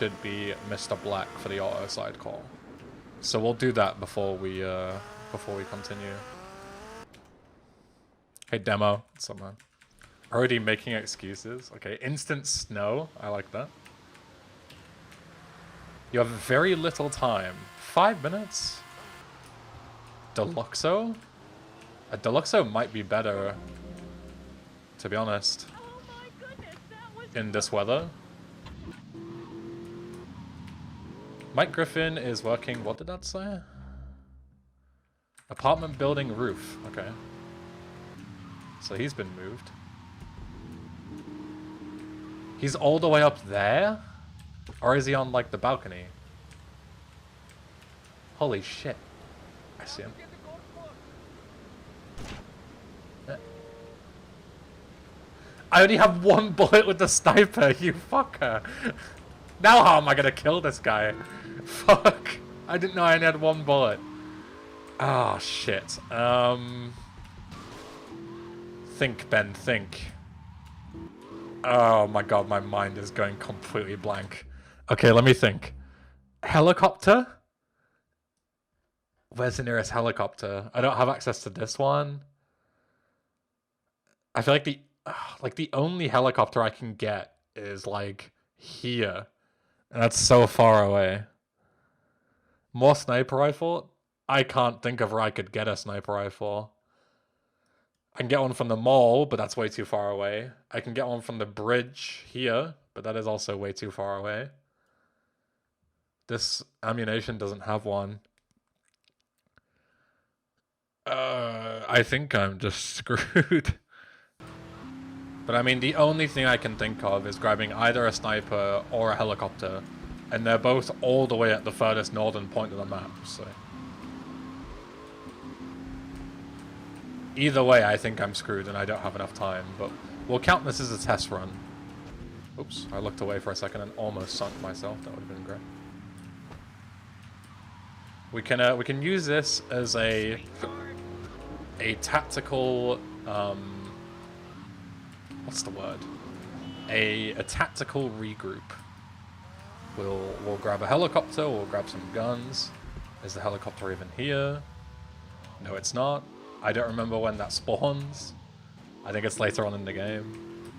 should be Mr. Black for the auto side call. So we'll do that before we continue. Hey demo, someone. Already making excuses. Okay, instant snow. I like that. You have very little time. 5 minutes? Deluxo? A Deluxo might be better, to be honest, in this weather. Mike Griffin is working, what did that say? Apartment building roof, okay. So he's been moved. He's all the way up there? Or is he on, like, the balcony? Holy shit. I see him. I only have one bullet with the sniper, you fucker. Now how am I gonna kill this guy? Fuck. I didn't know I only had one bullet. Oh, shit. Think, Ben, think. Oh my god, my mind is going completely blank. Okay, let me think. Helicopter? Where's the nearest helicopter? I don't have access to this one. I feel like the only helicopter I can get is like here. And that's so far away. More sniper rifle? I can't think of where I could get a sniper rifle. I can get one from the mall, but that's way too far away. I can get one from the bridge here, but that is also way too far away. This ammunition doesn't have one. I think I'm just screwed. But I mean, the only thing I can think of is grabbing either a sniper or a helicopter. And they're both all the way at the furthest northern point of the map, so... Either way, I think I'm screwed and I don't have enough time, but we'll count this as a test run. Oops, I looked away for a second and almost sunk myself. That would have been great. We can use this as a tactical what's the word? A tactical regroup. We'll grab a helicopter. We'll grab some guns. Is the helicopter even here? No, it's not. I don't remember when that spawns. I think it's later on in the game.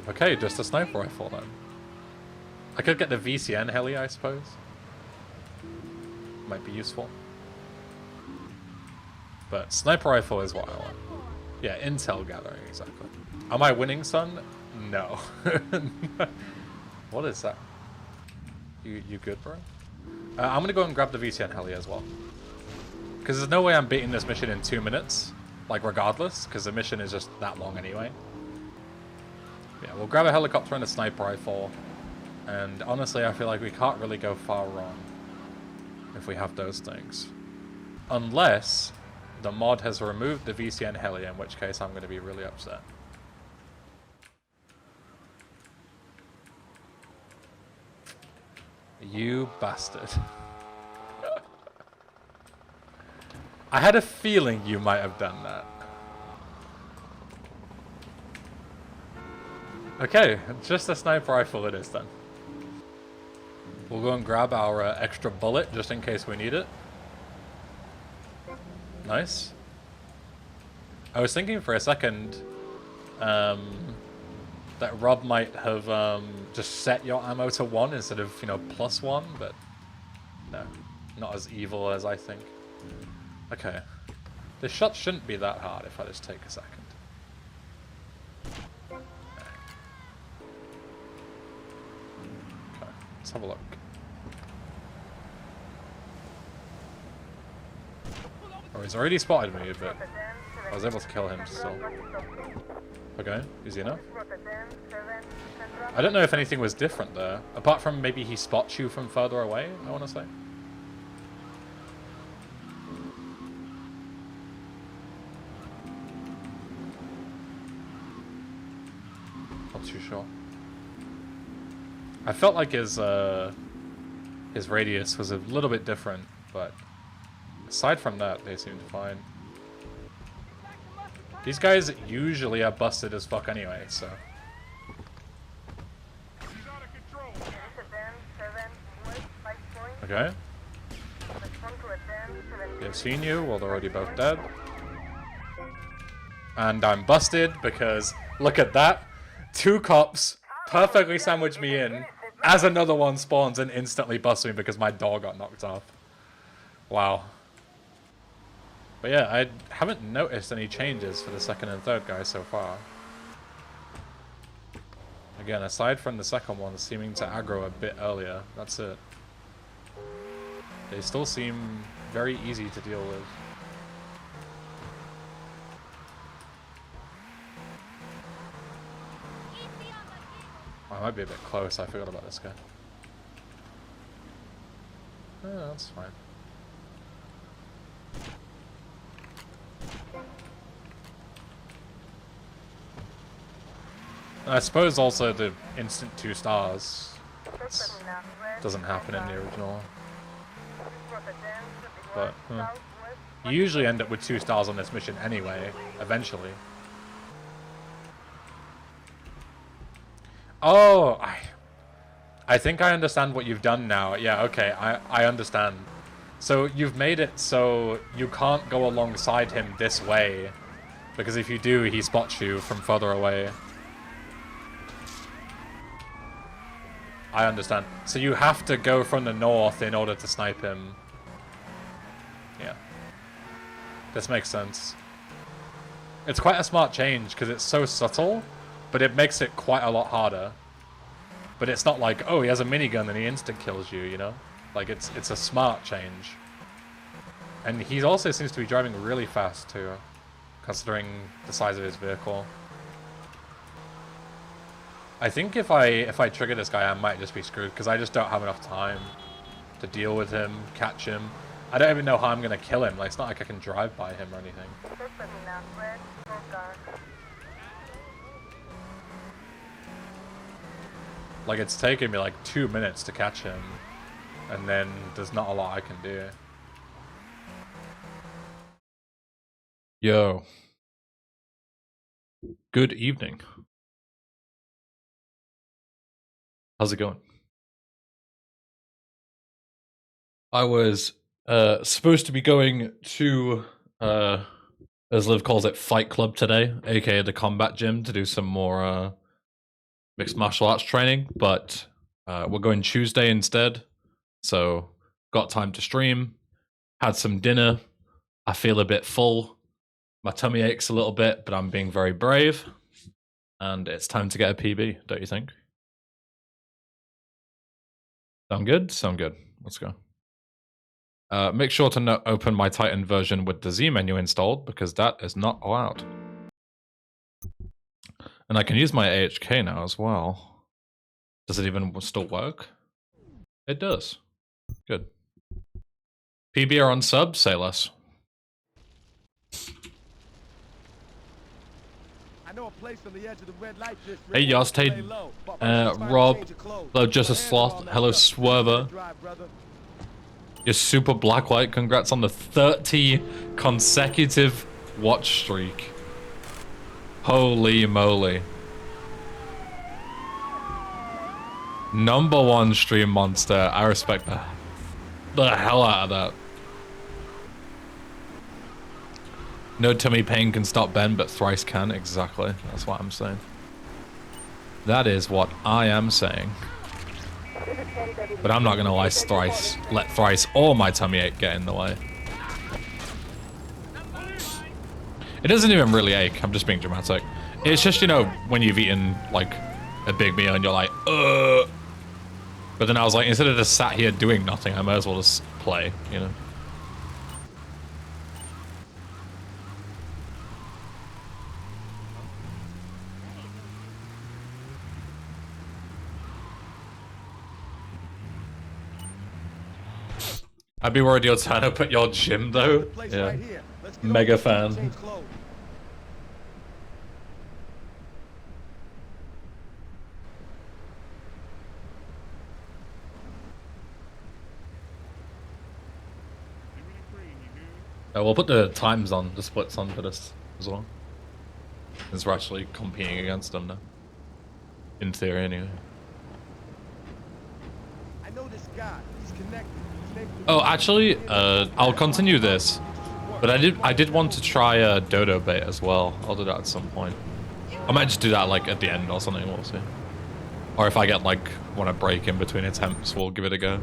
Okay, just a sniper rifle then. I could get the VCN heli, I suppose. Might be useful. But sniper rifle is what I want. Yeah, intel gathering, exactly. Am I winning, son? No. What is that? You good, bro? I'm gonna go and grab the VCN heli as well. Because there's no way I'm beating this mission in 2 minutes. Like, regardless, because the mission is just that long anyway. Yeah, we'll grab a helicopter and a sniper rifle. And honestly, I feel like we can't really go far wrong if we have those things. Unless the mod has removed the VCN heli, in which case I'm going to be really upset. You bastard. I had a feeling you might have done that. Okay, just a sniper rifle it is then. We'll go and grab our extra bullet just in case we need it. Nice. I was thinking for a second that Rob might have just set your ammo to 1 instead of, you know, +1, but no, not as evil as I think. Okay. This shot shouldn't be that hard if I just take a second. Okay, let's have a look. Oh, he's already spotted me, but I was able to kill him still. Okay, easy enough. I don't know if anything was different there, apart from maybe he spots you from further away, I want to say. Not too sure. I felt like his radius was a little bit different, but aside from that, they seemed fine. These guys usually are busted as fuck anyway, so. Okay. They've seen you, well they're already both dead. And I'm busted because, look at that. 2 cops perfectly sandwiched me in as another one spawns and instantly busts me because my door got knocked off. Wow. But yeah, I haven't noticed any changes for the second and third guys so far. Again, aside from the second one seeming to aggro a bit earlier, that's it. They still seem very easy to deal with. I might be a bit close, I forgot about this guy. Oh, that's fine. And I suppose also the instant 2 stars doesn't happen in the original. But you usually end up with 2 stars on this mission anyway, eventually. Oh, I think I understand what you've done now. Yeah, okay, I understand. So you've made it so you can't go alongside him this way, because if you do, he spots you from further away. I understand. So you have to go from the north in order to snipe him. Yeah. This makes sense. It's quite a smart change, because it's so subtle, but it makes it quite a lot harder. But it's not like, oh, he has a minigun and he instant kills you, you know? Like, it's a smart change. And he also seems to be driving really fast, too, considering the size of his vehicle. I think if I trigger this guy, I might just be screwed, because I just don't have enough time to deal with him, catch him. I don't even know how I'm going to kill him. Like, it's not like I can drive by him or anything. Like, it's taken me like 2 minutes to catch him, and then there's not a lot I can do. Yo. Good evening. How's it going? I was supposed to be going to, as Liv calls it, Fight Club today, aka the combat gym, to do some more mixed martial arts training, but we're going Tuesday instead, so got time to stream, had some dinner, I feel a bit full, my tummy aches a little bit, but I'm being very brave, and it's time to get a PB, don't you think? Sound good? Sound good. Let's go. Make sure to not open my Titan version with the Z menu installed, because that is not allowed. And I can use my AHK now as well. Does it even still work? It does. Good. PB are on sub? Say less. Hey Yost, hey Rob, hello Just a Sloth, hello Swerver. You're super blacklight, congrats on the 30 consecutive watch streak. Holy moly. #1 stream monster, I respect the hell out of that. No tummy pain can stop Ben, but Thrice can. Exactly. That's what I'm saying. That is what I am saying. But I'm not gonna lie, let Thrice or my tummy ache get in the way. It doesn't even really ache, I'm just being dramatic. It's just, you know, when you've eaten, like, a big meal and you're like, ugh. But then I was like, instead of just sat here doing nothing, I might as well just play, you know? I'd be worried you'll turn up at your gym though. Yeah. Mega fan. We'll put the times on, the splits on for this as well. Since we're actually competing against them now. In theory, anyway. Oh, actually, I'll continue this, but I did want to try dodo bait as well. I'll do that at some point. I might just do that like at the end or something. We'll see. Or if I get like want to break in between attempts, we'll give it a go.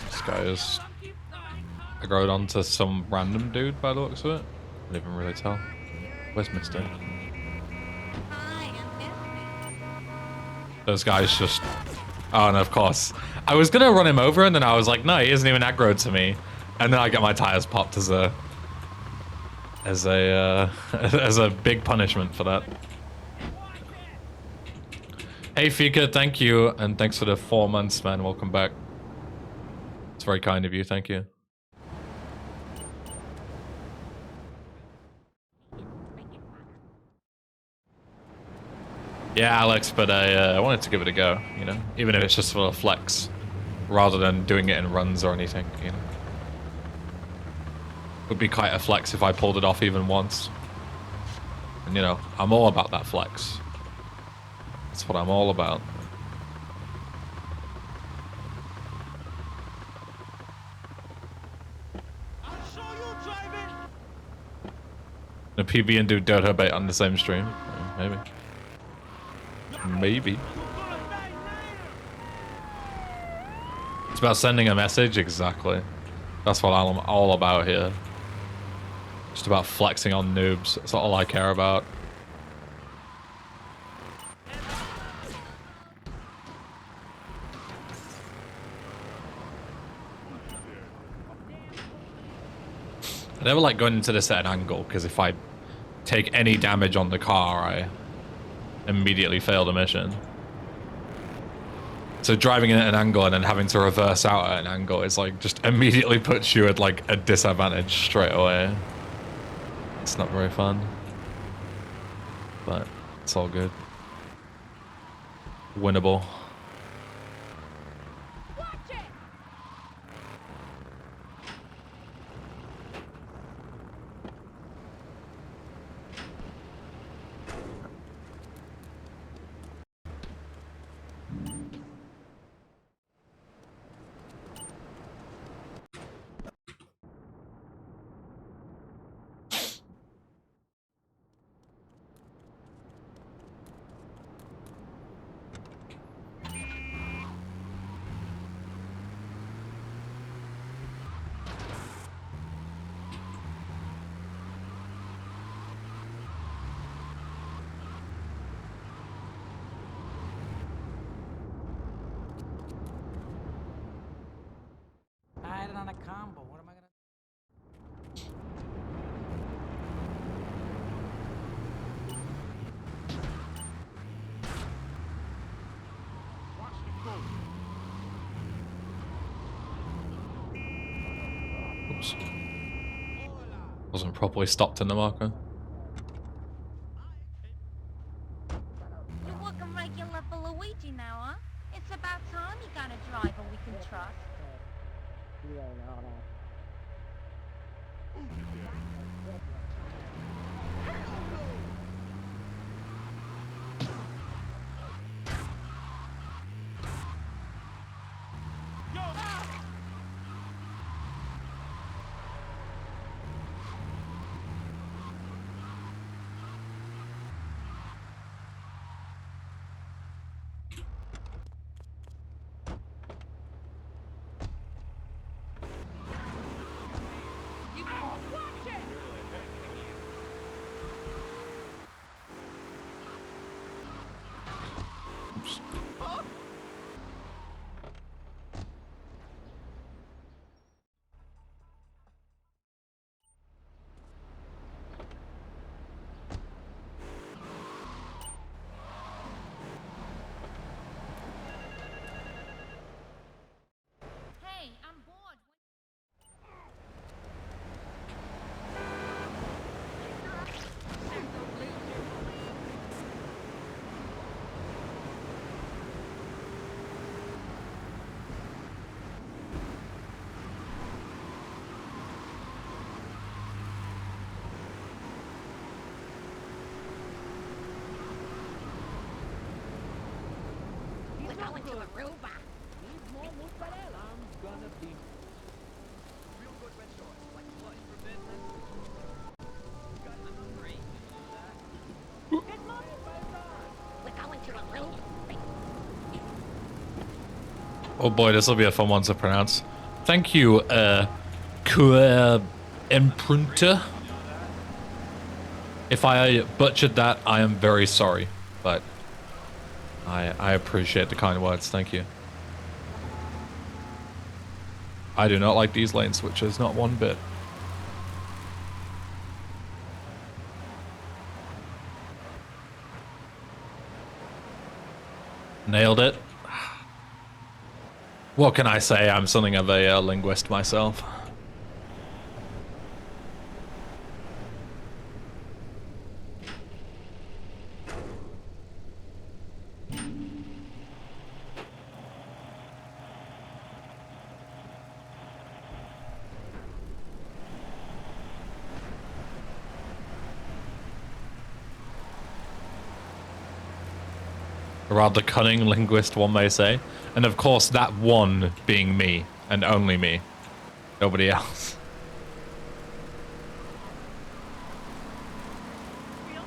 This guy is aggroed onto some random dude by the looks of it. I didn't even really tell. Where's Mister? Those guys just... Oh, and of course. I was gonna run him over and then I was like, no, he isn't even aggroed to me. And then I get my tires popped as a as a big punishment for that. Hey Fika, thank you, and thanks for the 4 months, man. Welcome back. It's very kind of you, thank you. Yeah, Alex, but I wanted to give it a go, you know, even if it's just for a flex, rather than doing it in runs or anything, you know. Would be quite a flex if I pulled it off even once. And you know, I'm all about that flex. That's what I'm all about. A PB and do Dodo bait on the same stream? Maybe. Maybe. It's about sending a message, exactly. That's what I'm all about here. Just about flexing on noobs. That's all I care about. I never like going into this at an angle, because if I take any damage on the car, I immediately fail the mission. So driving in at an angle and then having to reverse out at an angle is like, just immediately puts you at like a disadvantage straight away. It's not very fun. But it's all good. Winnable. On a combo. What am I gonna? Oops. Wasn't properly stopped in the marker. You're working regular for Luigi now, huh? It's about time you got a driver we can trust. into Aruba. Oh boy, this will be a fun one to pronounce. Thank you, Imprinter. If I butchered that, I am very sorry, but I appreciate the kind words. Thank you. I do not like these lane switches, not one bit. Nailed it. What can I say? I'm something of a linguist myself. A rather cunning linguist, one may say. And of course, that one being me, and only me. Nobody else.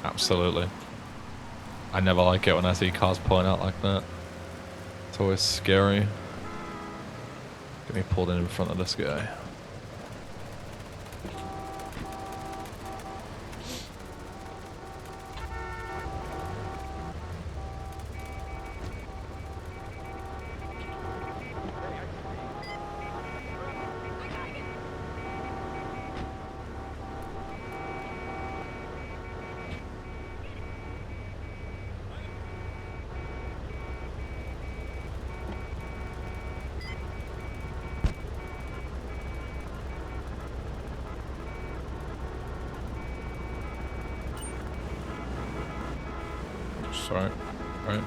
Absolutely. I never like it when I see cars pulling out like that. It's always scary. Get me pulled in front of this guy. Sorry. Right.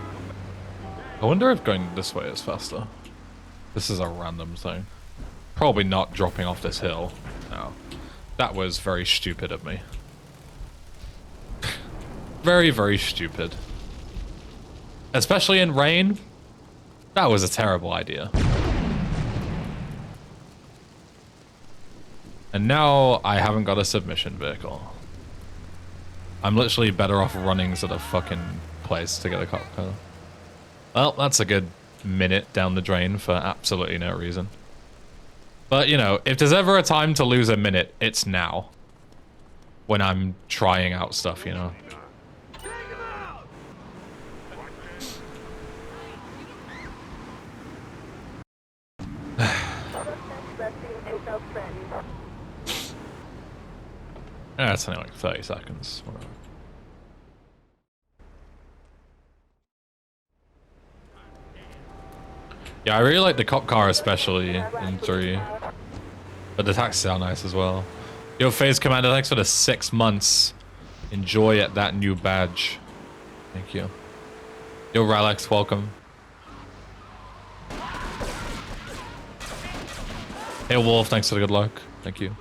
I wonder if going this way is faster. This is a random thing. Probably not dropping off this hill. No. That was very stupid of me. Very, very stupid. Especially in rain. That was a terrible idea. And now I haven't got a submission vehicle. I'm literally better off running to the fucking place to get a cop car. Well, that's a good minute down the drain for absolutely no reason. But, you know, if there's ever a time to lose a minute, it's now. When I'm trying out stuff, you know. Yeah, it's only like 30 seconds. Whatever. Yeah, I really like the cop car, especially in 3. But the taxis are nice as well. Yo, Phase Commander, thanks for the 6 months. Enjoy that new badge. Thank you. Yo, Ralex, welcome. Hey, Wolf, thanks for the good luck. Thank you.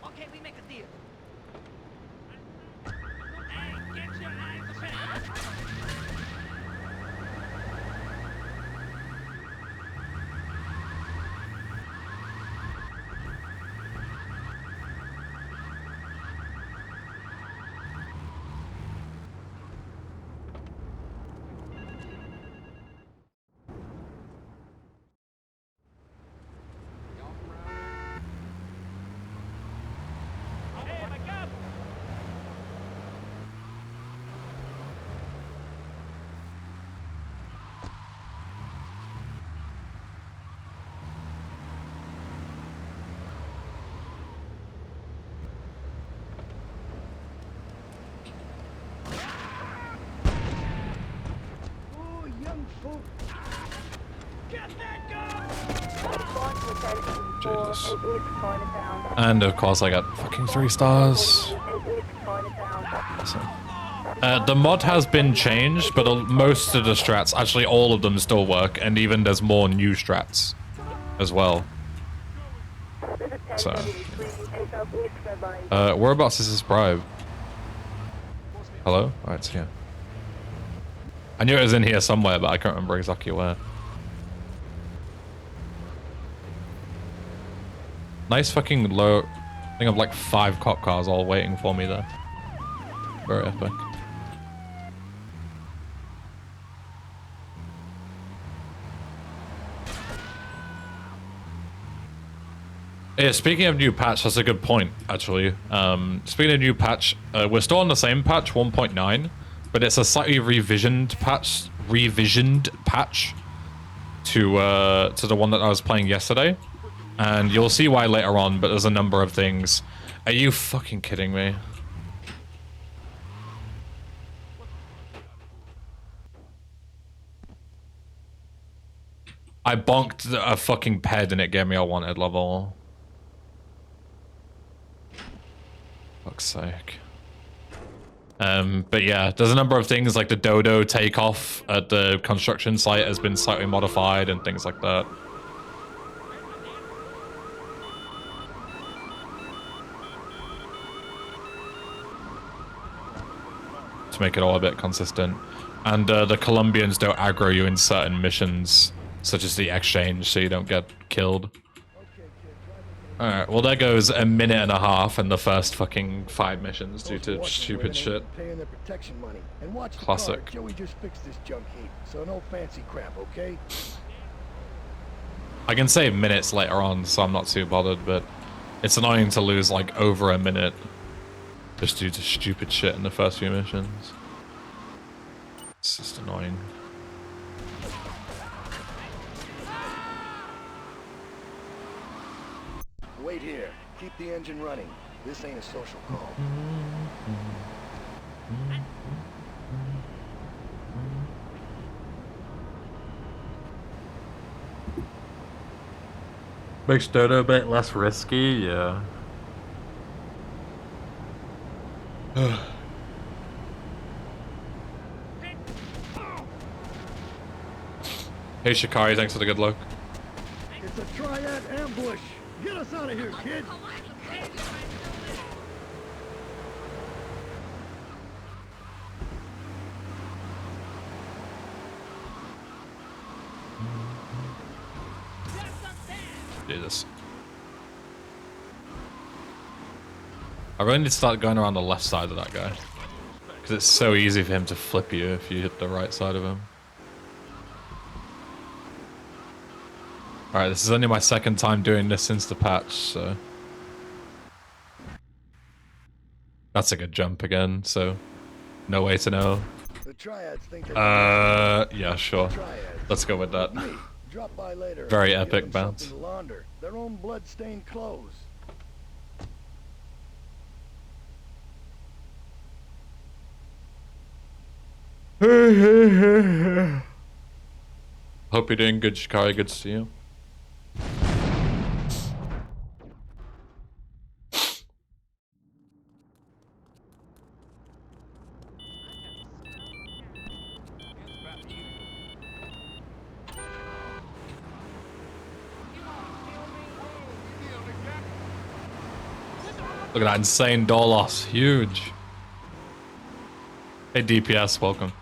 Okay, we make a deal. Jesus. And of course I got fucking 3 stars. Awesome. The mod has been changed, but most of the strats, actually all of them still work, and even there's more new strats as well. So, whereabouts is this bribe? Hello? Alright, it's here. I knew it was in here somewhere, but I can't remember exactly where. Nice fucking low. I think I've like 5 cop cars all waiting for me there. Very epic. Yeah, speaking of new patch, that's a good point, actually. Speaking of new patch, we're still on the same patch, 1.9, but it's a slightly revisioned patch to the one that I was playing yesterday. And you'll see why later on, but there's a number of things. Are you fucking kidding me? I bonked a fucking ped and it gave me a wanted level. Fuck's sake. But yeah, there's a number of things like the dodo takeoff at the construction site has been slightly modified and things like that. To make it all a bit consistent. And the Colombians don't aggro you in certain missions, such as the exchange, so you don't get killed. Alright, well there goes a minute and a half in the first fucking 5 missions due to stupid shit. Classic. Joey just fixed this junk heap, so no fancy crap, okay? I can save minutes later on, so I'm not too bothered, but it's annoying to lose like over a minute just due to stupid shit in the first few missions. It's just annoying. Wait here. Keep the engine running. This ain't a social call. Makes Dodo a bit less risky, yeah. Hey Shikari, thanks for the good luck. It's a triad ambush. Get us out of here, kid. Jesus. I really need to start going around the left side of that guy. Because it's so easy for him to flip you if you hit the right side of him. Alright, this is only my second time doing this since the patch, so... That's a good jump again, so... No way to know. The triads think yeah, sure. Let's go with that. Drop by later. Very epic bounce. Launder their own blood-stained clothes. Hope you're doing good, Shikari. Good to see you. Look at that insane door loss. Huge. Hey, DPS, welcome.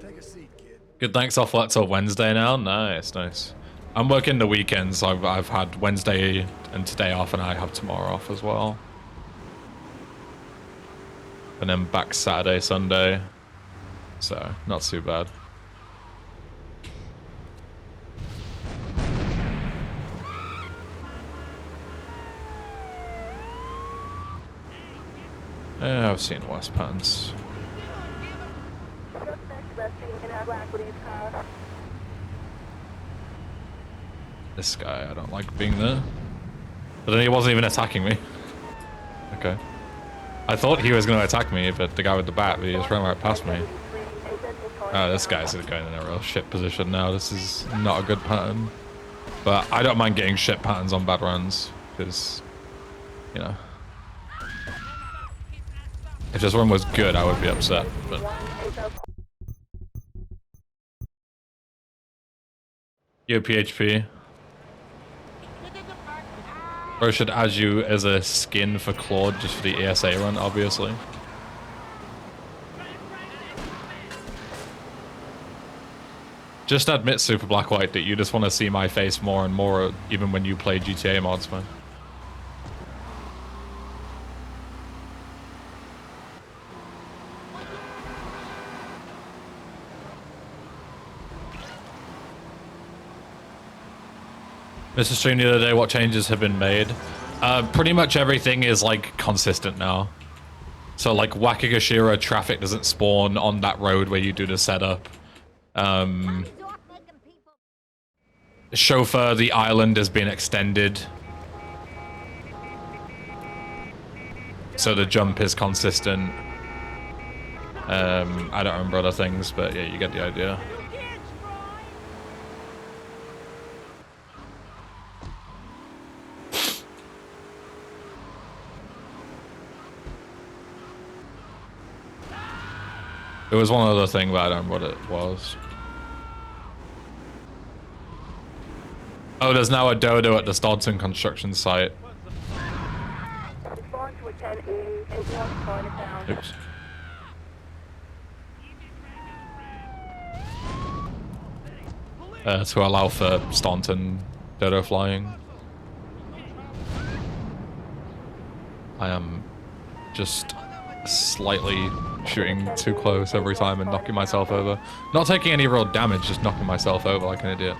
Take a seat, kid. Good, thanks. Off work till Wednesday now. Nice, nice. I'm working the weekends. So I've had Wednesday and today off, and I have tomorrow off as well. And then back Saturday, Sunday. So, not too bad. Yeah, I've seen worse patterns. This guy, I don't like being there. But then he wasn't even attacking me. Okay. I thought he was going to attack me, but the guy with the bat, he just ran right past me. Oh, this guy's going in a real shit position now. This is not a good pattern. But I don't mind getting shit patterns on bad runs, because, you know. If this run was good, I would be upset, but... Yo, PHP. Bro should add you as a skin for Claude just for the ESA run, obviously. Just admit, Super Black White, that you just want to see my face more and more, even when you play GTA mods, man. Mr. Stream the other day, what changes have been made? Pretty much everything is like consistent now. So like Wakigashira traffic doesn't spawn on that road where you do the setup. Chauffeur, the island has been extended. So the jump is consistent. I don't remember other things, but yeah, you get the idea. There was one other thing, but I don't know what it was. Oh, there's now a dodo at the Staunton construction site. Oops. To allow for Staunton dodo flying. I am just slightly shooting too close every time and knocking myself over. Not taking any real damage, just knocking myself over like an idiot.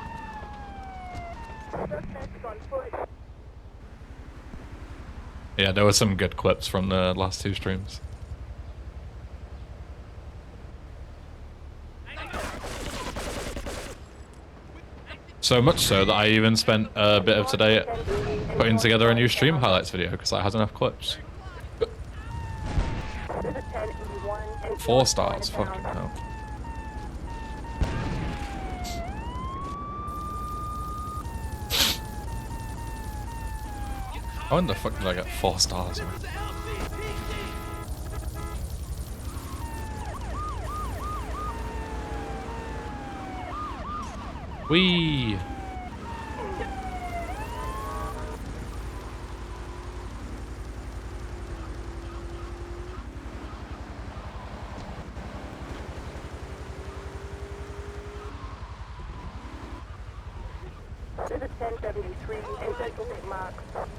Yeah, there were some good clips from the last two streams. So much so that I even spent a bit of today putting together a new stream highlights video because I had enough clips. 4 stars, fucking hell. How in the fuck did I get 4 stars, man? Whee! This is 1073 in Central St. Mark's.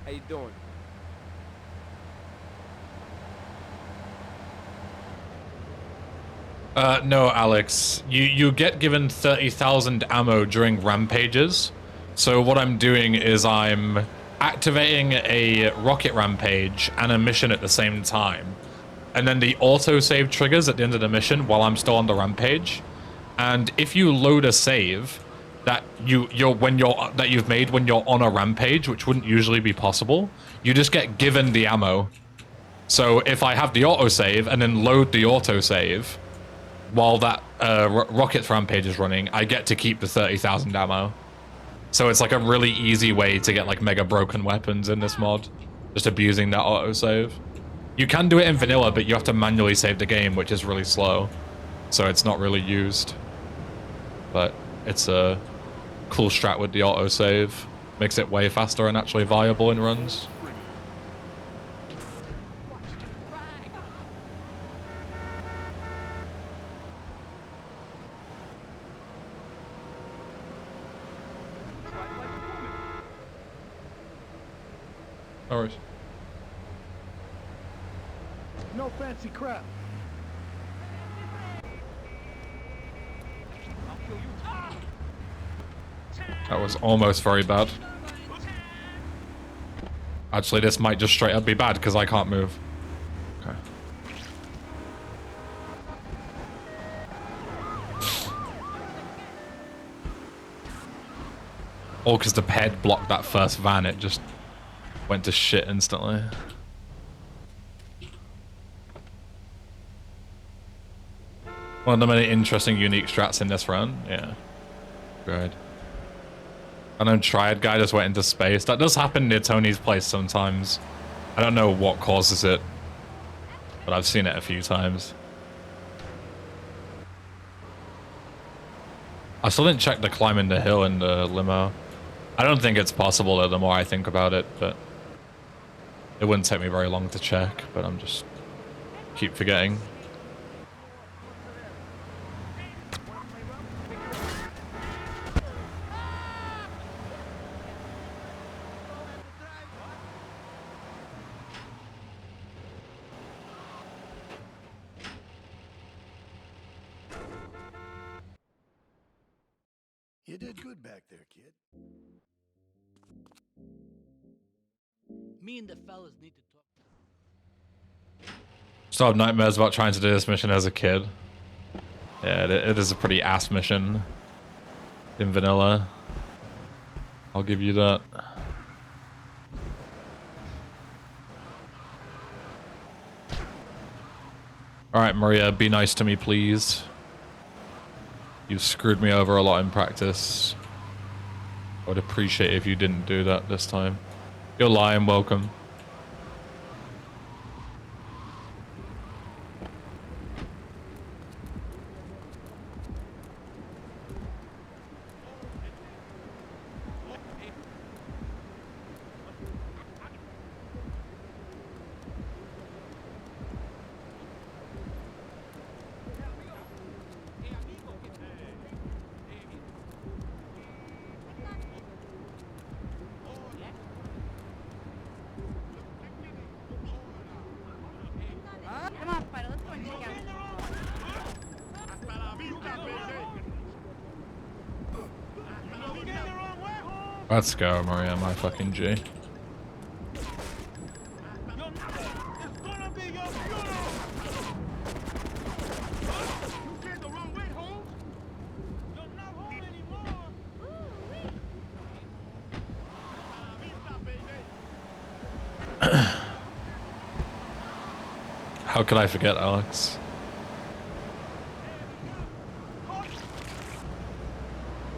How you doing? No, Alex. You get given 30,000 ammo during rampages. So what I'm doing is I'm activating a rocket rampage and a mission at the same time. And then the autosave triggers at the end of the mission while I'm still on the rampage. And if you load a save that you've made when you're on a rampage, which wouldn't usually be possible, you just get given the ammo. So if I have the autosave and then load the autosave while that rocket rampage is running, I get to keep the 30,000 ammo. So it's like a really easy way to get like mega broken weapons in this mod, just abusing that autosave. You can do it in vanilla, but you have to manually save the game, which is really slow. So it's not really used. But it's a cool strat with the autosave. Makes it way faster and actually viable in runs. No worries. No fancy crap. That was almost very bad. Actually, this might just straight up be bad because I can't move. Okay. All because the ped blocked that first van, it just went to shit instantly. One of the many interesting, unique strats in this run. Yeah. Good. And then Triad guy just went into space. That does happen near Tony's place sometimes. I don't know what causes it, but I've seen it a few times. I still didn't check the climbing the hill in the limo. I don't think it's possible though, the more I think about it, but it wouldn't take me very long to check, but I'm just keep forgetting. You did good back there, kid. Me and the fellas need to talk. Still have nightmares about trying to do this mission as a kid. Yeah, it is a pretty ass mission in vanilla. I'll give you that. Alright, Maria, be nice to me, please. You've screwed me over a lot in practice. I would appreciate if you didn't do that this time. You're lying, welcome. Come on, Spider, let's go and check out. Let's go, Maria, my fucking G. How could I forget, Alex?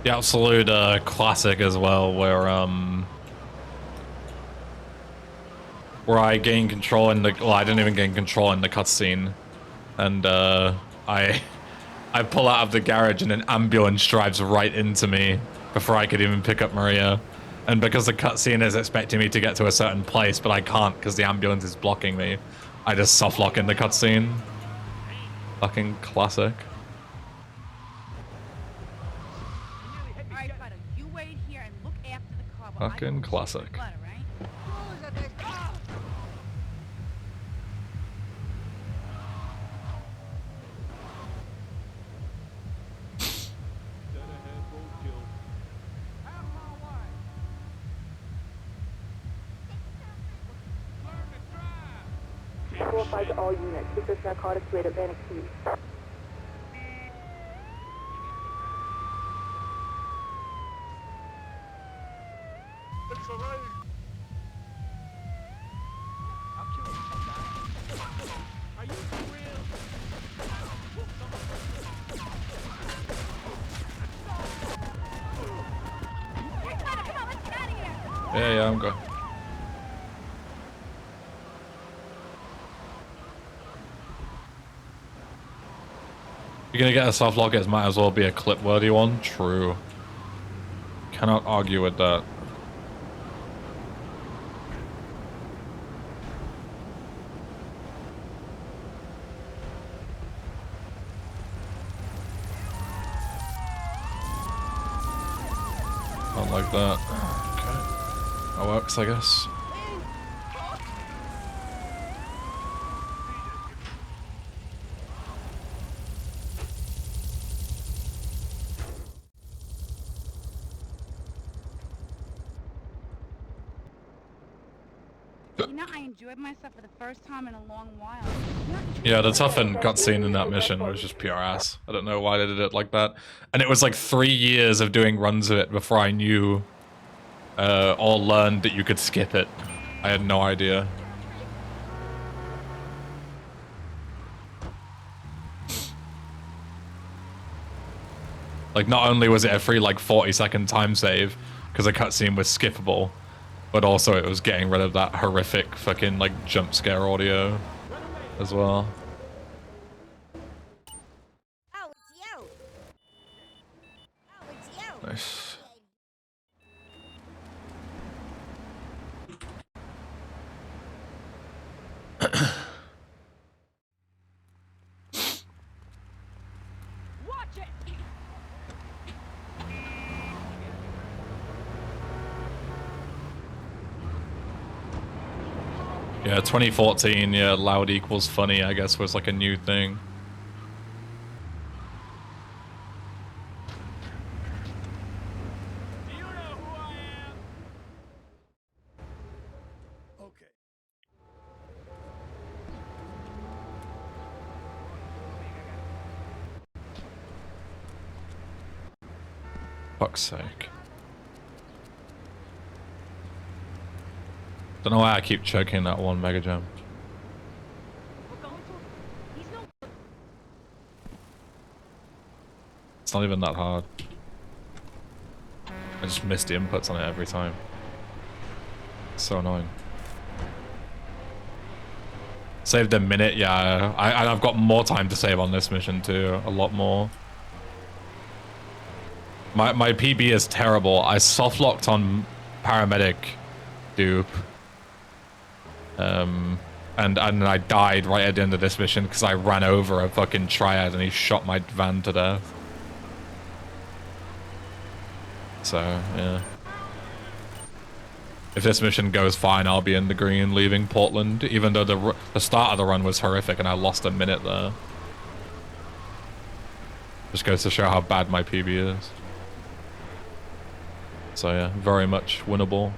The absolute classic as well, where I gain control in the, well, I didn't even gain control in the cutscene, and I pull out of the garage and an ambulance drives right into me before I could even pick up Maria, and because the cutscene is expecting me to get to a certain place, but I can't because the ambulance is blocking me, I just soft lock in the cutscene. Fucking classic. Alright, Spider, you wait here and look after the car. while I Fucking go classic. check the butter, right? Qualifies all units. Secret narcotics rate of NXT. Here, Spider, come on, let's get out of here. Yeah, I'm good. You're gonna get a soft lock, it might as well be a clip-worthy one. True. Cannot argue with that. Not like that. Okay. That works, I guess. You know, I enjoyed myself for the first time in a long while. Yeah, the toughen cutscene in that mission was just pure ass. I don't know why they did it like that. And it was like 3 years of doing runs of it before I knew or learned that you could skip it. I had no idea. Like, not only was it a free, like, 40-second time save, because the cutscene was skippable, but also it was getting rid of that horrific fucking, like, jump scare audio as well. Oh, it's you. Oh, it's you. Nice. Watch it. Yeah, 2014, yeah, loud equals funny, I guess, was like a new thing. Do you know who I am? Okay. Fuck's sake. Don't know why I keep choking that one Mega Jam. It's not even that hard. I just miss the inputs on it every time. It's so annoying. Saved a minute, yeah. I've got more time to save on this mission too, a lot more. My PB is terrible. I soft locked on paramedic dupe. And I died right at the end of this mission because I ran over a fucking triad and he shot my van to death. So, yeah. If this mission goes fine, I'll be in the green leaving Portland, even though the start of the run was horrific and I lost a minute there. Just goes to show how bad my PB is. So yeah, very much winnable.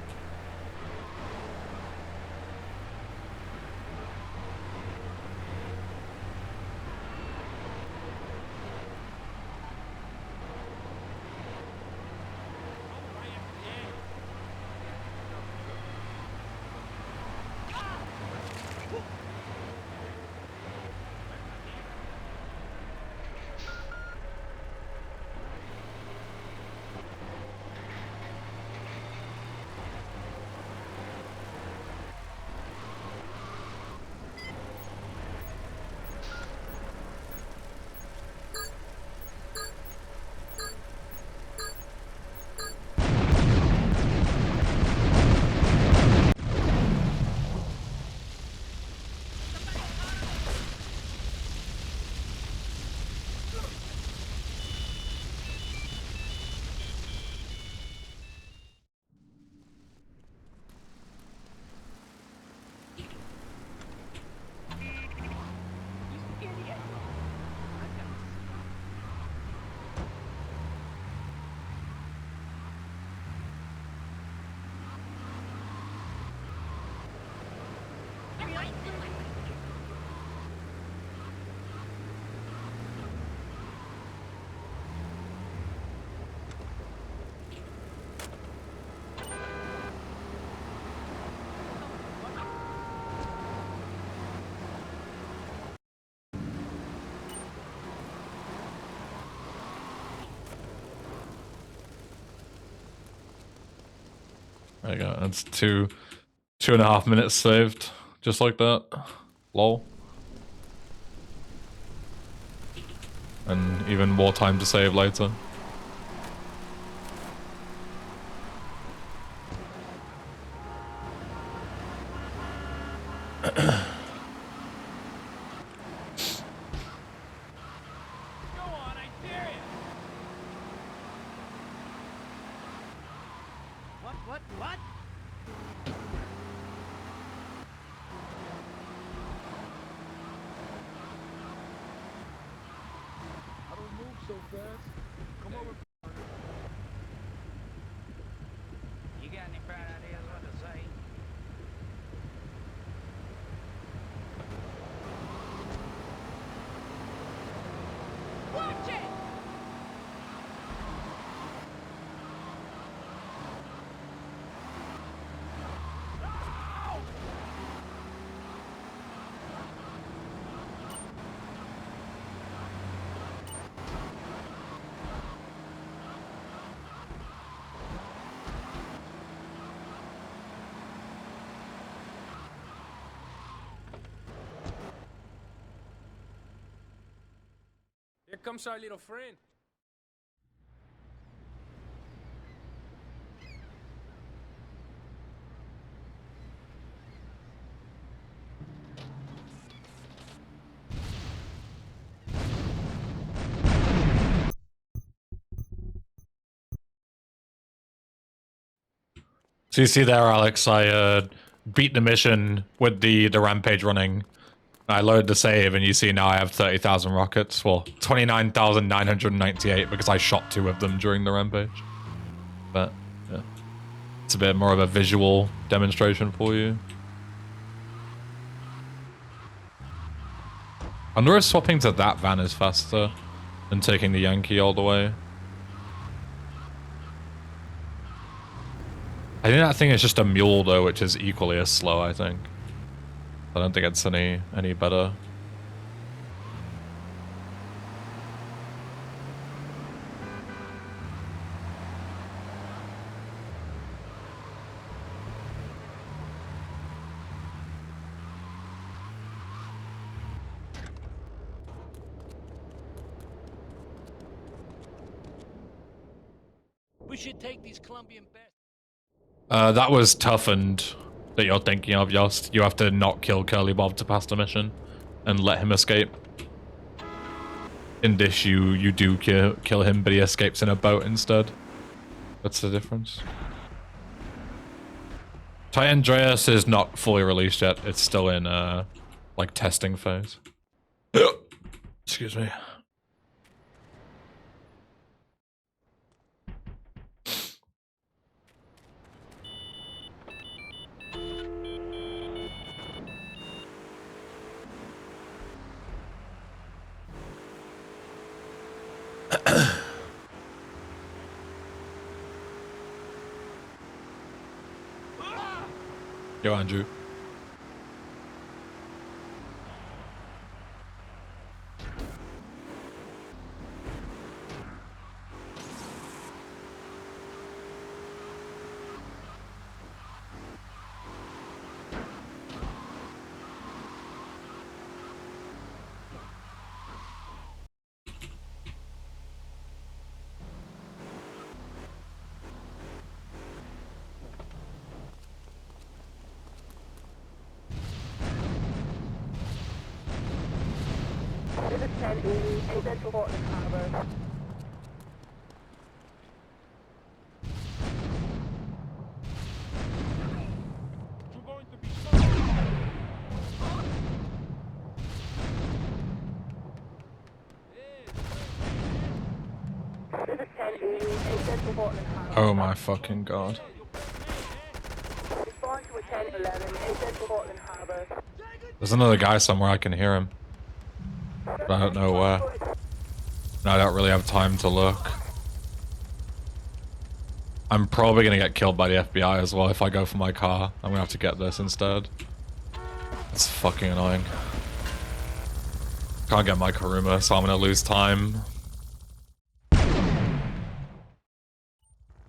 There you go. That's 2.5 minutes saved, just like that. Lol. And even more time to save later. What? I don't move so fast. Come over. You got any bright ideas what to say? comes our little friend. So you see there, Alex, I beat the mission with the rampage running. I loaded the save, and you see now I have 30,000 rockets. Well, 29,998 because I shot 2 of them during the rampage. But, yeah. It's a bit more of a visual demonstration for you. I wonder if swapping to that van is faster than taking the Yankee all the way. I think that thing is just a mule though, which is equally as slow, I think. I don't think it's any better. We should take these Colombian bastards. That was toughened that you're thinking of, Yost. You have to not kill Curly Bob to pass the mission and let him escape. In this, you do kill him, but he escapes in a boat instead. That's the difference. Titan Andreas is not fully released yet. It's still in, like, testing phase. Excuse me. Yo, Andrew. This is 1080 in Central Portland Harbor. You're going to be so... This is 1080 in Central Portland Harbor. Oh my fucking god. Respond to a 1011 in Central Portland Harbor. There's another guy somewhere, I can hear him. But I don't know where. And I don't really have time to look. I'm probably gonna get killed by the FBI as well if I go for my car. I'm gonna have to get this instead. It's fucking annoying. Can't get my Karuma, so I'm gonna lose time.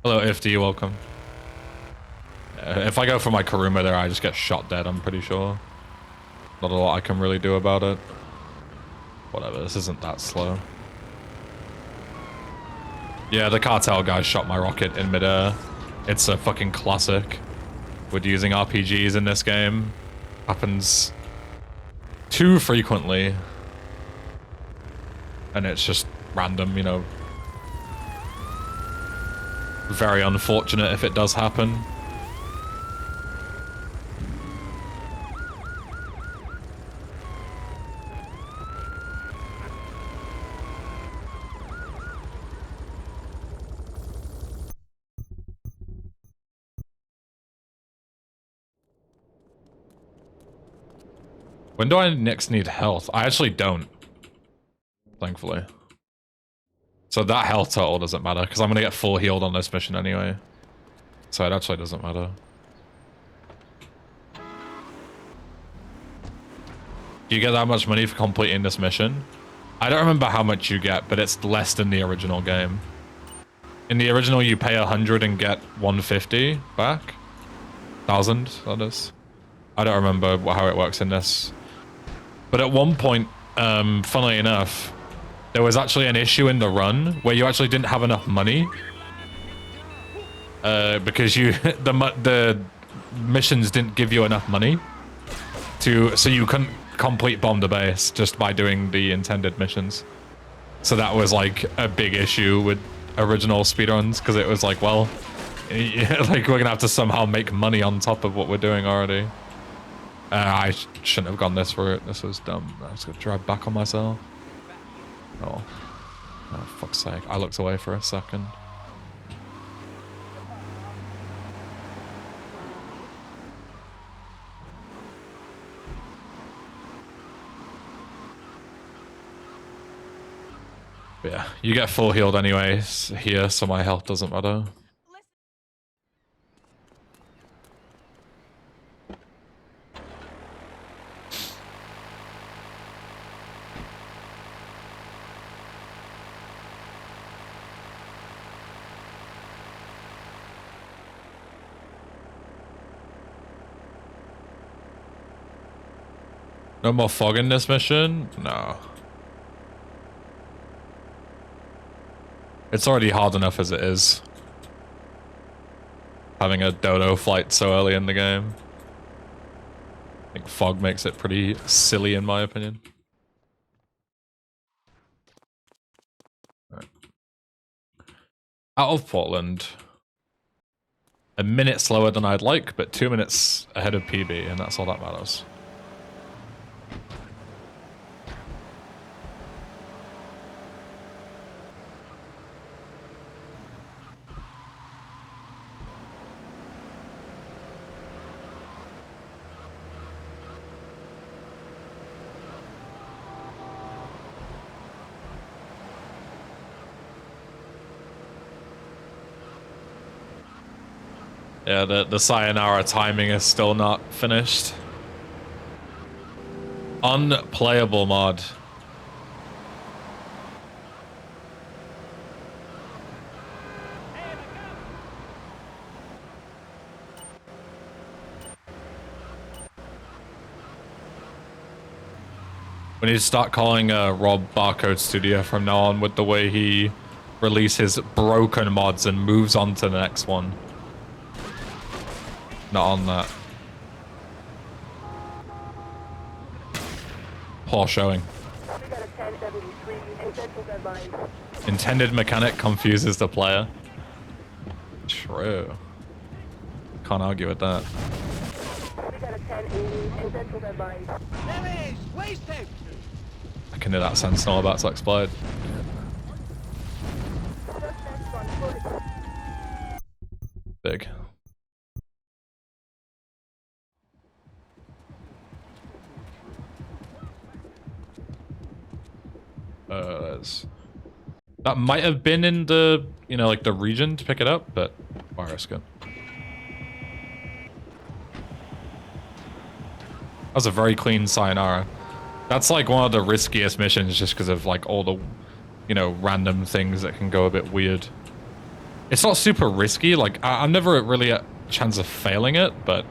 Hello, Ifty, welcome. If I go for my Karuma there, I just get shot dead, I'm pretty sure. Not a lot I can really do about it. Whatever, this isn't that slow. Yeah, the cartel guy shot my rocket in midair. It's a fucking classic. With using RPGs in this game. Happens too frequently. And it's just random, you know. Very unfortunate if it does happen. When do I next need health? I actually don't. Thankfully. So that health total doesn't matter, because I'm going to get full healed on this mission anyway. So it actually doesn't matter. Do you get that much money for completing this mission? I don't remember how much you get, but it's less than the original game. In the original, you pay 100 and get 150 back. 1,000, that is. I don't remember how it works in this. But at one point, funnily enough, there was actually an issue in the run where you actually didn't have enough money. Because you the missions didn't give you enough money so you couldn't complete bomb the base just by doing the intended missions. So that was like a big issue with original speedruns, because it was like, well, like we're gonna have to somehow make money on top of what we're doing already. I shouldn't have gone this route. This was dumb. I was gonna drive back on myself. Oh, fuck's sake! I looked away for a second. But yeah, you get full healed anyways here, so my health doesn't matter. No more fog in this mission? No. It's already hard enough as it is. Having a dodo flight so early in the game. I think fog makes it pretty silly in my opinion. Right. Out of Portland. A minute slower than I'd like, but 2 minutes ahead of PB, and that's all that matters. Yeah, the sayonara timing is still not finished. Unplayable mod. We need to start calling Rob Barcode Studio from now on with the way he releases broken mods and moves on to the next one. Not on that. Poor showing. Intended mechanic confuses the player. True. Can't argue with that. I can hear that sentinel about to explode. Big. That might have been in the, you know, like the region to pick it up, but why risk it? That was a very clean sayonara. That's like one of the riskiest missions just because of like all the, you know, random things that can go a bit weird. It's not super risky, like I'm never really at a chance of failing it, but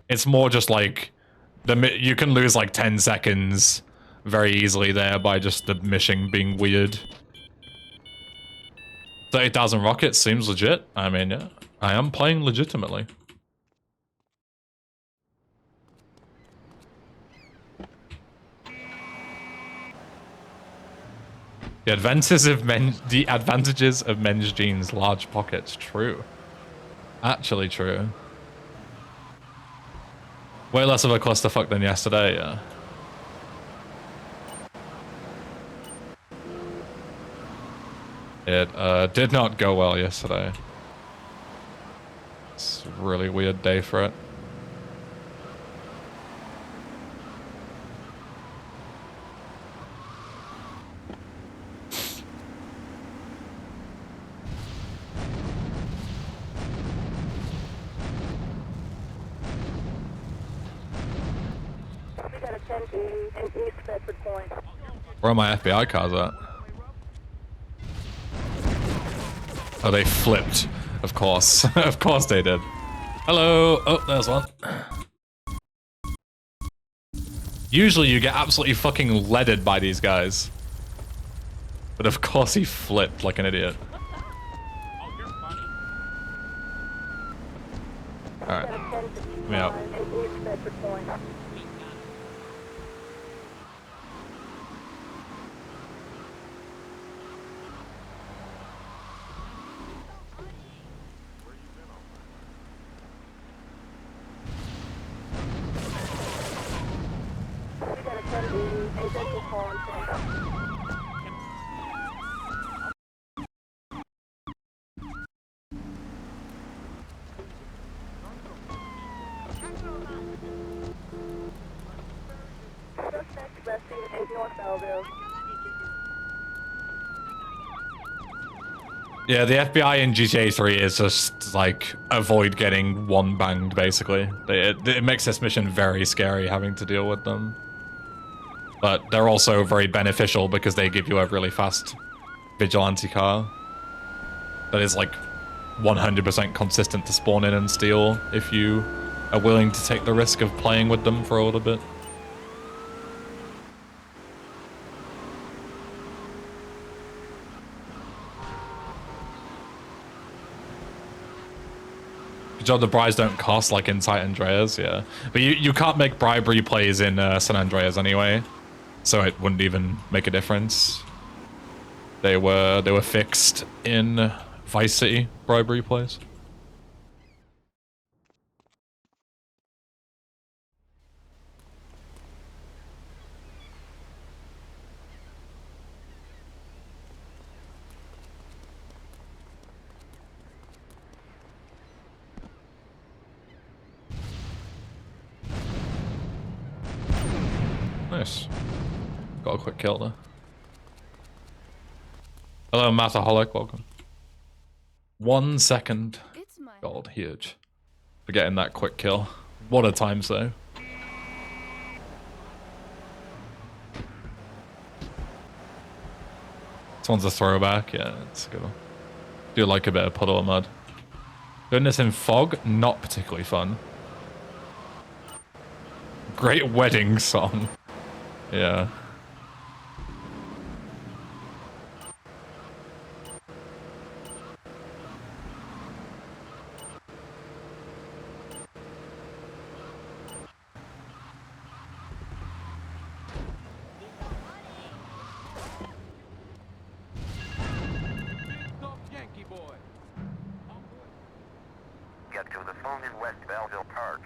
it's more just like you can lose like 10 seconds very easily there by just the mission being weird. 30,000 rockets seems legit. I mean, yeah, I am playing legitimately. The advantages of men's jeans, large pockets. True. Actually true. Way less of a clusterfuck than yesterday, yeah. It did not go well yesterday. It's a really weird day for it. Where are my FBI cars at? Oh, they flipped. Of course. Of course they did. Hello. Oh, there's one. Usually you get absolutely fucking leaded by these guys. But of course he flipped like an idiot. Oh, you're funny. Alright. Let me out. Yeah, the FBI in GTA 3 is just like avoid getting one banged basically. It makes this mission very scary having to deal with them. But they're also very beneficial because they give you a really fast vigilante car that is like 100% consistent to spawn in and steal if you are willing to take the risk of playing with them for a little bit. Good job the bribes don't cost like in San Andreas, yeah. But you can't make bribery plays in San Andreas anyway, so it wouldn't even make a difference. They were fixed in Vice City bribery plays. Nice. Got a quick kill there. Hello, Mataholic, welcome. 1 second. Gold, huge. For getting that quick kill. What a time, though. This one's a throwback, yeah, it's a good one. Do like a bit of puddle of mud. Doing this in fog, not particularly fun. Great wedding song. Yeah. Tough Yankee boy. Get to the phone in West Belleville Park.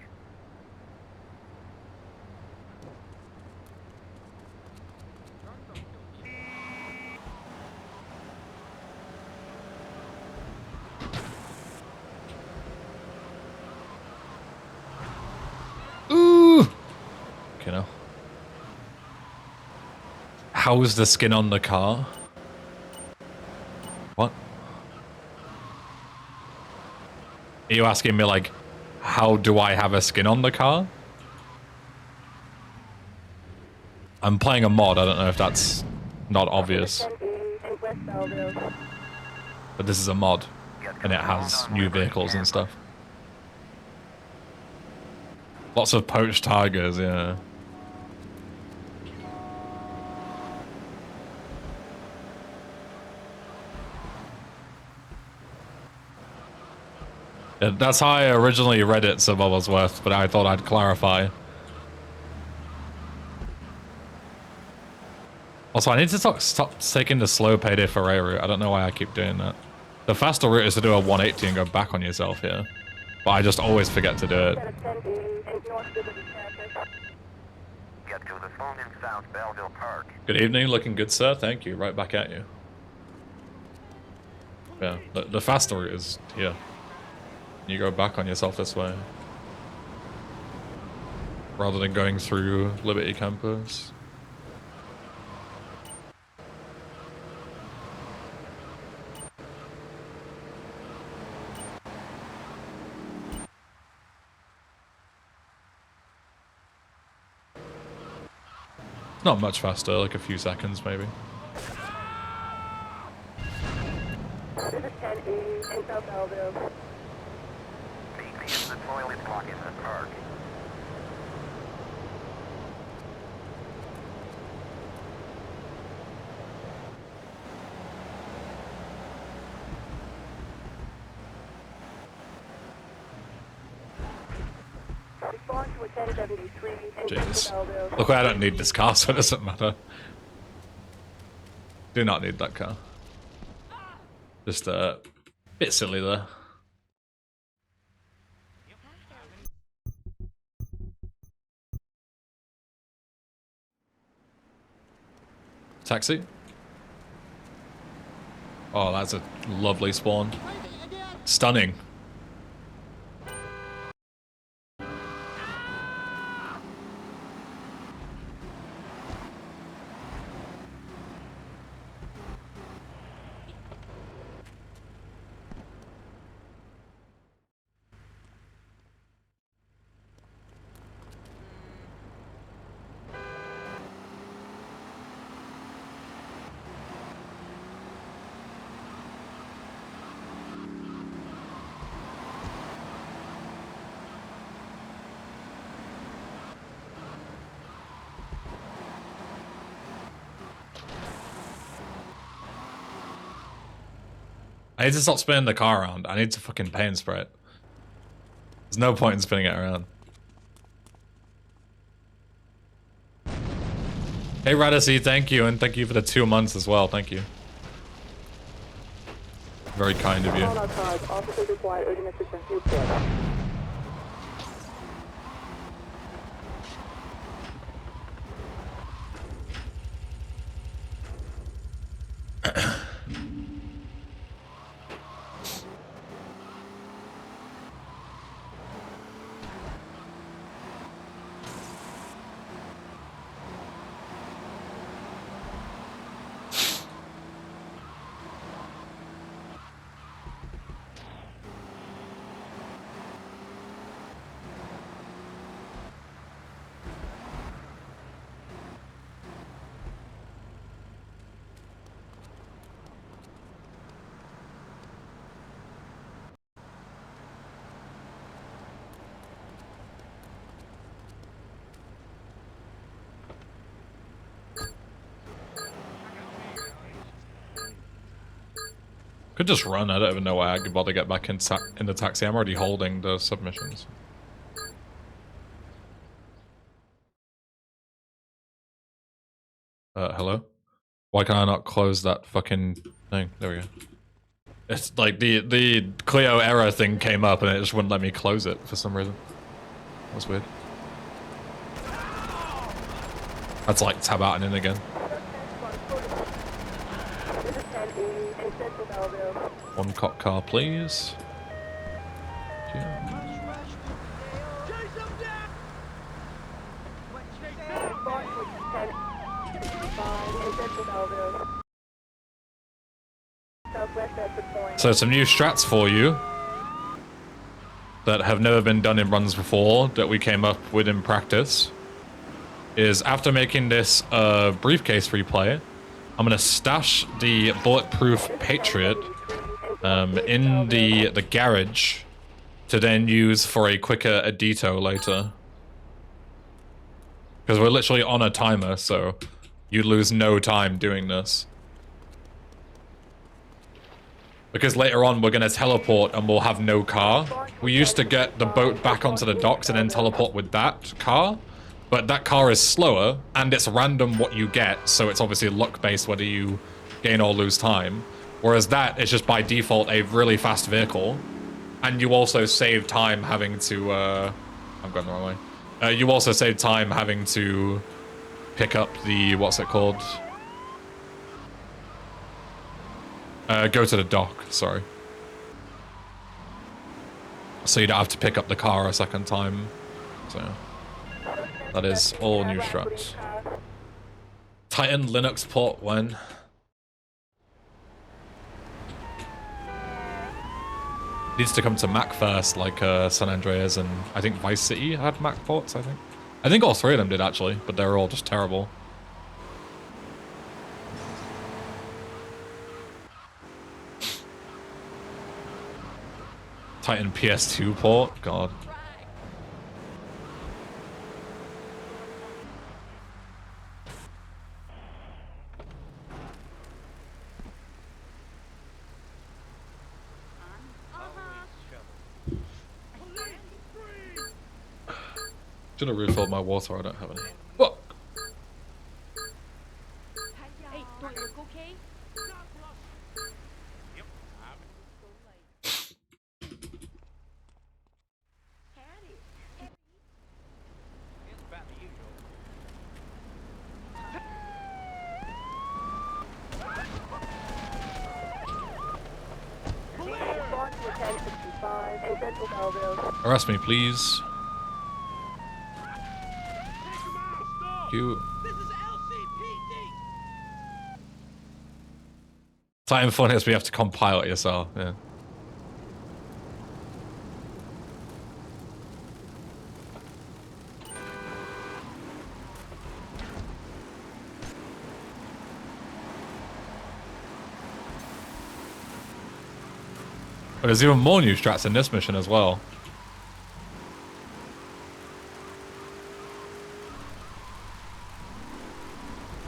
Ooh! Okay, now. How's the skin on the car? What? Are you asking me, like, how do I have a skin on the car? I'm playing a mod, I don't know if that's not obvious. But this is a mod, and it has new vehicles and stuff. Lots of poached tigers, yeah. Yeah, that's how I originally read it, Sir Bubblesworth, but I thought I'd clarify. Also, I need to stop taking the slow payday foray route. I don't know why I keep doing that. The faster route is to do a 180 and go back on yourself here. But I just always forget to do it. Get to the phone in South Belleville Park. Good evening, looking good, sir. Thank you. Right back at you. Yeah, the faster route is here. You go back on yourself this way. Rather than going through Liberty Campus. Not much faster, like a few seconds maybe. This is 10E in South Belleville. Meet me in the toilet block in the park. Respond to a 1073 in Jeez. Central Belleville. Look, I don't need this car, so it doesn't matter. Do not need that car. Just a bit silly there. Taxi. Oh, that's a lovely spawn. Stunning. I need to stop spinning the car around. I need to fucking paint spray it. There's no point in spinning it around. Hey Radisy, thank you, and thank you for the 2 months as well. Thank you. Very kind of you. All our cars, officers require urgent assistance. Newport. Could just run. I don't even know why I could bother get back in the taxi. I'm already holding the submissions. Hello? Why can I not close that fucking thing? There we go. It's like the Clio error thing came up and it just wouldn't let me close it for some reason. That's weird. That's like tab out and in again. This is 1080 in Central Belleville. One cop car, please. Yeah. Respond to a 1065 in Central Belleville. Southwest Bedford Point. So some new strats for you that have never been done in runs before that we came up with in practice is after making this briefcase replay, I'm gonna stash the bulletproof Patriot in the garage to then use for a quicker edito later. Because we're literally on a timer, so you lose no time doing this. Because later on we're going to teleport and we'll have no car. We used to get the boat back onto the docks and then teleport with that car. But that car is slower and it's random what you get. So it's obviously luck based whether you gain or lose time. Whereas that is just by default a really fast vehicle. And you also save time having to... I'm going the wrong way. You also save time having to pick up the... What's it called? Go to the dock, sorry. So you don't have to pick up the car a second time. So that is all new struts. Titan Linux port when? Needs to come to Mac first, like San Andreas and I think Vice City had Mac ports, I think. I think all three of them did actually, but they were all just terrible. Titan PS2 port? God. Should have refilled my water. I don't have any. Fuck. Hey, do you look okay? Yep. It's about the usual. Respond to 1065 in Central Belleville. Arrest me, please. You. This is LCPD. Titan fun is we have to compile it yourself. Yeah. But there's even more new strats in this mission as well.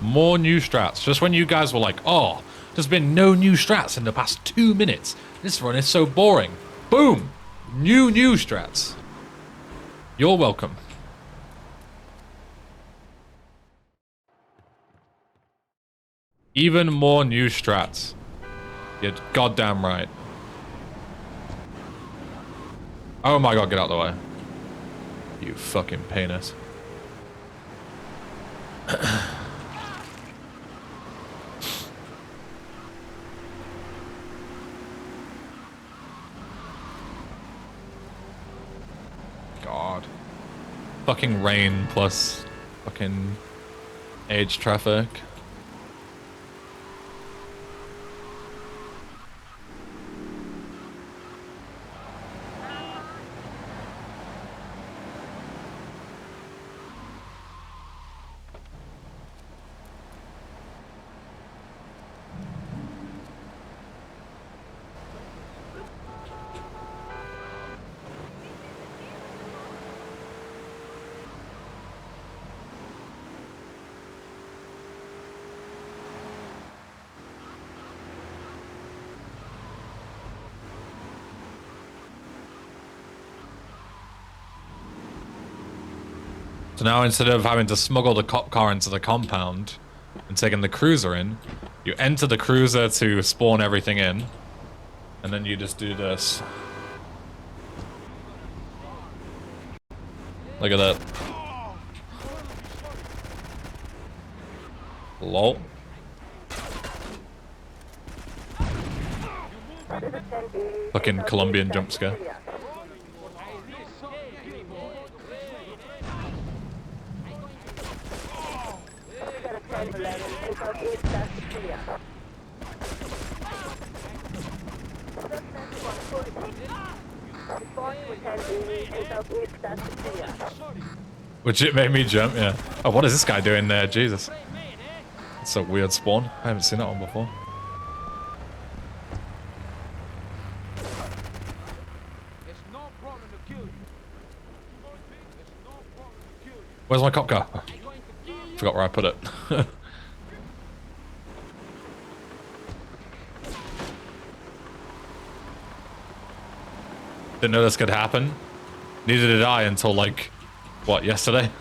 More new strats. Just when you guys were like, oh, there's been no new strats in the past 2 minutes. This run is so boring. Boom! New strats. You're welcome. Even more new strats. You're goddamn right. Oh my god, get out of the way. You fucking penis. God. Fucking rain plus fucking age traffic. So now instead of having to smuggle the cop car into the compound and taking the cruiser in, you enter the cruiser to spawn everything in, and then you just do this. Look at that. Lol. Fucking Colombian jump scare. Which it made me jump, yeah. Oh, what is this guy doing there? Jesus. It's a weird spawn. I haven't seen that one before. It's no problem to kill you. It's no problem to kill you. Where's my cop car? Forgot where I put it. Didn't know this could happen. Neither did I until like, what, yesterday?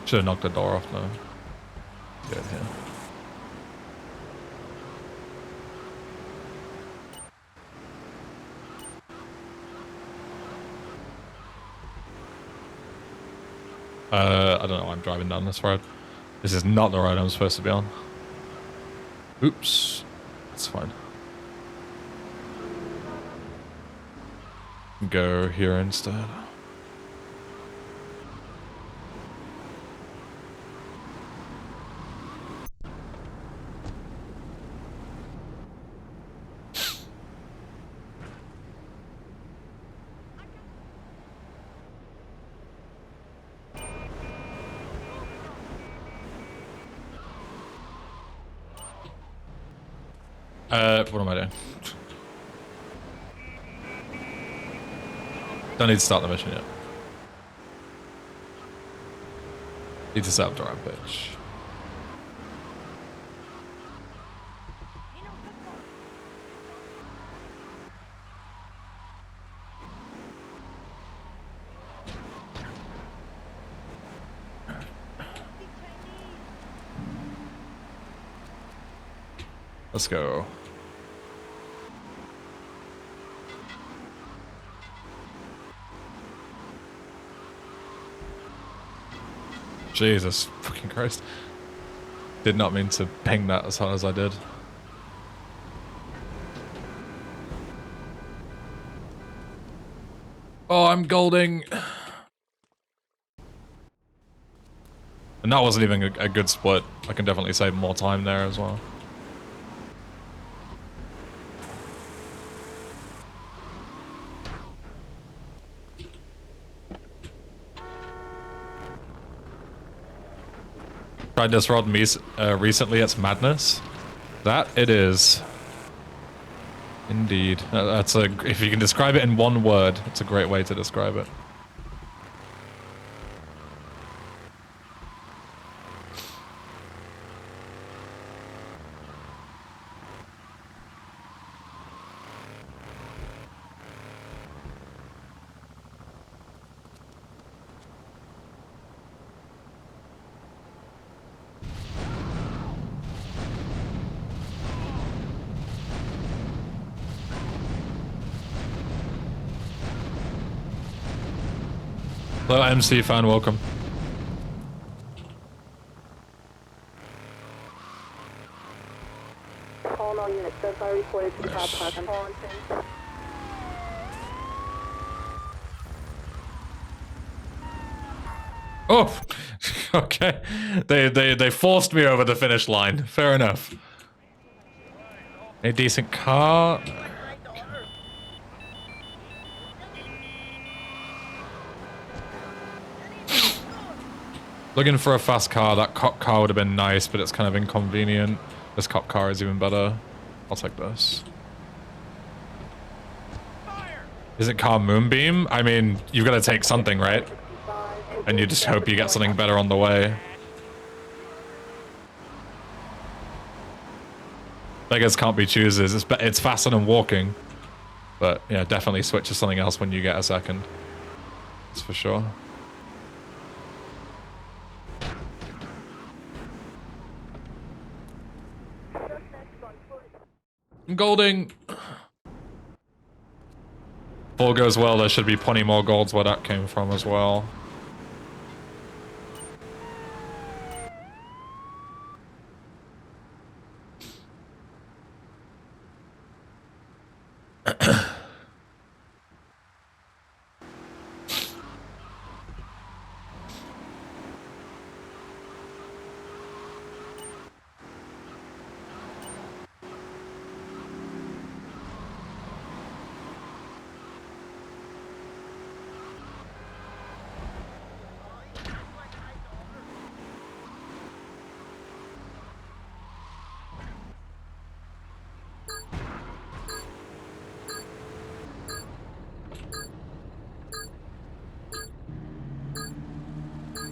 Should have knocked the door off though. Good, yeah. I don't know why I'm driving down this road. This is not the road I'm supposed to be on. Oops. That's fine. Go here instead. What am I doing? Don't need to start the mission yet. Need to set up the rampage. Let's go. Jesus fucking Christ. Did not mean to ping that as hard as I did. Oh, I'm golding. And that wasn't even a good split. I can definitely save more time there as well. Tried this rod recently, it's madness. That it is. Indeed. If you can describe it in one word, it's a great way to describe it. Hello, MC fan, welcome. Calling all units. So far reported to the car park. I'm calling since. Oh, okay. They forced me over the finish line. Fair enough. A decent car. Looking for a fast car. That cop car would have been nice, but it's kind of inconvenient. This cop car is even better. I'll take this. Is it car Moonbeam? I mean, you've got to take something, right? And you just hope you get something better on the way. Beggars can't be choosers. It's faster than walking. But yeah, definitely switch to something else when you get a second. That's for sure. I'm golding. If all goes well, there should be plenty more golds where that came from as well.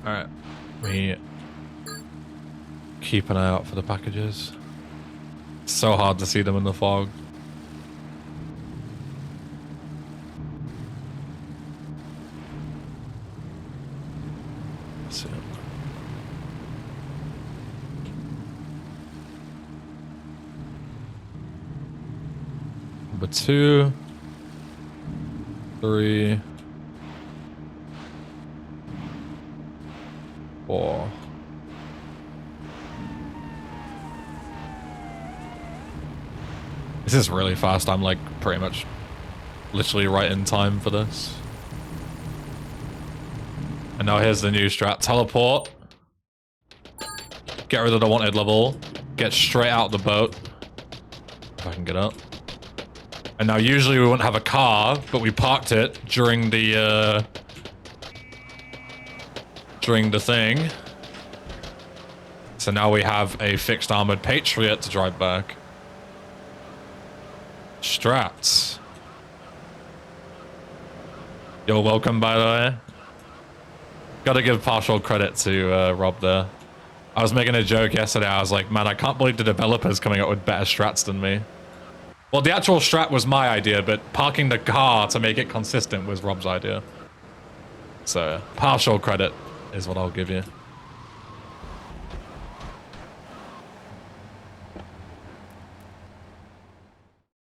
Alright, we keep an eye out for the packages. It's so hard to see them in the fog. Let's see. Number 2, 3, 4. This is really fast. I'm like pretty much literally right in time for this. And now here's the new strat. Teleport. Get rid of the wanted level. Get straight out the boat. If I can get up. And now usually we wouldn't have a car, but we parked it during the thing. So now we have a fixed armored Patriot to drive back. Strats. You're welcome, by the way. Gotta give partial credit to Rob there. I was making a joke yesterday. I was like, man, I can't believe the developer's coming up with better strats than me. Well, the actual strat was my idea, but parking the car to make it consistent was Rob's idea. So, partial credit is what I'll give you.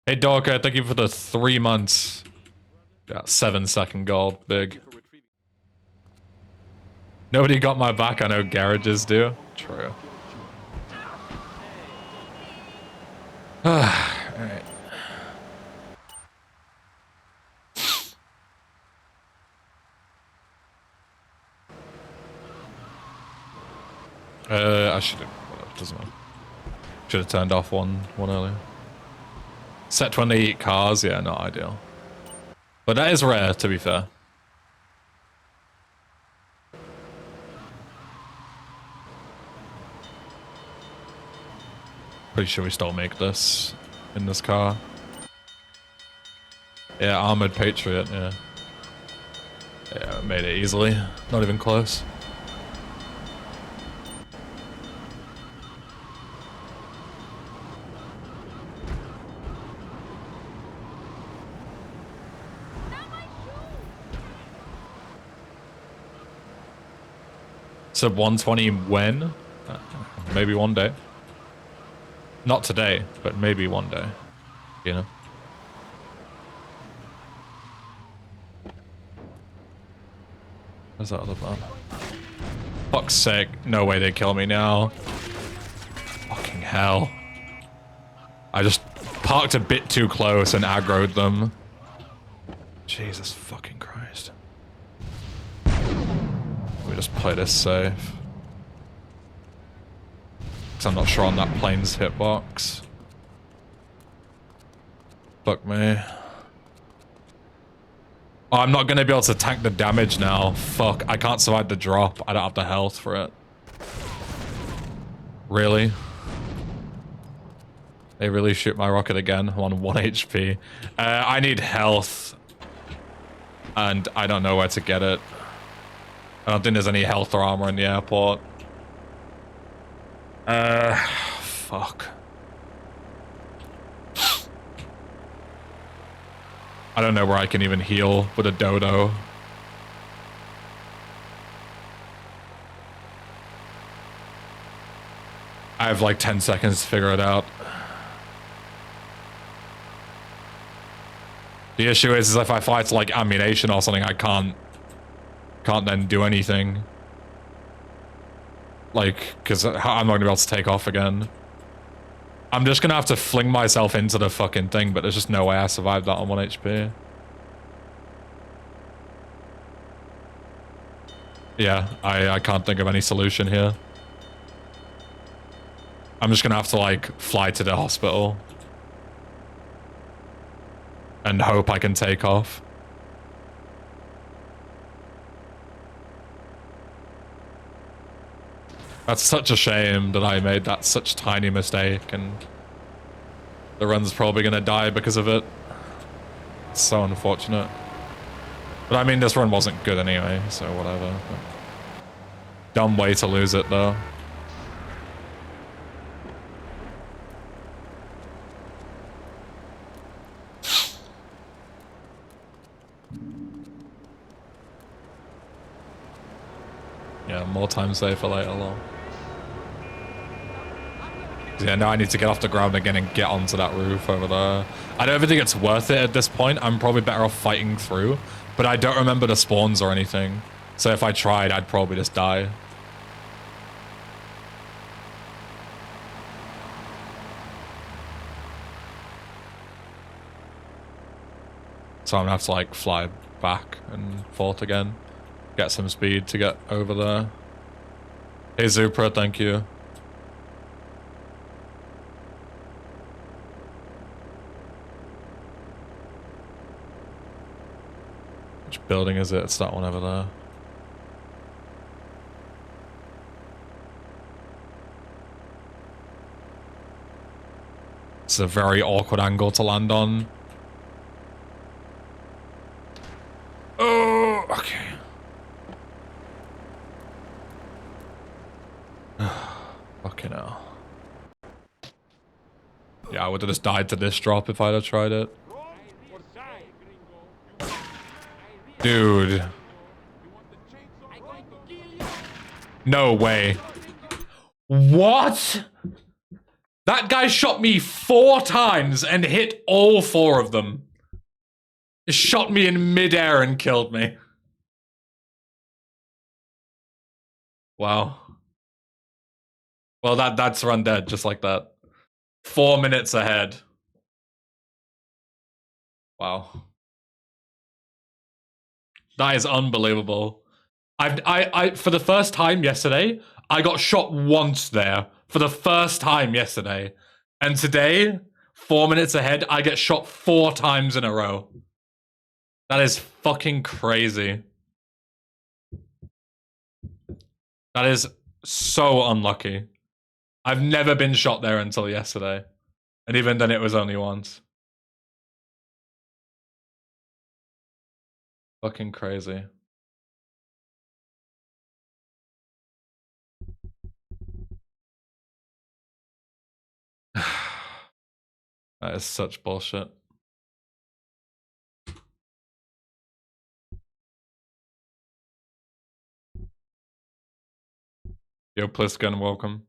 Hey, Dorka, thank you for the 3 months. Got 7-second gold. Big. Nobody got my back. I know garages do. True. Alright. I should have. Doesn't matter. Should have turned off one earlier. Set when they eat cars, yeah, not ideal. But that is rare, to be fair. Pretty sure we still make this in this car. Yeah, Armored Patriot, yeah. Yeah, made it easily. Not even close. Sub 120 when? Maybe one day. Not today, but maybe one day. You know? Where's that other man? Fuck's sake. No way they kill me now. Fucking hell. I just parked a bit too close and aggroed them. Jesus fucking Christ. We just play this safe. Because I'm not sure on that plane's hitbox. Fuck me. Oh, I'm not going to be able to tank the damage now. Fuck, I can't survive the drop. I don't have the health for it. Really? They really shoot my rocket again. I'm on 1 HP. I need health. And I don't know where to get it. I don't think there's any health or armor in the airport. Fuck. I don't know where I can even heal with a dodo. I have like 10 seconds to figure it out. The issue is if I fly to like ammunition or something, I can't then do anything. Like, because I'm not gonna be able to take off again. I'm just gonna have to fling myself into the fucking thing, but there's just no way I survived that on 1 HP. Yeah, I can't think of any solution here. I'm just gonna have to like fly to the hospital. And hope I can take off. That's such a shame that I made that such tiny mistake and the run's probably gonna die because of it. It's so unfortunate. But I mean, this run wasn't good anyway, so whatever. Dumb way to lose it though. Yeah, more time safer later on. Yeah, now I need to get off the ground again and get onto that roof over there. I don't even think it's worth it at this point. I'm probably better off fighting through. But I don't remember the spawns or anything. So if I tried, I'd probably just die. So I'm gonna have to like fly back and forth again. Get some speed to get over there. Hey Zupra, thank you. Which building is it? It's that one over there. It's a very awkward angle to land on. Oh, okay. Fucking hell. Yeah, I would have just died to this drop if I'd have tried it. Dude. No way. What? That guy shot me 4 times and hit all 4 of them. He shot me in midair and killed me. Wow. Well, that's run dead, just like that. 4 minutes ahead. Wow. That is unbelievable. I for the first time yesterday, I got shot once there. For the first time yesterday. And today, 4 minutes ahead, I get shot 4 times in a row. That is fucking crazy. That is so unlucky. I've never been shot there until yesterday. And even then it was only once. Fucking crazy. That is such bullshit. Yo, Pliskin, welcome.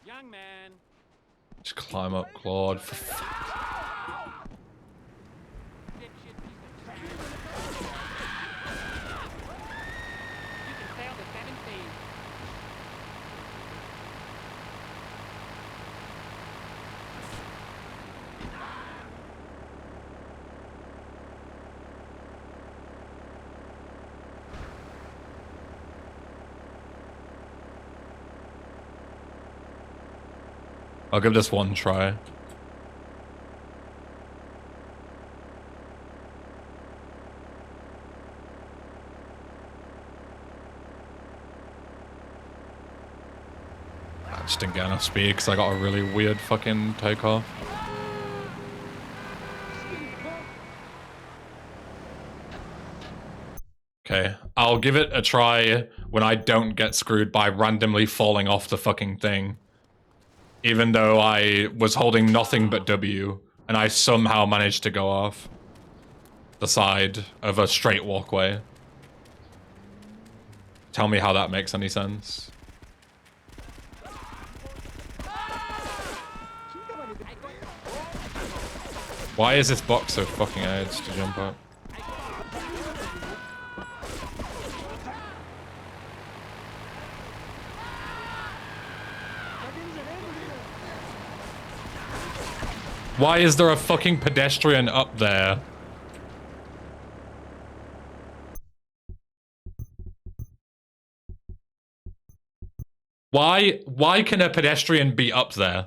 Young man. Just climb up, Claude. I'll give this one try. I just didn't get enough speed because I got a really weird fucking takeoff. Okay, I'll give it a try when I don't get screwed by randomly falling off the fucking thing. Even though I was holding nothing but W, and I somehow managed to go off the side of a straight walkway. Tell me how that makes any sense. Why is this box so fucking hard to jump up? Why is there a fucking pedestrian up there? Why can a pedestrian be up there?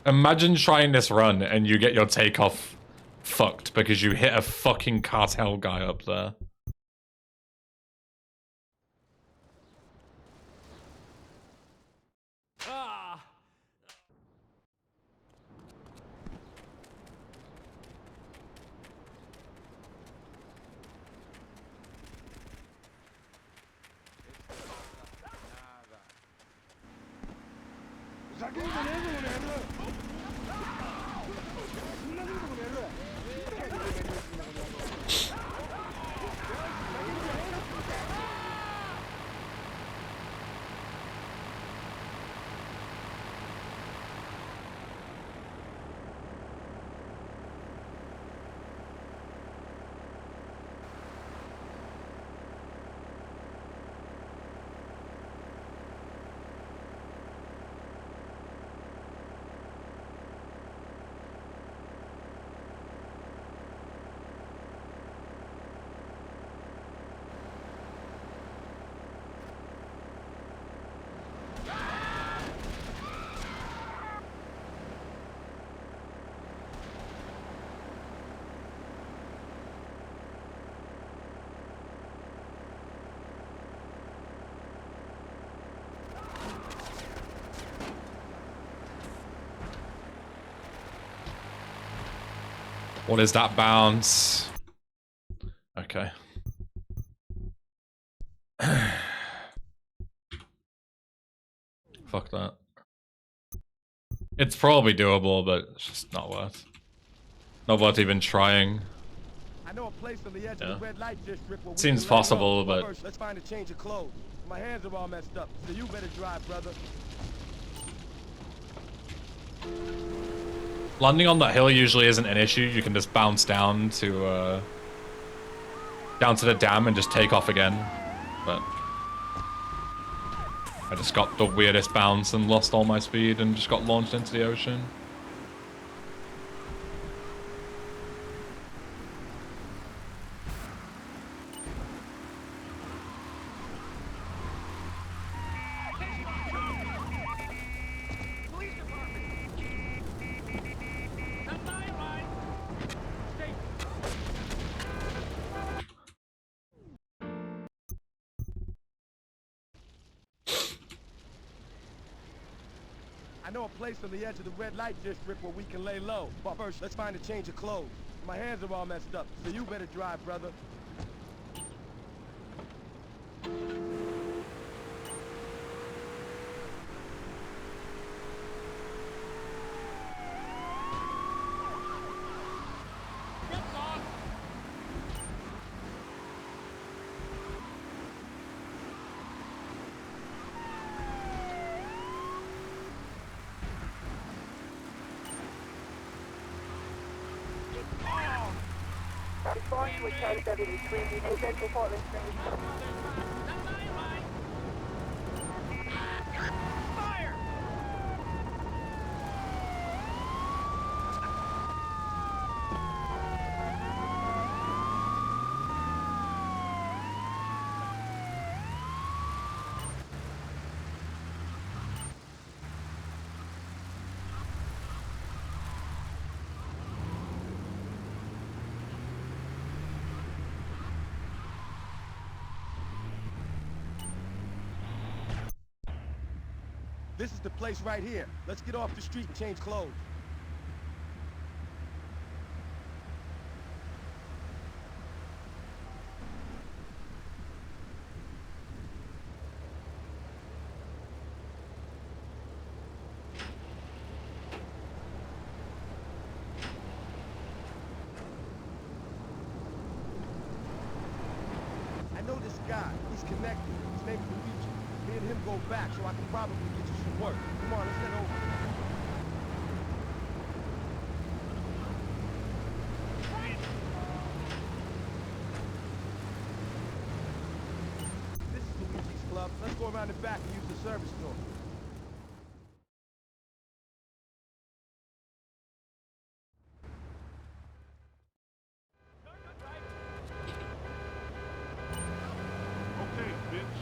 Imagine trying this run and you get your takeoff fucked because you hit a fucking cartel guy up there. What is that bounce? Okay. Fuck that. It's probably doable, but it's just not worth. Not worth even trying. I know a place on the edge of the red light district where we Seems can lay low. possible, but First, let's find a change of clothes. My hands are all messed up, so you better drive, brother. landing on that hill usually isn't an issue. You can just bounce down to the dam and just take off again. But I just got the weirdest bounce and lost all my speed and just got launched into the ocean. I know a place on the edge of the red light district where we can lay low. But first, let's find a change of clothes. My hands are all messed up, so you better drive, brother. Respond to a 1073 in Central Portland Station. This is the place right here. Let's get off the street and change clothes. I know this guy. He's connected. His name's Luigi. Me and him go back, so I can probably get you some work. Come on, let's head over. This is Luigi's club. Let's go around the back and use the service door. Okay, bitch.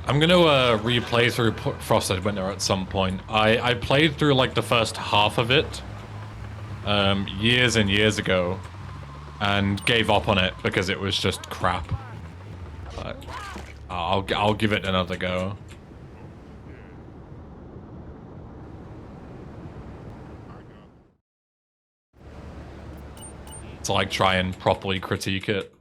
I'm gonna replay through Frosted Winter at some point. I played through like the first half of it years and years ago and gave up on it because it was just crap. But I'll give it another go to like try and properly critique it.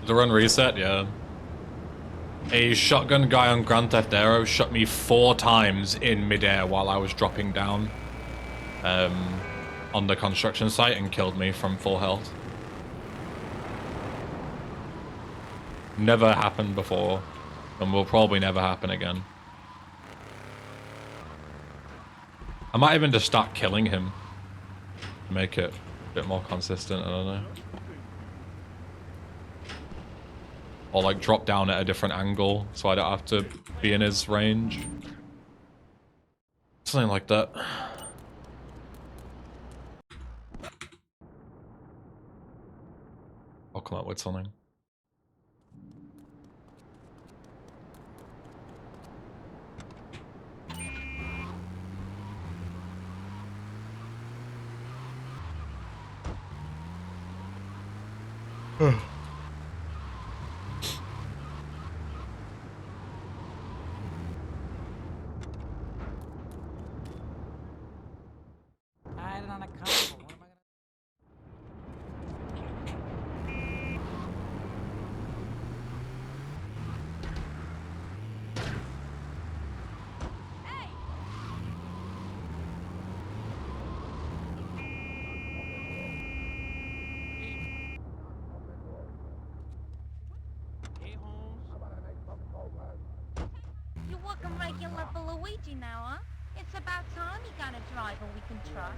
The run reset, yeah. A shotgun guy on Grand Theft Auto shot me 4 times in midair while I was dropping down on the construction site and killed me from full health. Never happened before, and will probably never happen again. I might even just start killing him to make it a bit more consistent, I don't know. Or like drop down at a different angle so I don't have to be in his range. Something like that. I'll come up with something. I had it on a console. What am I gonna... You're working regular for Luigi now, huh? It's about time you got a driver we can trust.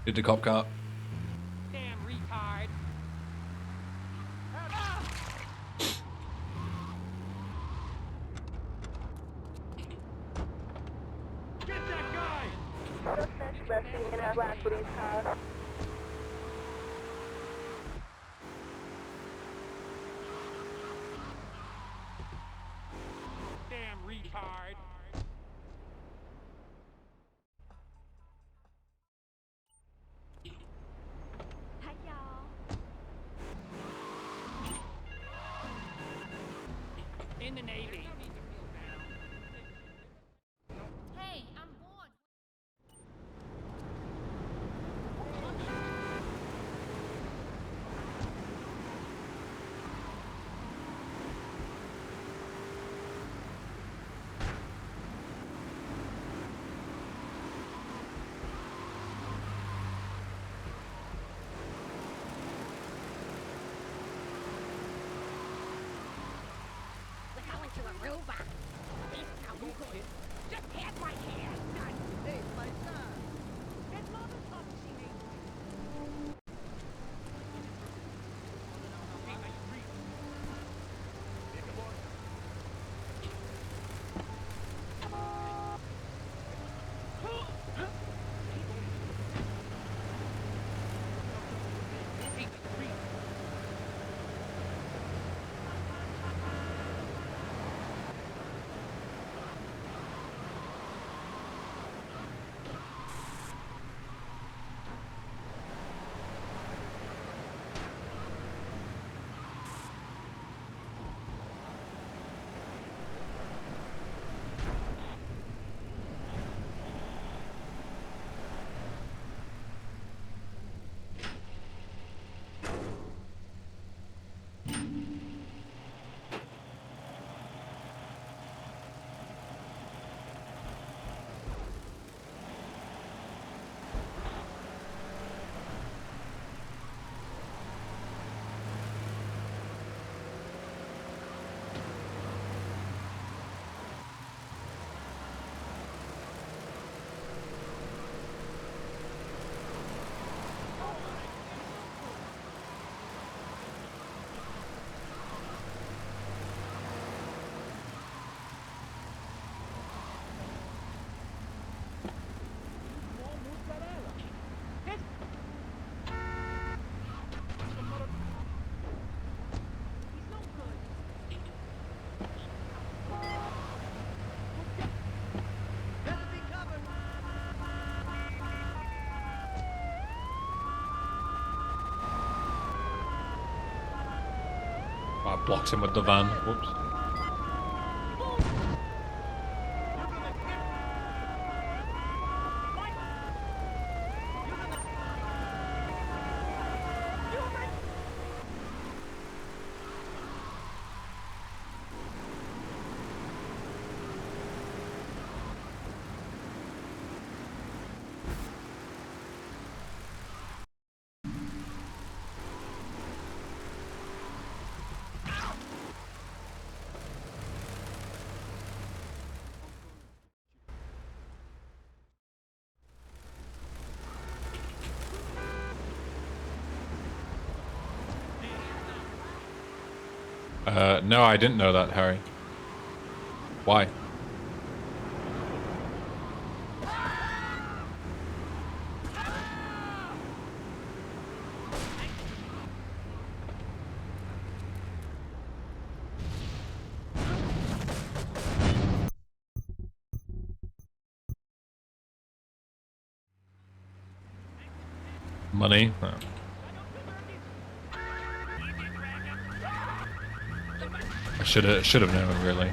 Did the cop car. Damn retard. Get that guy! Suspect resting in a black police car. Damn retard. Hi, y'all. In the Navy. Hey, I'm bored. We're going to a blocks him with the van. Whoops. No, I didn't know that, Harry. Why? Money? No. I should have known, really.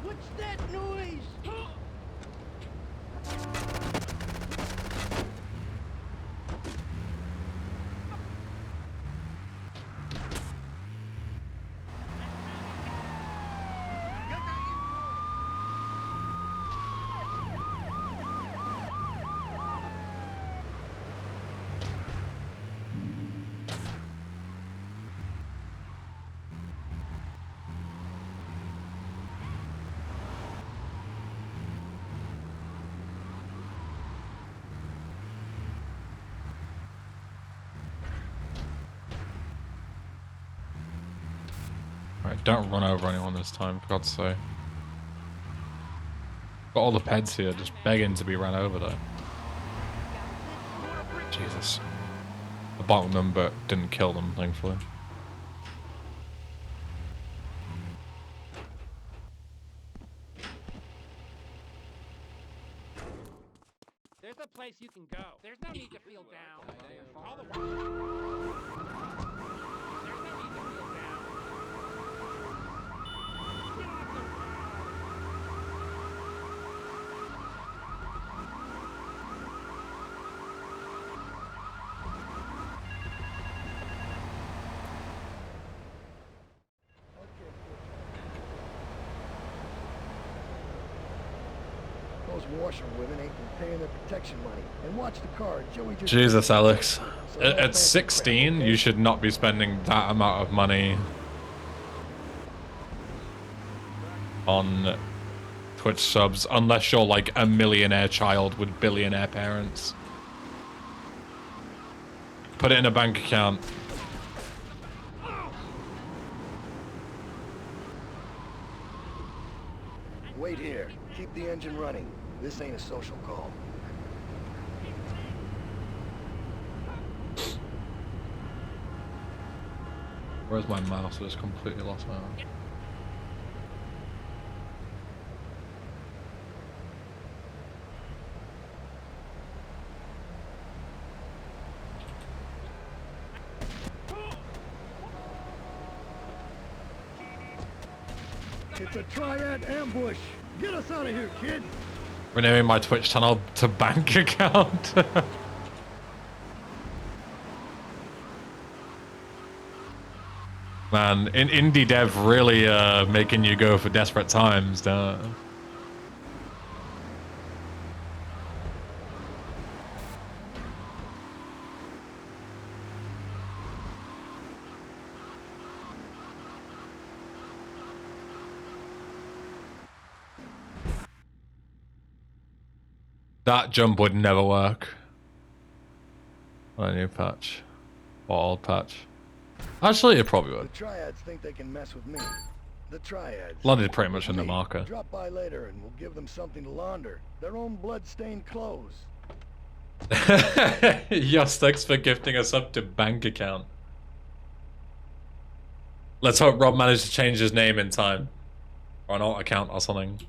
What's that noise? Alright, don't run over anyone this time, for God's sake. Got all the peds here just begging to be ran over, though. Jesus. The bottom number didn't kill them, thankfully. There's a place you can go. There's no need to feel down. All the there's no need to feel down. Those washerwomen ain't been paying their protection money. And watch the car. Joey just... Jesus, Alex. So At 16, you should not be spending that amount of money on Twitch subs unless you're like a millionaire child with billionaire parents. Put it in a bank account. Wait here. Keep the engine running. This ain't a social call. Where's my mouse? I just completely lost my mouse. It's a triad ambush. Get us out of here, kid. Renaming my Twitch channel to bank account. Man, in indie dev really making you go for desperate times, don't it? That jump would never work on a new patch or old patch. Actually, it probably The would. triads think they can mess with me. The triads. Landed pretty much in the Me. marker. Drop by later and we'll give them something to launder. Their own blood-stained clothes. Yes, thanks for gifting us up to bank account. Let's hope Rob managed to change his name in time. Or an alt account or something.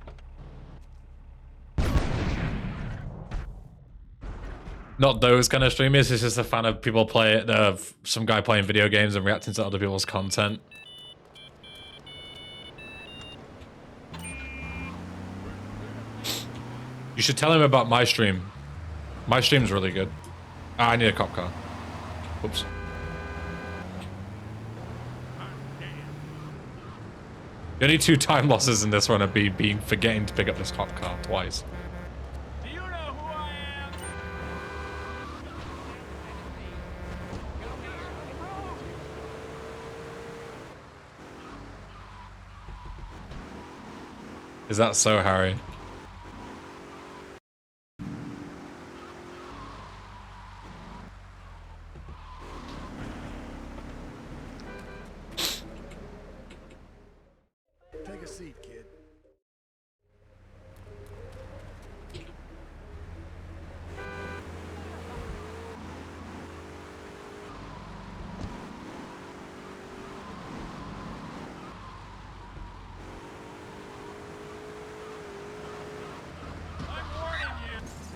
Not those kind of streamers, it's just a fan of people some guy playing video games and reacting to other people's content. You should tell him about my stream. My stream's really good. Ah, I need a cop car. Oops. The only 2 time losses in this one are forgetting to pick up this cop car twice. Do you know who I am? Is that so, Harry? Take a seat, kid.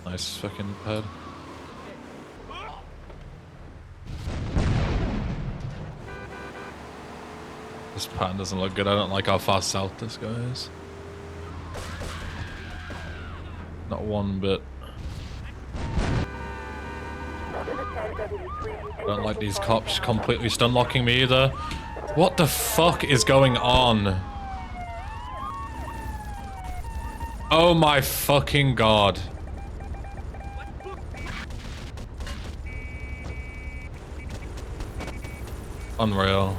Nice fucking head. This pattern doesn't look good. I don't like how far south this guy is. Not one bit. I don't like these cops completely stun locking me either. What the fuck is going on? Oh my fucking god. Unreal.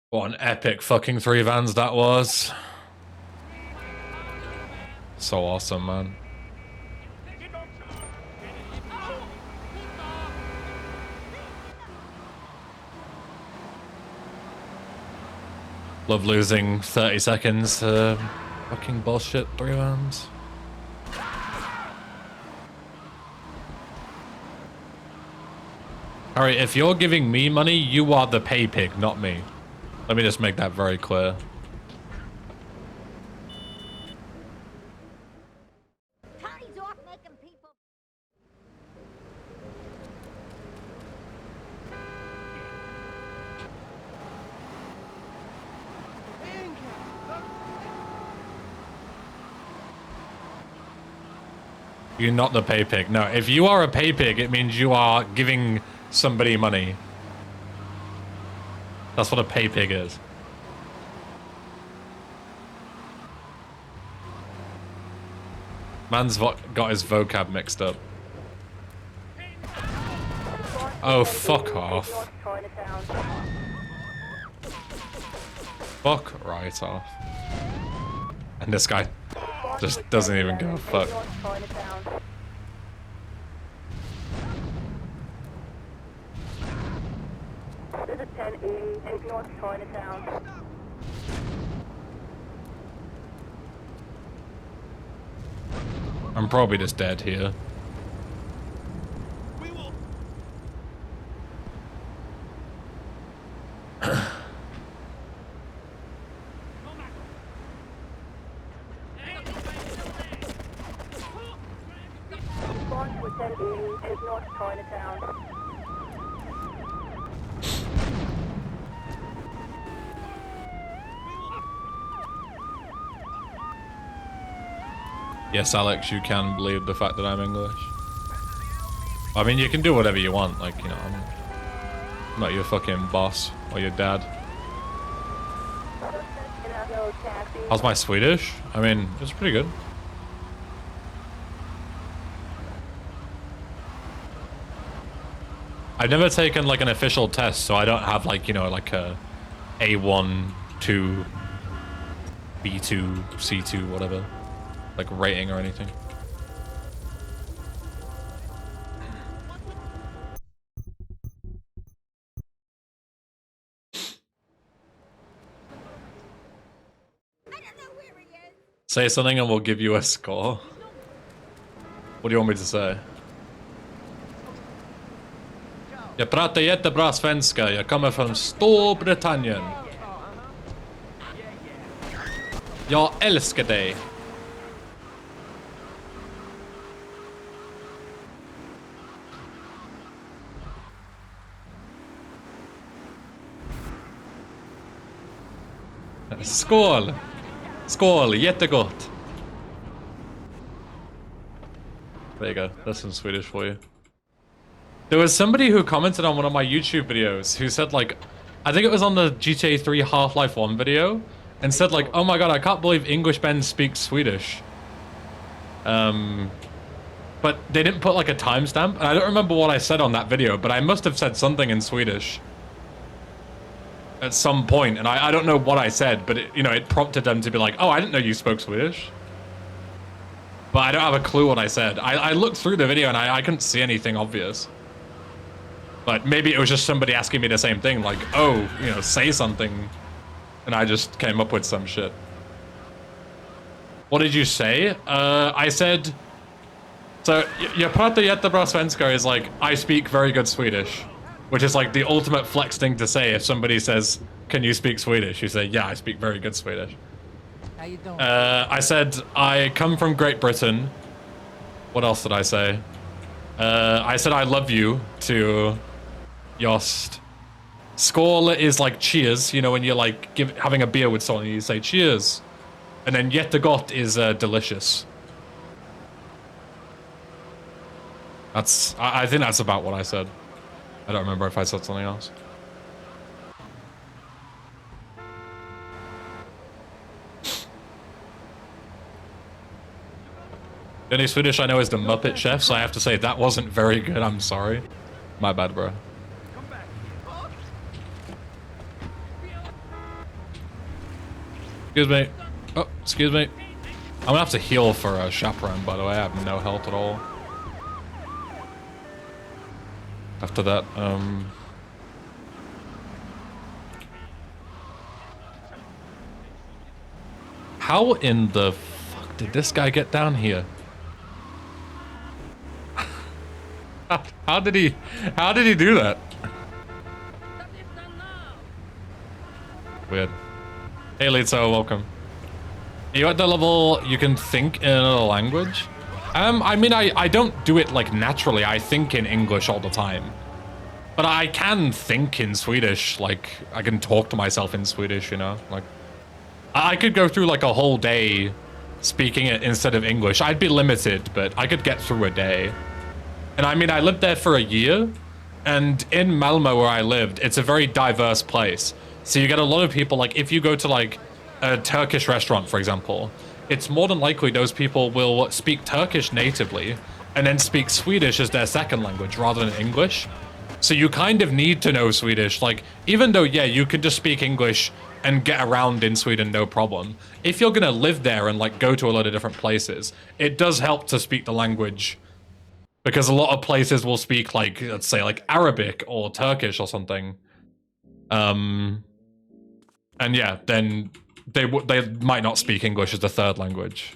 What an epic fucking 3 vans that was. So awesome, man. Love losing 30 seconds to fucking bullshit 3 vans. Harry, if you're giving me money, you are the pay pig, not me. Let me just make that very clear. Tony's off making people. You're not the pay pig. No, if you are a pay pig, it means you are giving somebody money. That's what a pay pig is. Man's got his vocab mixed up. Oh, fuck off. Fuck right off. And this guy just doesn't even give a fuck. This is 1080, take North Chinatown. I'm probably just dead here. Launch with 1080, take North Chinatown. Yes, Alex, you can believe the fact that I'm English. I mean, you can do whatever you want, like, you know, I'm not your fucking boss or your dad. How's my Swedish? I mean, it's pretty good. I've never taken like an official test, so I don't have like, you know, like a A1, 2, B2, C2, whatever, like rating or anything. Say something and we'll give you a score. What do you want me to say? Jag pratar jättebra svenska. Jag kommer från Storbritannien. Jag älskar dig. Skål! Skål, jättegott. There you go. That's some Swedish for you. There was somebody who commented on one of my YouTube videos who said like, I think it was on the GTA 3 Half-Life 1 video, and said like, oh my god, I can't believe English Ben speaks Swedish. But they didn't put like a timestamp, and I don't remember what I said on that video, but I must have said something in Swedish at some point, and I don't know what I said, but it, you know, it prompted them to be like, oh, I didn't know you spoke Swedish. But I don't have a clue what I said. I looked through the video and I couldn't see anything obvious. But maybe it was just somebody asking me the same thing, like, oh, you know, say something. And I just came up with some shit. What did you say? I said... So, jag pratar jättebra svenska is like, I speak very good Swedish. Which is like the ultimate flex thing to say if somebody says, can you speak Swedish? You say, yeah, I speak very good Swedish. How you doing? I said, I come from Great Britain. What else did I say? I said, I love you to Yost. Skål is like cheers, you know, when you're like having a beer with someone, you say cheers. And then jättegott is delicious. I think that's about what I said. I don't remember if I said something else. The only Swedish I know is the Muppet Chef, so I have to say that wasn't very good. I'm sorry. My bad, bro. Excuse me. Oh, excuse me. I'm gonna have to heal for a chaperone, by the way. I have no health at all. After that, how in the fuck did this guy get down here? How did he do that? Weird. Hey Lito, welcome. Are you at the level you can think in another language? I mean, I don't do it like naturally. I think in English all the time. But I can think in Swedish, like, I can talk to myself in Swedish, you know? Like, I could go through like a whole day speaking it instead of English. I'd be limited, but I could get through a day. And I mean, I lived there for a year, and in Malmö where I lived, it's a very diverse place. So you get a lot of people, like, if you go to like a Turkish restaurant, for example, it's more than likely those people will speak Turkish natively and then speak Swedish as their second language rather than English. So you kind of need to know Swedish. Like, even though, yeah, you can just speak English and get around in Sweden, no problem. If you're gonna live there and like go to a lot of different places, it does help to speak the language. Because a lot of places will speak like, let's say like Arabic or Turkish or something. And yeah, then they might not speak English as the third language.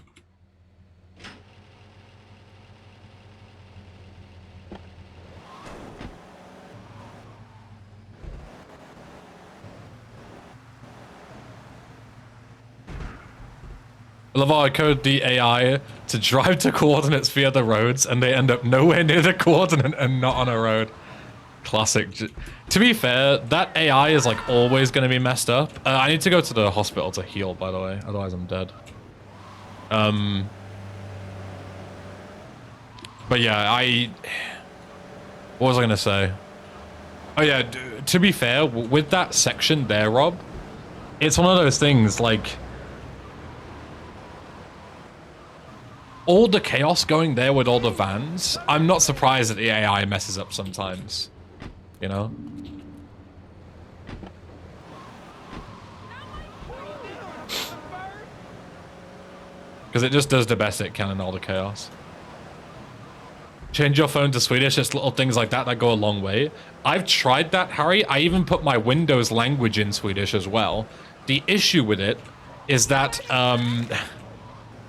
I love how I code the AI to drive to coordinates via the roads and they end up nowhere near the coordinate and not on a road. Classic. To be fair, that AI is like always going to be messed up. I need to go to the hospital to heal, by the way, otherwise I'm dead. But yeah, what was I going to say? Oh yeah, to be fair, with that section there, Rob, it's one of those things like, all the chaos going there with all the vans, I'm not surprised that the AI messes up sometimes. You know? Because it just does the best it can in all the chaos. Change your phone to Swedish, it's little things like that that go a long way. I've tried that, Harry. I even put my Windows language in Swedish as well. The issue with it is that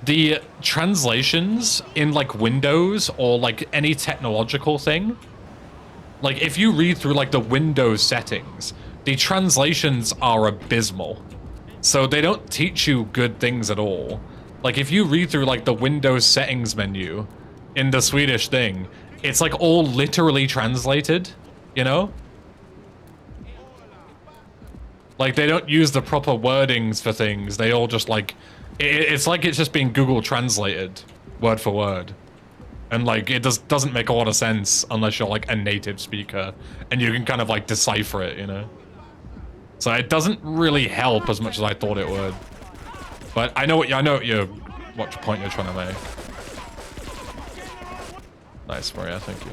the translations in like Windows or like any technological thing, like if you read through like the Windows settings, the translations are abysmal. So they don't teach you good things at all. Like if you read through like the Windows settings menu in the Swedish thing, it's like all literally translated, you know? Like they don't use the proper wordings for things. They all just like, it's like it's just being Google translated word for word. And like it doesn't make a lot of sense unless you're like a native speaker and you can kind of like decipher it, you know? So it doesn't really help as much as I thought it would. But I know what point you're trying to make. Nice, Maria, thank you.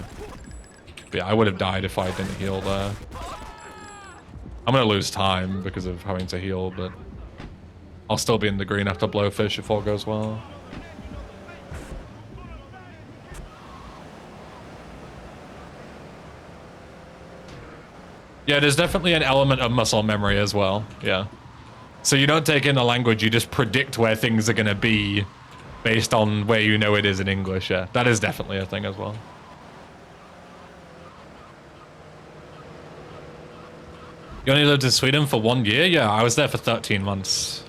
But yeah, I would have died if I didn't heal there. I'm gonna lose time because of having to heal, but I'll still be in the green after Blowfish if all goes well. Yeah, there's definitely an element of muscle memory as well, yeah. So you don't take in the language, you just predict where things are gonna be based on where you know it is in English, yeah. That is definitely a thing as well. You only lived in Sweden for 1 year? Yeah, I was there for 13 months.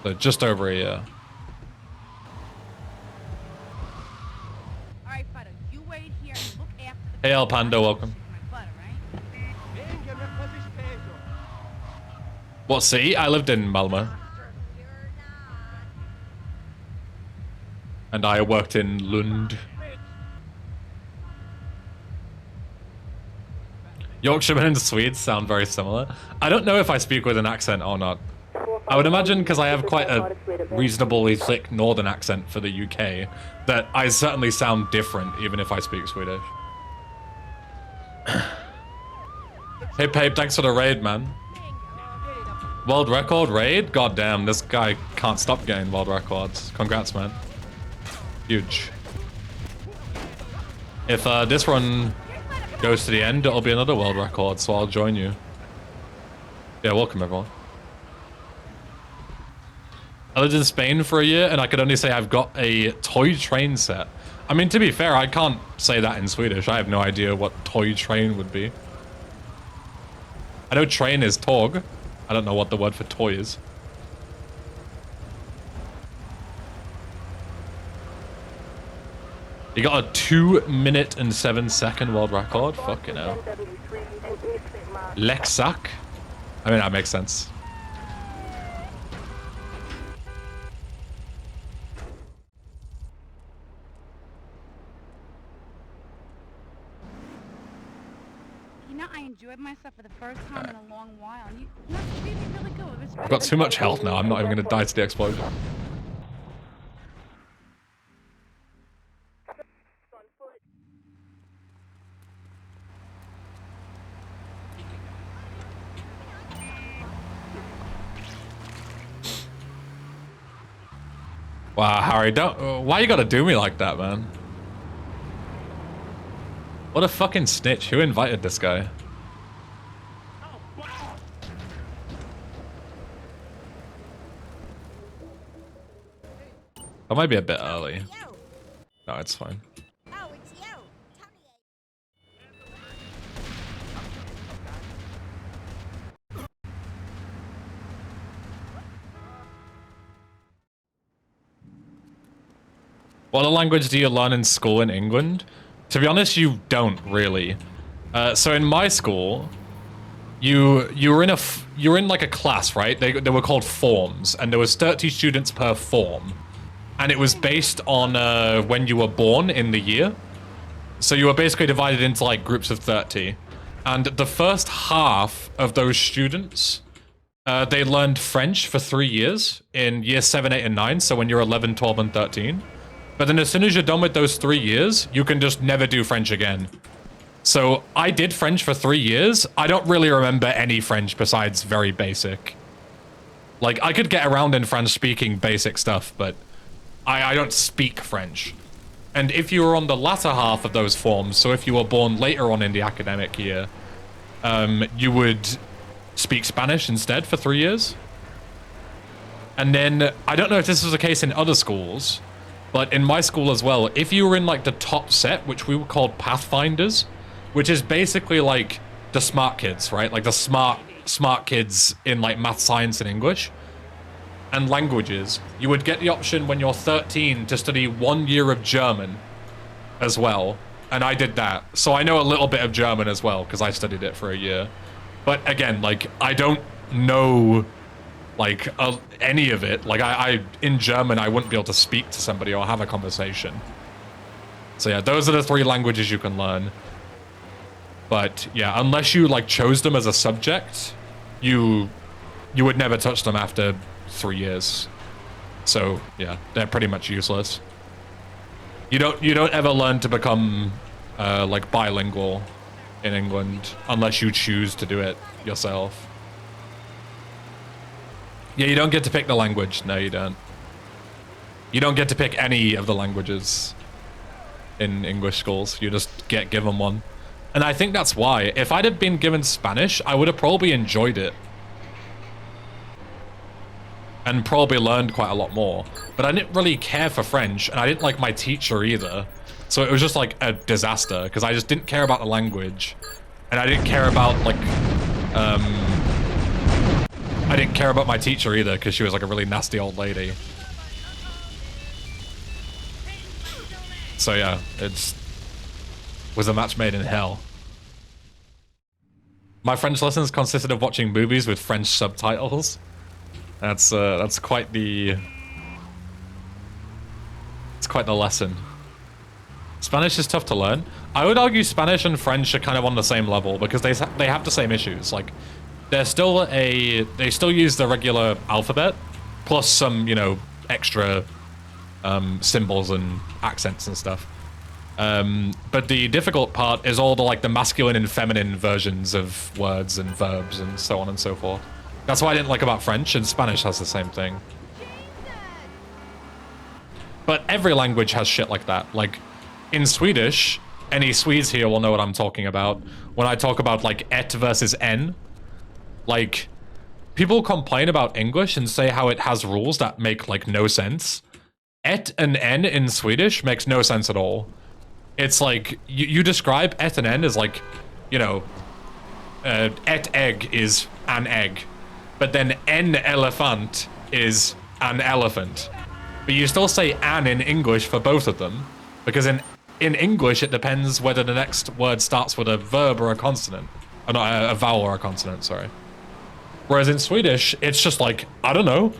So just over a year. All right, Butter, you wait here and look after the... Hey, El Pando, welcome. What city? I lived in Malmö. And I worked in Lund. Yorkshiremen and Swedes sound very similar. I don't know if I speak with an accent or not. I would imagine because I have quite a reasonably thick northern accent for the UK, that I certainly sound different even if I speak Swedish. Hey Pape, thanks for the raid, man. World record raid? God damn, this guy can't stop getting world records. Congrats, man. Huge. If this run goes to the end, it'll be another world record, so I'll join you. Yeah, welcome everyone. I lived in Spain for a year, and I could only say I've got a toy train set. I mean, to be fair, I can't say that in Swedish. I have no idea what toy train would be. I know train is tåg. I don't know what the word for toy is. You got a 2 minute and 7 second world record? Fucking hell. Lexak? I mean, that makes sense. You know, I enjoyed myself for the first time in a long while. And you treated me really good. It was I've got too much health now. I'm not even going to die to the explosion. Wow, Harry, don't... why you gotta do me like that, man? What a fucking snitch. Who invited this guy? That might be a bit early. No, it's fine. What language do you learn in school in England? To be honest, you don't really. So in my school, you were in like a class, right? They were called forms, and there was 30 students per form, and it was based on when you were born in the year. So you were basically divided into like groups of 30, and the first half of those students, they learned French for 3 years in year 7, 8, and 9. So when you're 11, 12, and 13. But then as soon as you're done with those 3 years, you can just never do French again. So I did French for 3 years. I don't really remember any French besides very basic. Like, I could get around in French speaking basic stuff, but I don't speak French. And if you were on the latter half of those forms, so if you were born later on in the academic year, you would speak Spanish instead for 3 years. And then, I don't know if this was the case in other schools, but in my school as well, if you were in like the top set, which we were called Pathfinders, which is basically like the smart kids, right? Like the smart kids in like math, science, and English and languages, you would get the option when you're 13 to study 1 year of German as well. And I did that. So I know a little bit of German as well, because I studied it for a year. But again, like, I don't know, like, any of it. Like, in German, I wouldn't be able to speak to somebody or have a conversation. So yeah, those are the 3 languages you can learn. But yeah, unless you, like, chose them as a subject, you would never touch them after 3 years. So yeah, they're pretty much useless. You don't ever learn to become like bilingual in England unless you choose to do it yourself. Yeah, you don't get to pick the language. No, you don't. You don't get to pick any of the languages in English schools. You just get given one. And I think that's why. If I'd have been given Spanish, I would have probably enjoyed it. And probably learned quite a lot more. But I didn't really care for French, and I didn't like my teacher either. So it was just like a disaster, because I just didn't care about the language. And I didn't care about, like, I didn't care about my teacher either, because she was like a really nasty old lady. So yeah, was a match made in hell. My French lessons consisted of watching movies with French subtitles. That's quite the... It's quite the lesson. Spanish is tough to learn. I would argue Spanish and French are kind of on the same level because they have the same issues. Like, they still use the regular alphabet plus some, you know, extra symbols and accents and stuff. But the difficult part is all the like the masculine and feminine versions of words and verbs and so on and so forth. That's what I didn't like about French, and Spanish has the same thing. But every language has shit like that. Like, in Swedish, any Swedes here will know what I'm talking about. When I talk about, like, et versus en, like, people complain about English and say how it has rules that make, like, no sense. Et and en in Swedish makes no sense at all. It's like, you describe et and en as, like, you know, et egg is an egg. But then en elephant is an elephant. But you still say an in English for both of them, because in English it depends whether the next word starts with a verb or a consonant. Or not a vowel or a consonant, sorry. Whereas in Swedish, it's just like, I don't know.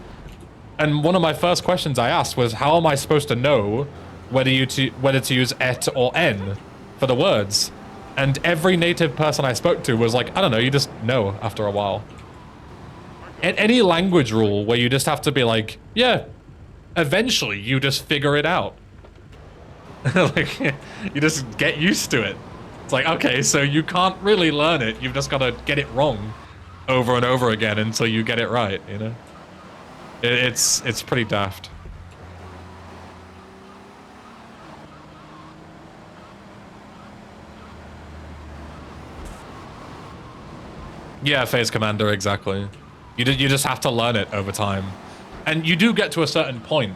And one of my first questions I asked was, how am I supposed to know whether to use et or en for the words? And every native person I spoke to was like, I don't know, you just know after a while. Any language rule where you just have to be like, yeah, eventually you just figure it out. Like, you just get used to it. It's like, okay, so you can't really learn it. You've just got to get it wrong over and over again until you get it right, you know? It's pretty daft. Yeah, Phase Commander, exactly. You just have to learn it over time. And you do get to a certain point.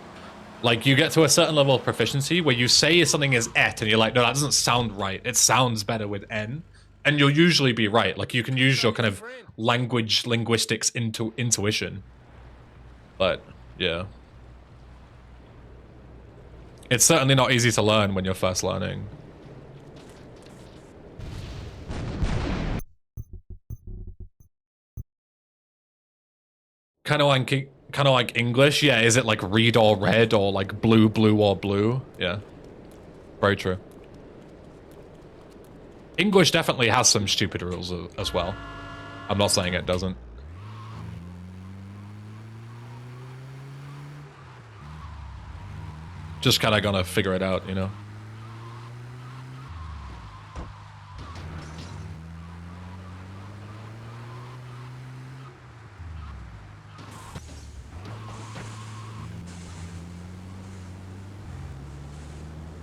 Like, you get to a certain level of proficiency where you say something is et, and you're like, no, that doesn't sound right. It sounds better with en. And you'll usually be right. Like, you can use your kind of linguistics intuition. But, yeah. It's certainly not easy to learn when you're first learning. Kind of like English, yeah. Is it like read or red or like blue or blue? Yeah, very true. English definitely has some stupid rules as well. I'm not saying it doesn't. Just kind of gonna figure it out, you know?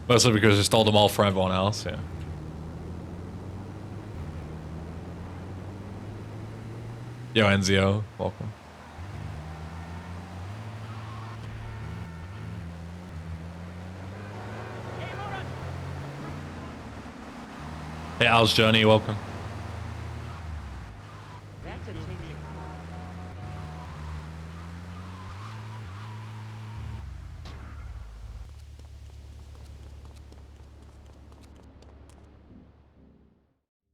Mostly because I stole them all for everyone else, yeah. Yo, Enzio, welcome. Hey, Al's Journey, welcome. That's a ticket.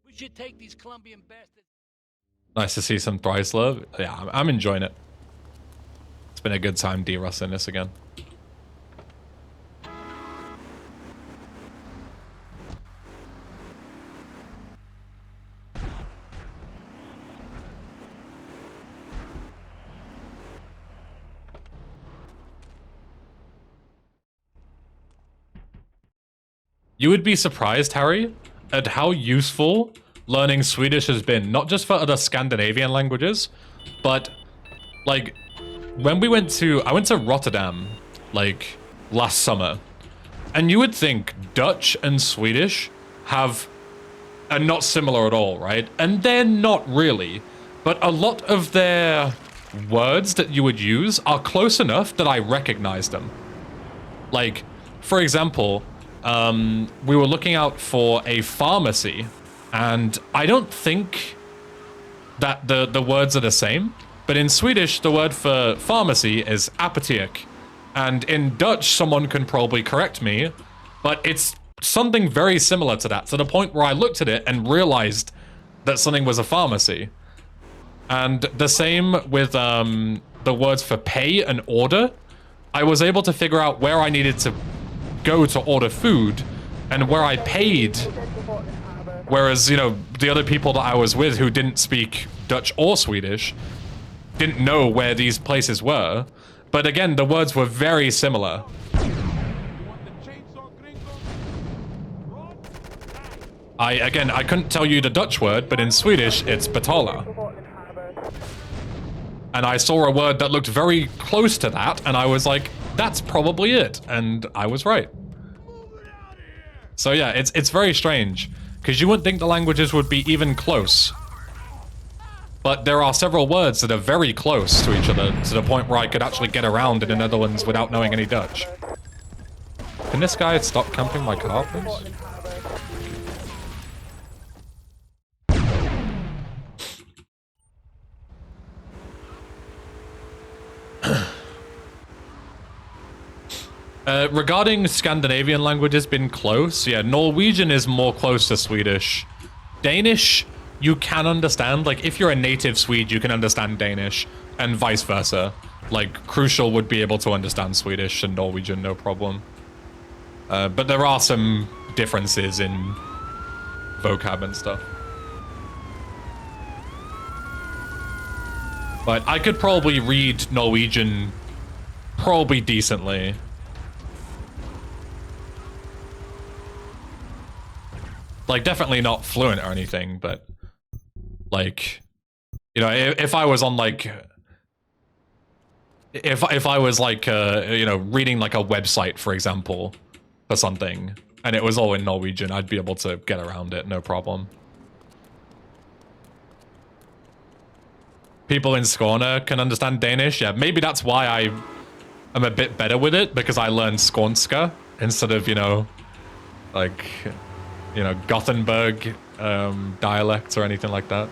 We should take these Colombian bastards. Nice to see some Thrice love. Yeah, I'm enjoying it. It's been a good time de-rusting this again. You would be surprised, Harry, at how useful learning Swedish has been, not just for other Scandinavian languages, but like when I went to Rotterdam like last summer, and you would think Dutch and Swedish are not similar at all, right? And they're not really, but a lot of their words that you would use are close enough that I recognize them. Like, for example, we were looking out for a pharmacy, and I don't think that the words are the same, but in Swedish, the word for pharmacy is apotek, and in Dutch, someone can probably correct me, but it's something very similar to that, to the point where I looked at it and realized that something was a pharmacy. And the same with the words for pay and order. I was able to figure out where I needed to go to order food and where I paid, whereas, you know, the other people that I was with who didn't speak Dutch or Swedish didn't know where these places were. But again, the words were very similar. I couldn't tell you the Dutch word, but in Swedish it's betala. And I saw a word that looked very close to that, and I was like, that's probably it. And I was right. So yeah, it's very strange, because you wouldn't think the languages would be even close. But there are several words that are very close to each other, to the point where I could actually get around in the Netherlands without knowing any Dutch. Can this guy stop camping my car, please? Regarding Scandinavian languages being close, yeah, Norwegian is more close to Swedish. Danish, you can understand. Like, if you're a native Swede, you can understand Danish, and vice versa. Like, Crucial would be able to understand Swedish and Norwegian, no problem. But there are some differences in vocab and stuff. But I could probably read Norwegian probably decently. Like, definitely not fluent or anything, but like, you know, if I was on like, if I was like, you know, reading like a website, for example, or something, and it was all in Norwegian, I'd be able to get around it, no problem. People in Skåne can understand Danish. Yeah, maybe that's why I am a bit better with it, because I learned Skånska instead of, you know, like, you know, Gothenburg dialects or anything like that.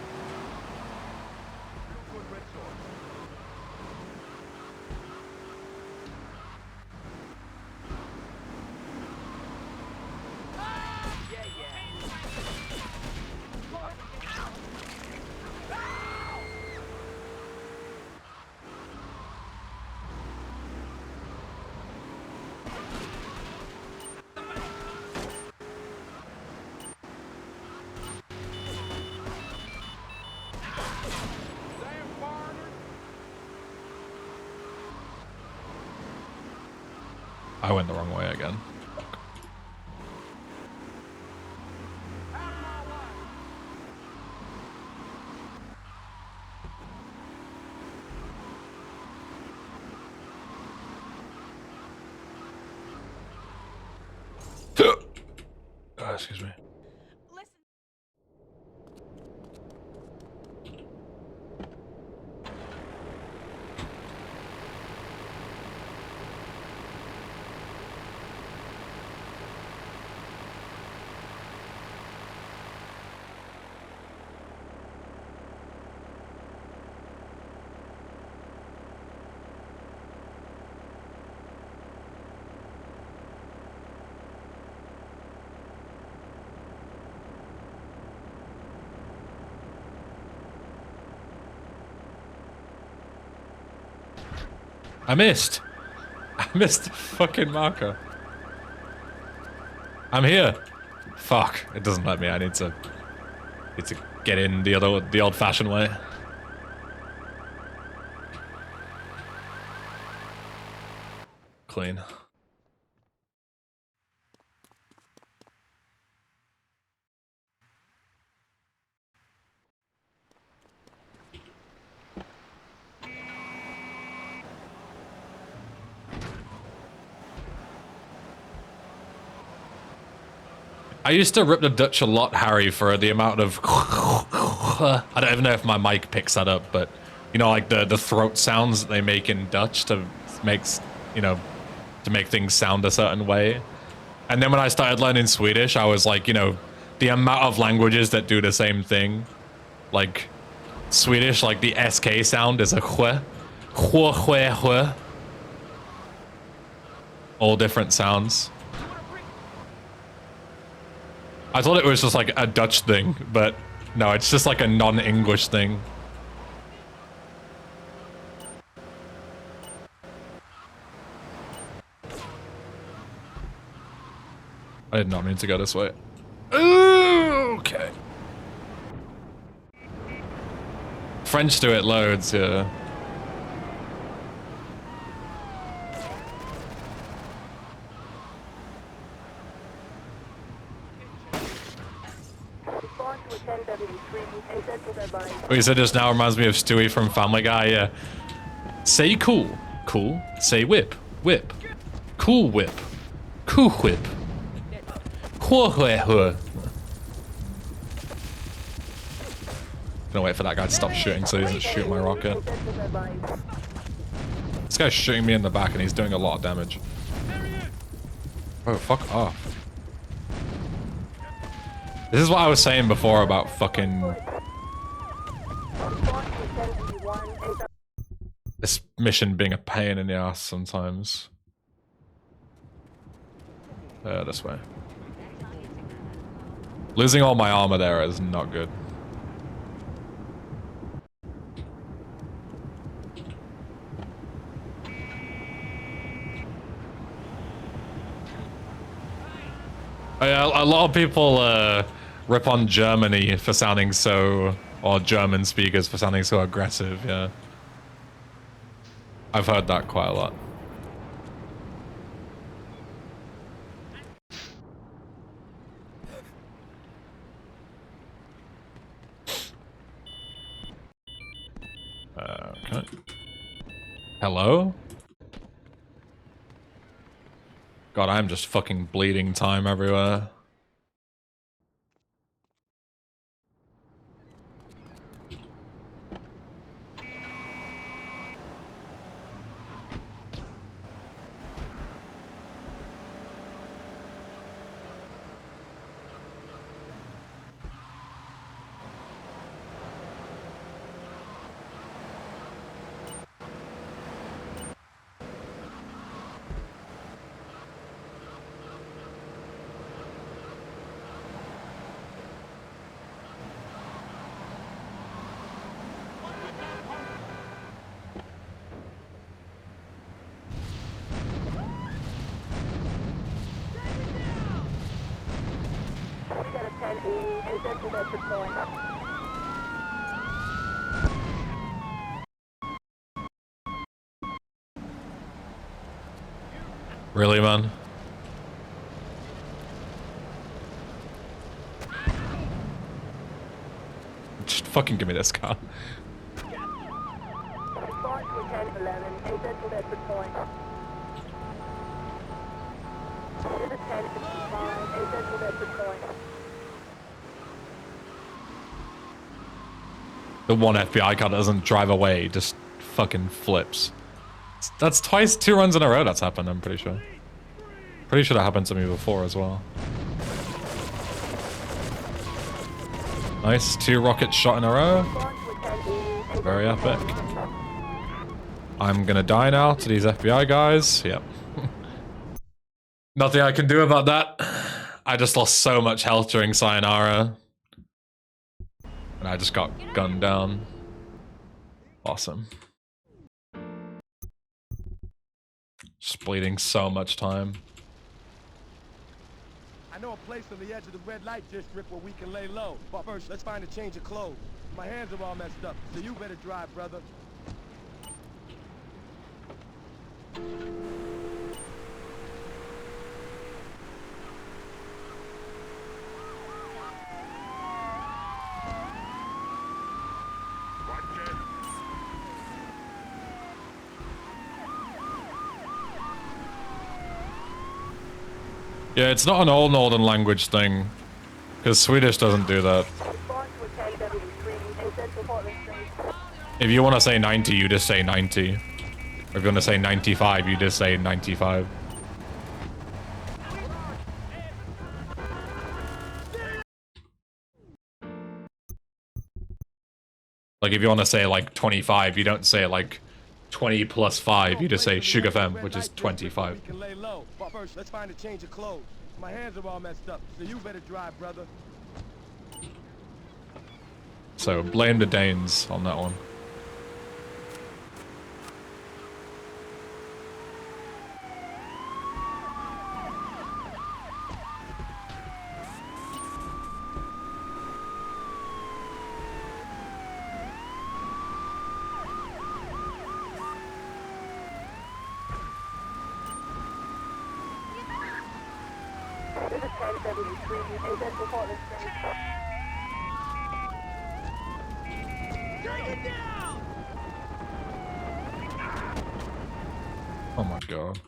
I went the wrong way again. Excuse me. I missed. I missed the fucking marker. I'm here. Fuck. It doesn't let me. I need to get in the old-fashioned way. Clean. I used to rip the Dutch a lot, Harry, for the amount of... I don't even know if my mic picks that up, but... You know, like the throat sounds that they make in Dutch to make, you know, to make things sound a certain way. And then when I started learning Swedish, I was like, you know, the amount of languages that do the same thing. Like, Swedish, like the SK sound is a hue. Hue, hue, hue. All different sounds. I thought it was just like a Dutch thing, but no, it's just like a non-English thing. I did not mean to go this way. Ooh, okay. French do it loads, yeah. What you said just now reminds me of Stewie from Family Guy, yeah. Say cool. Cool. Say whip. Whip. Cool whip. Cool whip. Hua hua hua. Gonna wait for that guy to stop shooting so he doesn't shoot my rocket. This guy's shooting me in the back and he's doing a lot of damage. Oh, fuck off. This is what I was saying before about fucking... this mission being a pain in the ass sometimes. This way. Losing all my armor there is not good. A lot of people rip on Germany for sounding so, or German speakers for sounding so aggressive, yeah. I've heard that quite a lot. Okay. Hello? God, I'm just fucking bleeding time everywhere. Really, man? Just fucking give me this car. Response to 1011 in Central Bedford Point. This is 1055 in Central Bedford Point. The one FBI car doesn't drive away, just fucking flips. That's twice, 2 runs in a row that's happened, I'm pretty sure. Pretty sure that happened to me before as well. Nice, 2 rockets shot in a row. Very epic. I'm gonna die now to these FBI guys. Yep. Nothing I can do about that. I just lost so much health during Sayonara. And I just got gunned down. Awesome. Just bleeding so much time. I know a place on the edge of the red light district where we can lay low. But first, let's find a change of clothes. My hands are all messed up, so you better drive, brother. Yeah, it's not an all Northern language thing. Because Swedish doesn't do that. Response to 1073 in Central Portland Street. If you want to say 90, you just say 90. Or if you want to say 95, you just say 95. Like if you want to say like 25, you don't say like 20 plus 5, you just say Sugar Femme, which is 25. We can lay low. But first, let's find a change of clothes. My hands are all messed up, so you better drive, brother. So blame the Danes on that one. This is 1073 in Central Portland Street. Oh my god.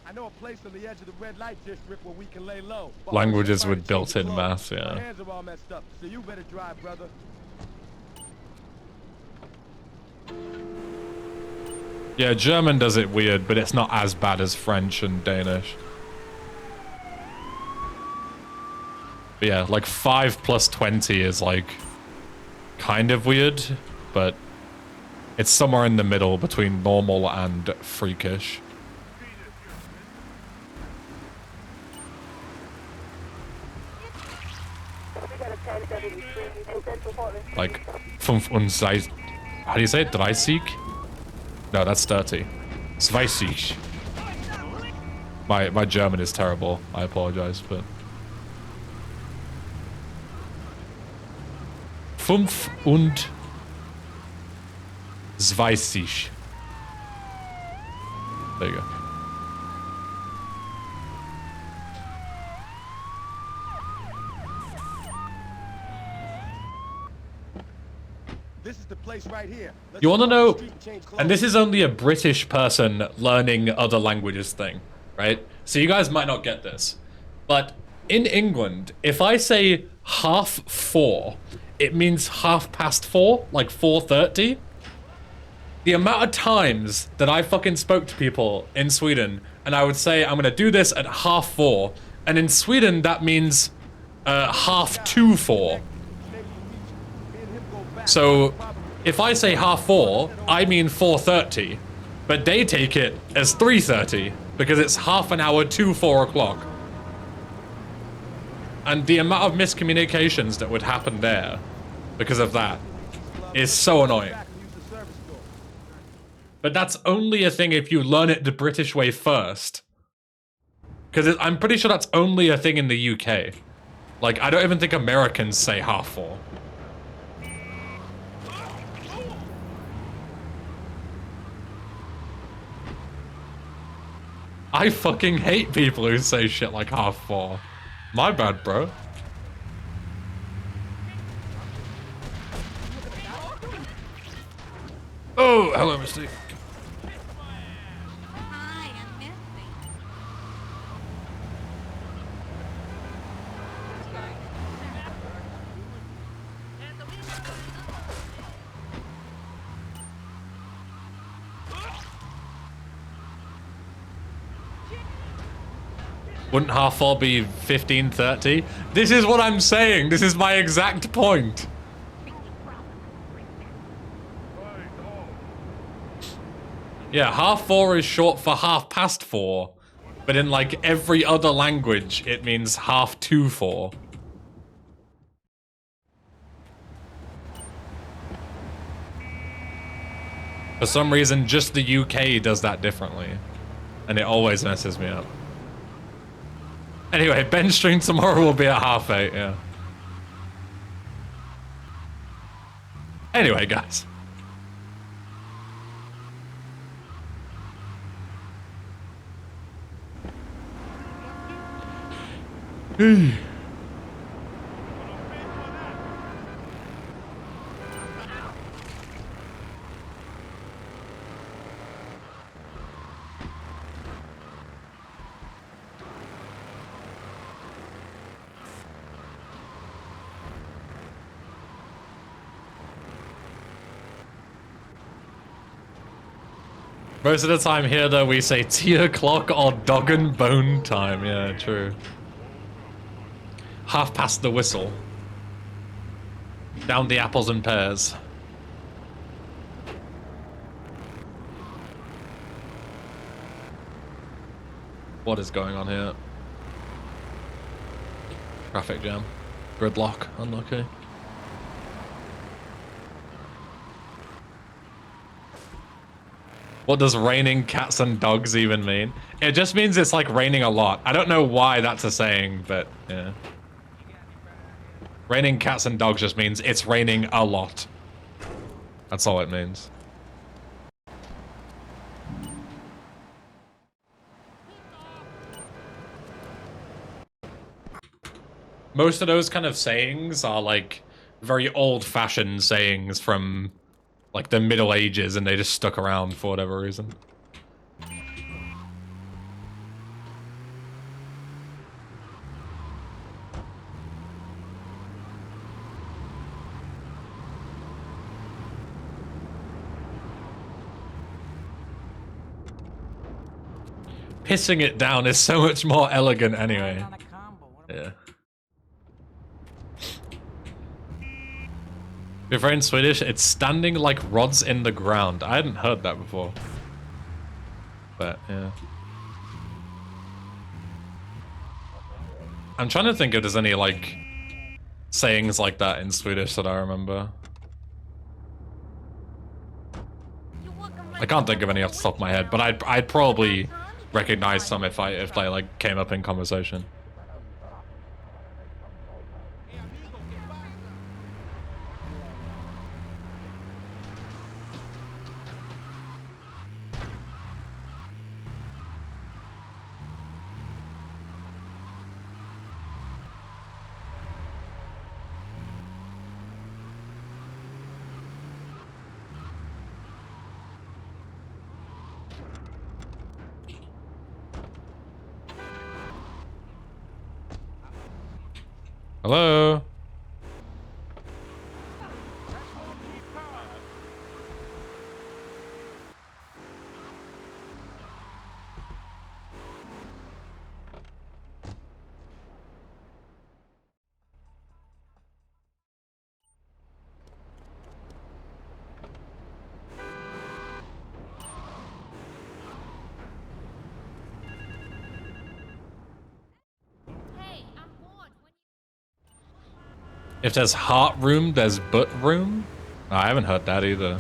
I know a place on the edge of the red light district where we can lay low. But Languages first, let's with find a change of built-in clothes. math, yeah. My hands are all messed up, so you better drive, brother. Yeah, German does it weird, but it's not as bad as French and Danish. But yeah, like 5 plus 20 is like kind of weird, but it's somewhere in the middle between normal and freakish. We got a 1073 in Central Portland Street. Like 35, how do you say it? 30? No, that's 30. 20. My German is terrible. I apologize, but 25. There you go. This is the place right here. Let's You want to go up the know, street and change clothes. and this is only a British person learning other languages thing, right? So you guys might not get this, but in England, if I say 4:30, it means 4:30, like 4:30. The amount of times that I fucking spoke to people in Sweden, and I would say, I'm gonna do this at 4:30, and in Sweden that means 3:30. So if I say 4:30, I mean 4:30, but they take it as 3:30 because it's half an hour to 4 o'clock. And the amount of miscommunications that would happen there because of that is so annoying. But that's only a thing if you learn it the British way first. Because I'm pretty sure that's only a thing in the UK. Like, I don't even think Americans say 4:30. I fucking hate people who say shit like 4:30. My bad, bro. Oh, hello, Mystique. Hi, I'm Missy. Wouldn't 4:30 be 15:30? This is what I'm saying. This is my exact point. Yeah, 4:30 is short for 4:30. But in like every other language, it means 3:30. For some reason, just the UK does that differently. And it always messes me up. Anyway, bench stream tomorrow will be at 8:30, yeah. Anyway, guys. Most of the time here, though, we say tea o'clock or dog and bone time. Yeah, true. 1/2 the whistle. Down the apples and pears. What is going on here? Traffic jam. Gridlock. Unlucky. What does raining cats and dogs even mean? It just means it's like raining a lot. I don't know why that's a saying, but yeah. Raining cats and dogs just means it's raining a lot. That's all it means. Most of those kind of sayings are like very old-fashioned sayings from like the Middle Ages, and they just stuck around for whatever reason. Pissing it down is so much more elegant anyway. Yeah. If you're in Swedish, it's standing like rods in the ground. I hadn't heard that before. But, yeah. I'm trying to think if there's any, like, sayings like that in Swedish that I remember. I can't think of any off the top of my head, but I'd probably recognize some if they like came up in conversation. Hello? If there's heart room, there's butt room? Oh, I haven't heard that either.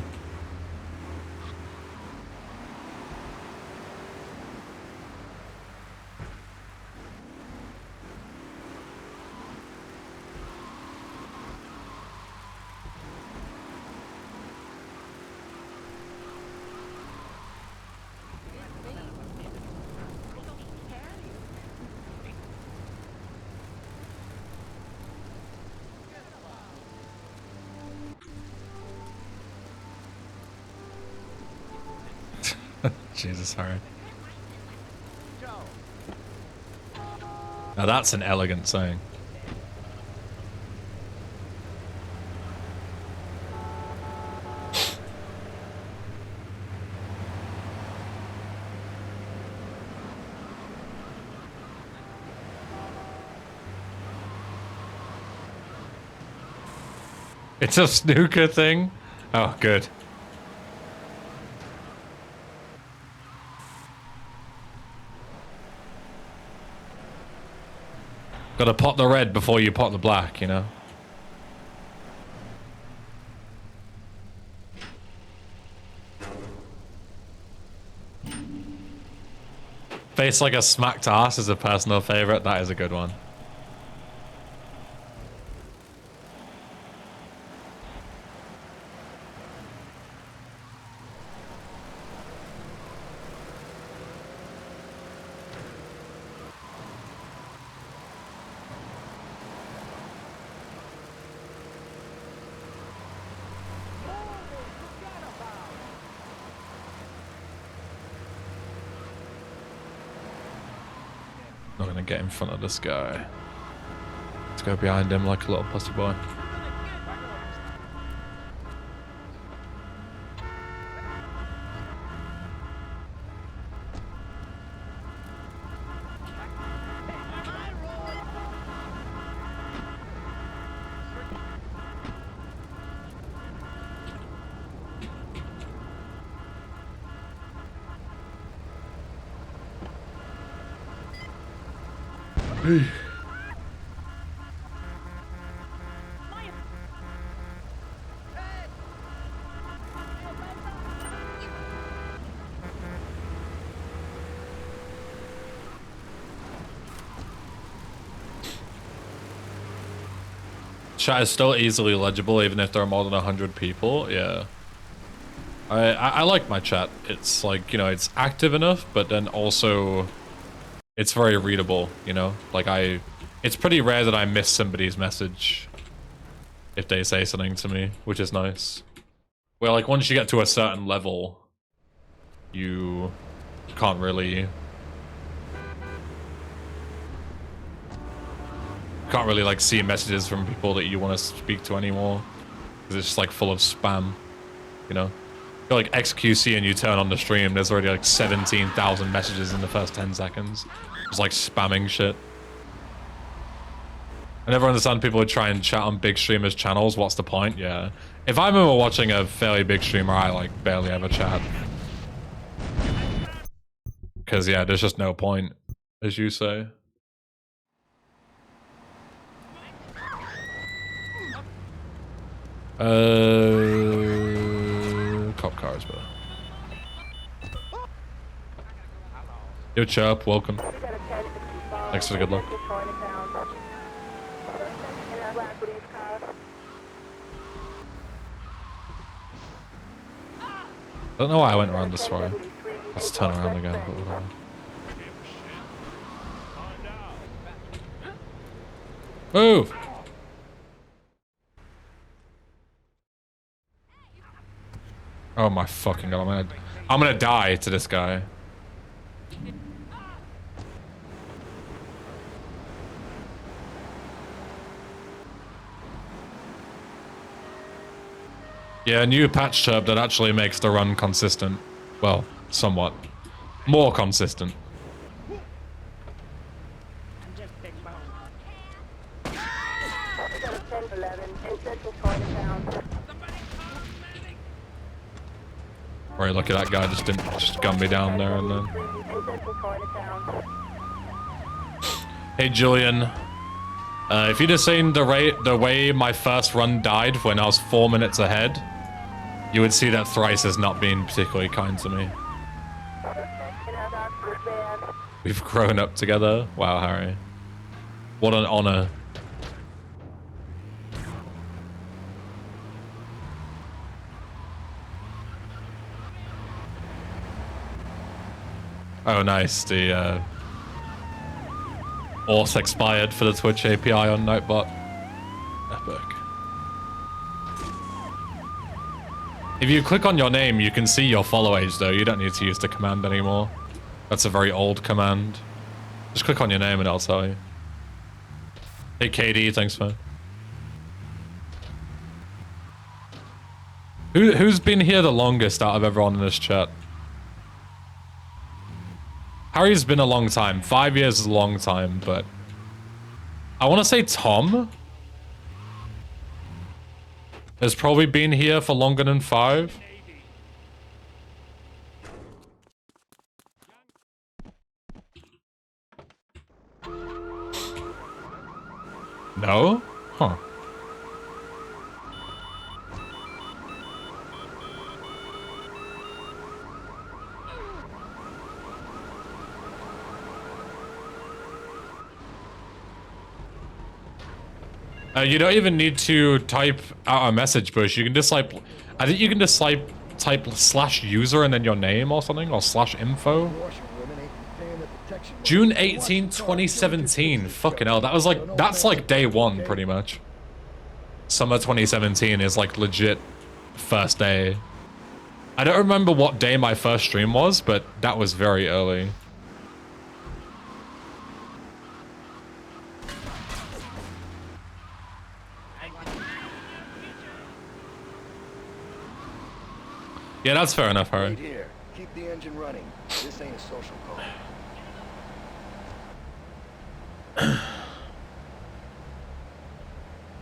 Jesus, Harry. Now that's an elegant saying. It's a snooker thing? Oh, good. Gotta pot the red before you pot the black, you know? Face like a smacked ass is a personal favorite. That is a good one. Not gonna get in front of this guy. Let's go behind him like a little pussy boy. Chat is still easily legible even if there are more than 100 people. Yeah. I like my chat. It's like, you know, it's active enough, but then also it's very readable, you know? Like it's pretty rare that I miss somebody's message if they say something to me, which is nice. Where like once you get to a certain level, you can't really like see messages from people that you want to speak to anymore, because it's just like full of spam, you know? You're like XQC and you turn on the stream, there's already like 17,000 messages in the first 10 seconds. It's like spamming shit. I never understand people who try and chat on big streamers' channels. What's the point? Yeah. If I remember watching a fairly big streamer, I like barely ever chat. Because yeah, there's just no point, as you say. Cop cars, bro. Yo, Chirp, welcome. Thanks for the good luck. I don't know why I went around this way. Let's turn around again, but whatever. Move! Oh my fucking god, I'm gonna die to this guy. Yeah, a new patch chirp that actually makes the run consistent. Well, somewhat. More consistent. Right, look at that guy just gun me down there and then. Hey Julian. If you'd have seen the way my first run died when I was 4 minutes ahead, you would see that Thrice has not been particularly kind to me. We've grown up together. Wow, Harry. What an honor. Oh, nice. The auth expired for the Twitch API on Nightbot. Epic. If you click on your name, you can see your follow age though. You don't need to use the command anymore. That's a very old command. Just click on your name and it'll tell you. Hey KD, thanks man. Who's been here the longest out of everyone in this chat? Harry's been a long time. 5 years is a long time, but I want to say Tom has probably been here for longer than 5. No? Huh. You don't even need to type out a message bush. You can just like, I think you can just like type /user and then your name or something, or /info. June 18, 2017. Fucking hell, that was like, that's like day 1 pretty much. Summer 2017 is like legit first day. I don't remember what day my first stream was, but that was very early. Yeah, that's fair enough, Harry. Right here. Keep the engine running. This ain't a social call.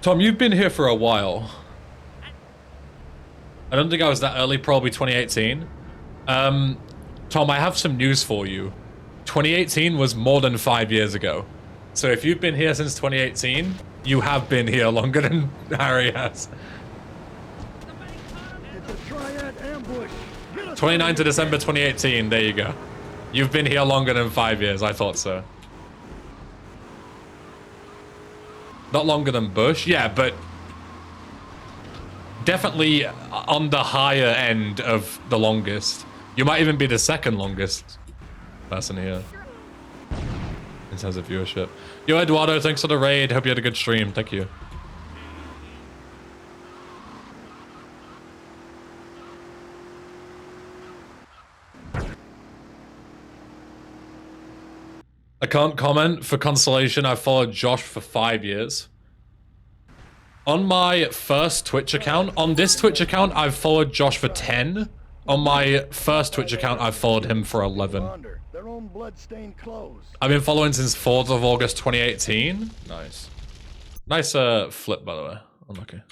Tom, you've been here for a while. I don't think I was that early, probably 2018. Tom, I have some news for you. 2018 was more than 5 years ago. So if you've been here since 2018, you have been here longer than Harry has. 29th of December 2018, there you go. You've been here longer than 5 years, I thought so. Not longer than Bush, yeah, but definitely on the higher end of the longest. You might even be the second longest person here in terms of viewership. Yo, Eduardo, thanks for the raid. Hope you had a good stream. Thank you. I can't comment. For consolation, I followed Josh for 5 years. On my first Twitch account, on this Twitch account, I've followed Josh for 10. On my first Twitch account, I've followed him for 11. I've been following since 4th of August 2018. Nice. Nice flip, by the way. Unlucky.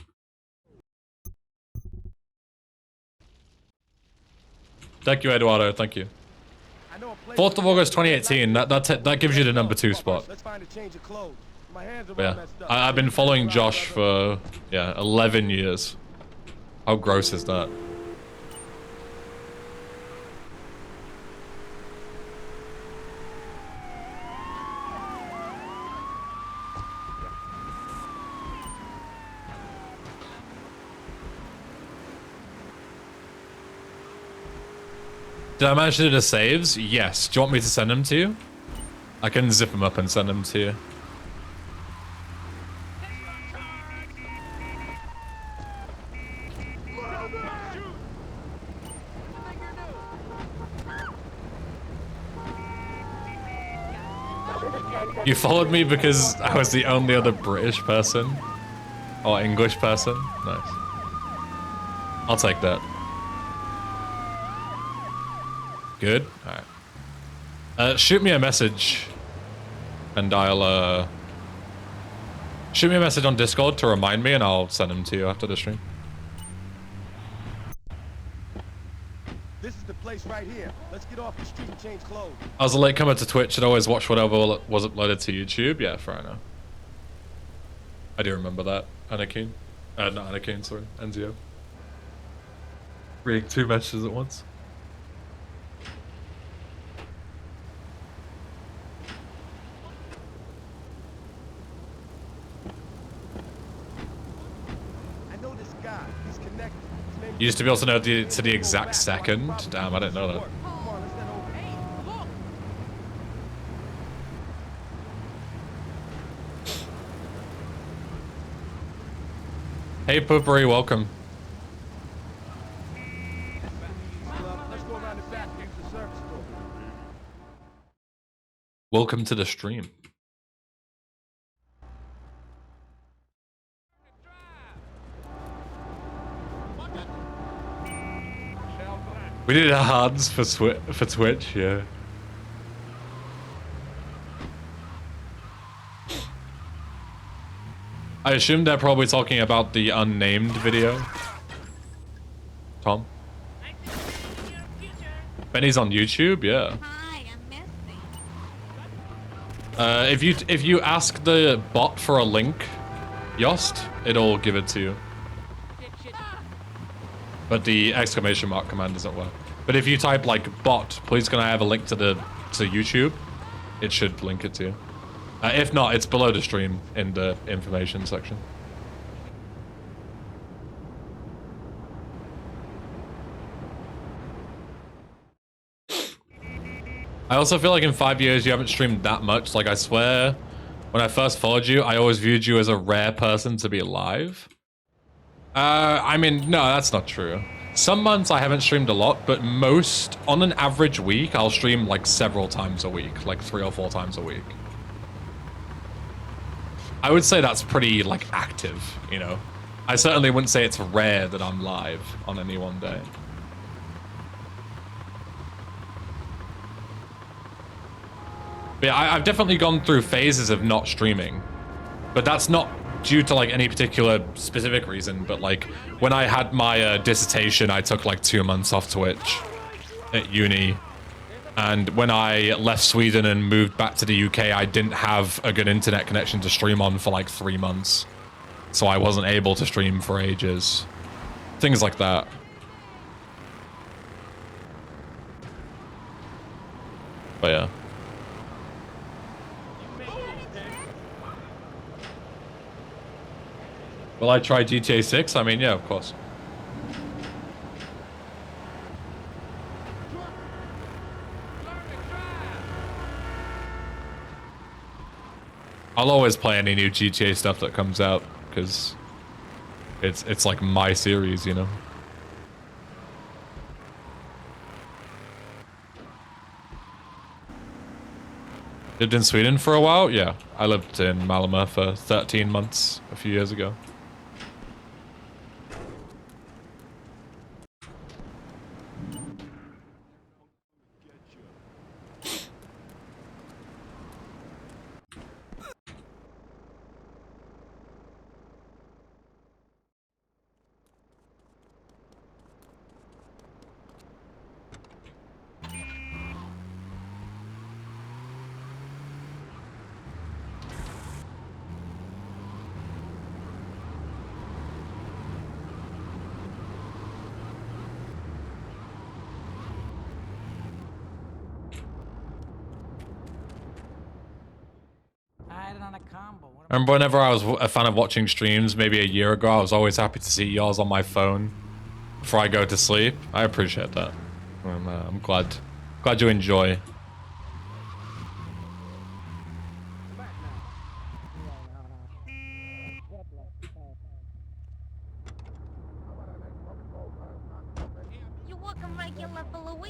Thank you, Eduardo. Thank you. 4th of August 2018, that gives you the number 2 spot. Yeah, I've been following Josh for, yeah, 11 years. How gross is that? Did I manage to do the saves? Yes. Do you want me to send them to you? I can zip them up and send them to you. You followed me because I was the only other British person? Or English person? Nice. I'll take that. Good? Alright. Shoot me a message. And I'll, shoot me a message on Discord to remind me and I'll send them to you after the stream. This is the place right here. Let's get off the street and change clothes. I was a latecomer to Twitch and always watch whatever was uploaded to YouTube. Yeah, fair enough. I do remember that. Anakin. Not Anakin, sorry. NZO. Reading 2 messages at once. You used to be able to know to the exact second? Damn, I didn't know that. Hey, Poopery, welcome. service store. Welcome to the stream. We did ads for Twitch, yeah. I assume they're probably talking about the unnamed video. Tom? Benny's on YouTube, yeah. Hi, I'm Misty. If you ask the bot for a link, Yost, it'll give it to you. But the exclamation mark command doesn't work. But if you type like bot, please can I have a link to YouTube? It should link it to you. If not, it's below the stream in the information section. I also feel like in 5 years you haven't streamed that much. Like I swear, when I first followed you, I always viewed you as a rare person to be alive. I mean, no, that's not true. Some months I haven't streamed a lot, but most, on an average week, I'll stream like several times a week, like 3 or 4 times a week. I would say that's pretty like active, you know. I certainly wouldn't say it's rare that I'm live on any one day. But yeah, I've definitely gone through phases of not streaming, but that's not due to like any particular specific reason. But like when I had my dissertation, I took like 2 months off Twitch at uni. And when I left Sweden and moved back to the UK, I didn't have a good internet connection to stream on for like 3 months. So I wasn't able to stream for ages. Things like that. But yeah. Will I try GTA 6? I mean, yeah, of course. I'll always play any new GTA stuff that comes out, because it's like my series, you know? Lived in Sweden for a while? Yeah. I lived in Malmö for 13 months a few years ago. I remember whenever I was a fan of watching streams, maybe a year ago, I was always happy to see yours on my phone before I go to sleep. I appreciate that. I'm glad you enjoy.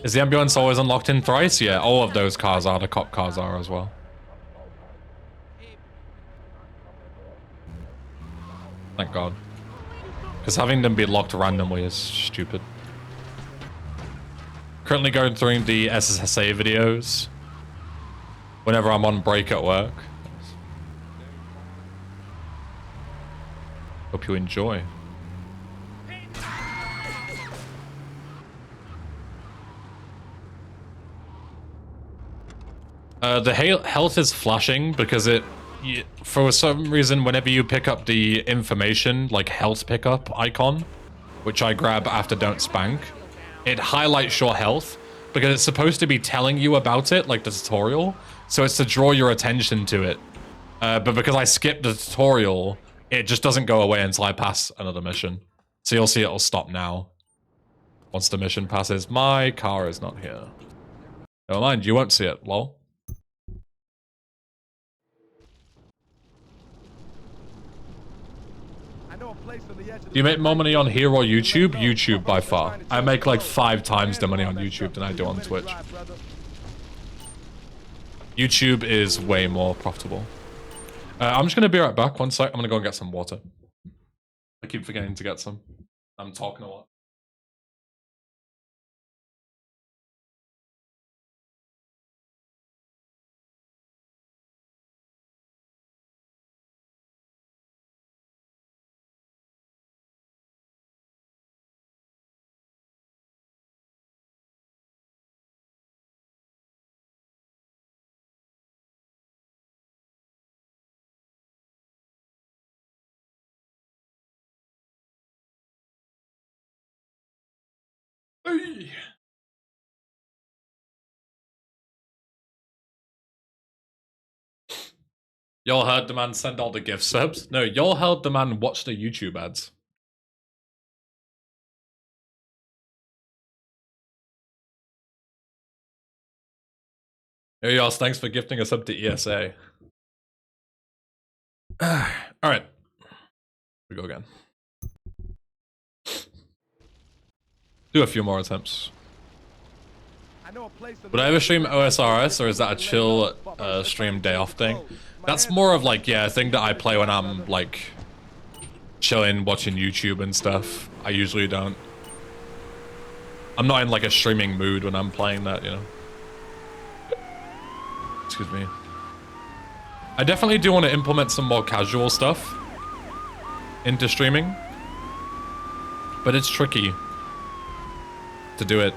Is the ambulance always unlocked in Thrice? Yeah, all of those cars are. The cop cars are as well. Thank God. Because having them be locked randomly is stupid. Currently going through the SSSA videos whenever I'm on break at work. Hope you enjoy. The health is flashing because for some reason, whenever you pick up the information, like health pickup icon, which I grab after Don't Spank, it highlights your health because it's supposed to be telling you about it, like the tutorial. So it's to draw your attention to it. But because I skipped the tutorial, it just doesn't go away until I pass another mission. So you'll see it'll stop now. Once the mission passes, my car is not here. Never mind, you won't see it, lol. Do you make more money on here or YouTube? YouTube by far. I make like 5 times the money on YouTube than I do on Twitch. YouTube is way more profitable. I'm just gonna be right back. One sec. I'm gonna go and get some water. I keep forgetting to get some. I'm talking a lot. Hey. Y'all heard the man send all the gift subs? No, y'all heard the man watch the YouTube ads. Hey, y'all, thanks for gifting us up to ESA. Alright. We go again. Do a few more attempts. Would I ever stream OSRS, or is that a chill stream day off thing? That's more of like, yeah, a thing that I play when I'm like chilling, watching YouTube and stuff. I usually don't. I'm not in like a streaming mood when I'm playing that, you know. Excuse me. I definitely do want to implement some more casual stuff into streaming, but it's tricky to do it.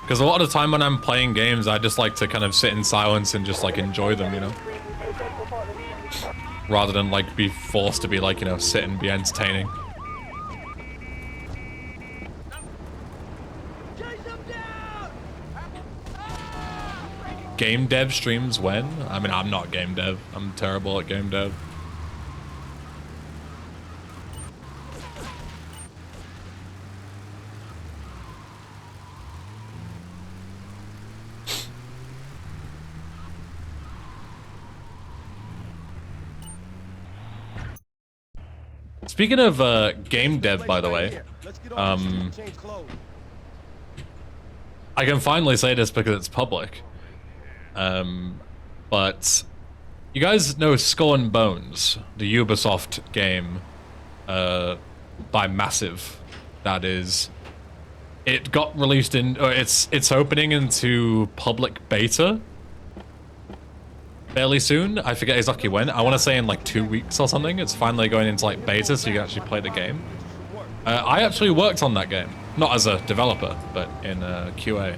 Because a lot of the time when I'm playing games, I just like to kind of sit in silence and just like enjoy them, you know? Rather than like be forced to be like, you know, sit and be entertaining. Game dev streams when? I mean, I'm not game dev. I'm terrible at game dev. Speaking of game dev, by the way, I can finally say this because it's public. But you guys know Skull and Bones, the Ubisoft game by Massive. That is, it got released in, or it's opening into public beta fairly soon. I forget exactly when. I want to say in like 2 weeks or something. It's finally going into like beta, so you can actually play the game. I actually worked on that game, not as a developer, but in QA.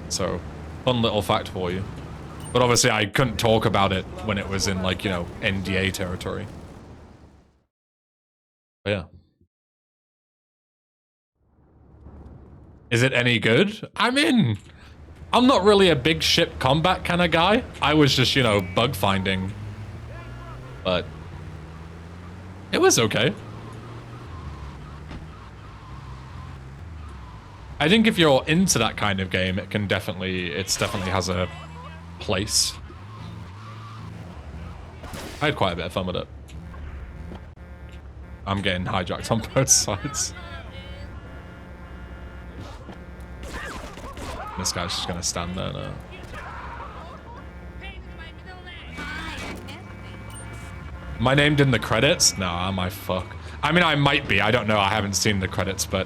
So, fun little fact for you. But obviously I couldn't talk about it when it was in like, you know, NDA territory. But yeah. Is it any good? I'm not really a big ship combat kind of guy. I was just, you know, bug finding. But it was okay. I think if you're into that kind of game, it definitely has a place. I had quite a bit of fun with it. I'm getting hijacked on both sides. This guy's just gonna stand there now. Am I named in the credits? No, am I fuck? I mean, I might be. I don't know. I haven't seen the credits, but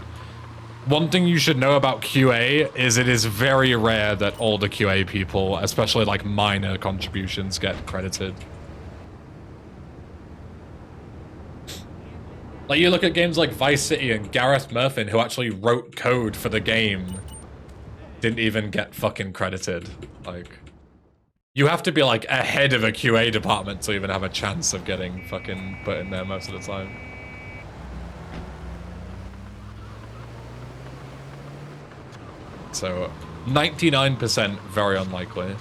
one thing you should know about QA is it is very rare that all the QA people, especially like minor contributions, get credited. Like, you look at games like Vice City and Gareth Murphin, who actually wrote code for the game, didn't even get fucking credited. Like, you have to be like ahead of a QA department to even have a chance of getting fucking put in there most of the time. So, 99% very unlikely.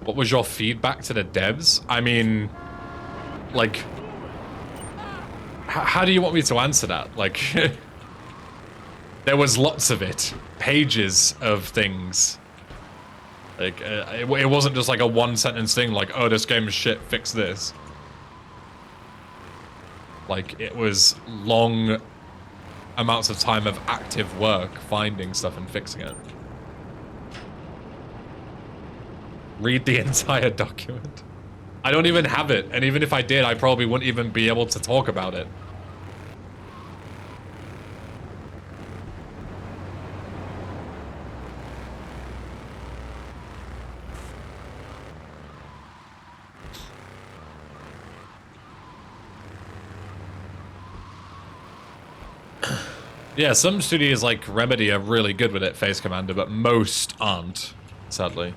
What was your feedback to the devs? I mean, like, how do you want me to answer that? Like, there was lots of it. Pages of things. Like, it wasn't just like a one-sentence thing like, oh, this game is shit, fix this. Like, it was long amounts of time of active work, finding stuff and fixing it. Read the entire document. I don't even have it, and even if I did, I probably wouldn't even be able to talk about it. Yeah, some studios like Remedy are really good with it, Face Commander, but most aren't, sadly.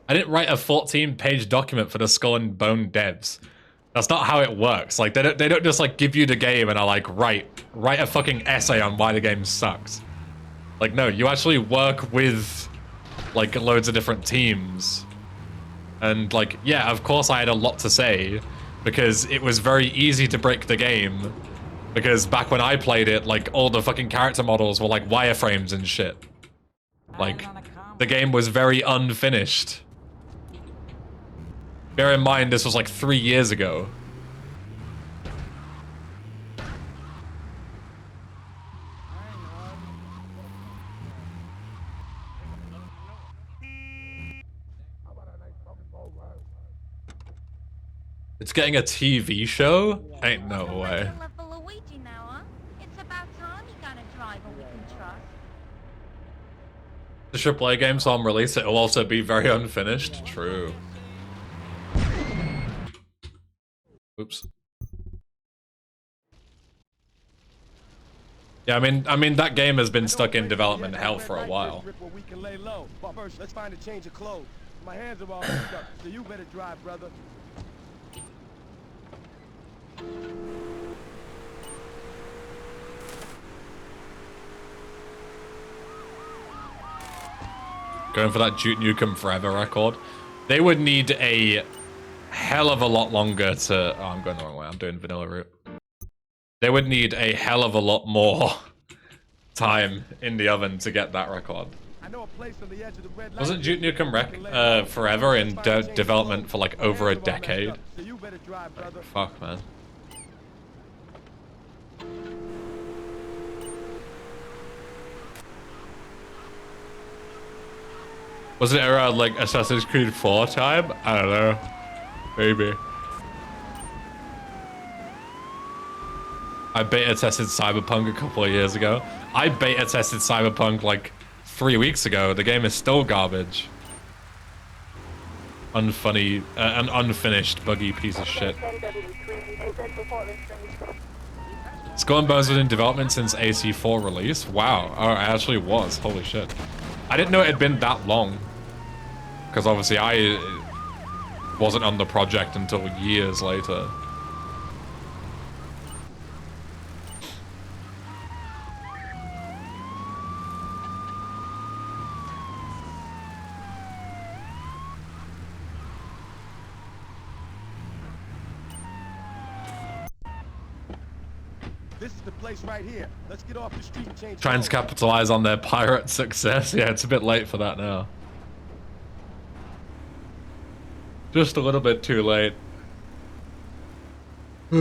I didn't write a 14-page document for the Skull and Bone devs. That's not how it works. Like, they don't just like give you the game and are like, write a fucking essay on why the game sucks. Like, no, you actually work with like loads of different teams. And like, yeah, of course I had a lot to say because it was very easy to break the game. Because back when I played it, like all the fucking character models were like wireframes and shit. Like, the game was very unfinished. Bear in mind, this was like 3 years ago. It's getting a TV show? Ain't no way. Luigi now, huh? It's about time you got a driver we can trust. The AAA game, so on release, it will also be very unfinished. True. Oops. Yeah, I mean that game has been stuck in development hell for a while. First, let's find a change of clothes. My hands are all messed up, so you better drive, brother. Going for that Duke Nukem Forever record. They would need a hell of a lot longer to... Oh, I'm going the wrong way. I'm doing vanilla route. They would need a hell of a lot more time in the oven to get that record. Wasn't Duke Nukem Forever in development for like over a decade? Like, fuck, man. Was it around like Assassin's Creed 4 time? I don't know. Maybe. I beta tested Cyberpunk a couple of years ago. I beta tested Cyberpunk like 3 weeks ago. The game is still garbage. Unfunny, an unfinished, buggy piece of shit. Skull and Bones was in development since AC4 release. Wow, oh, it actually was. Holy shit. I didn't know it had been that long. Because obviously I wasn't on the project until years later. This is the place right here. Let's get off the street and change. Trying to capitalize on their pirate success. Yeah, it's a bit late for that now. Just a little bit too late. I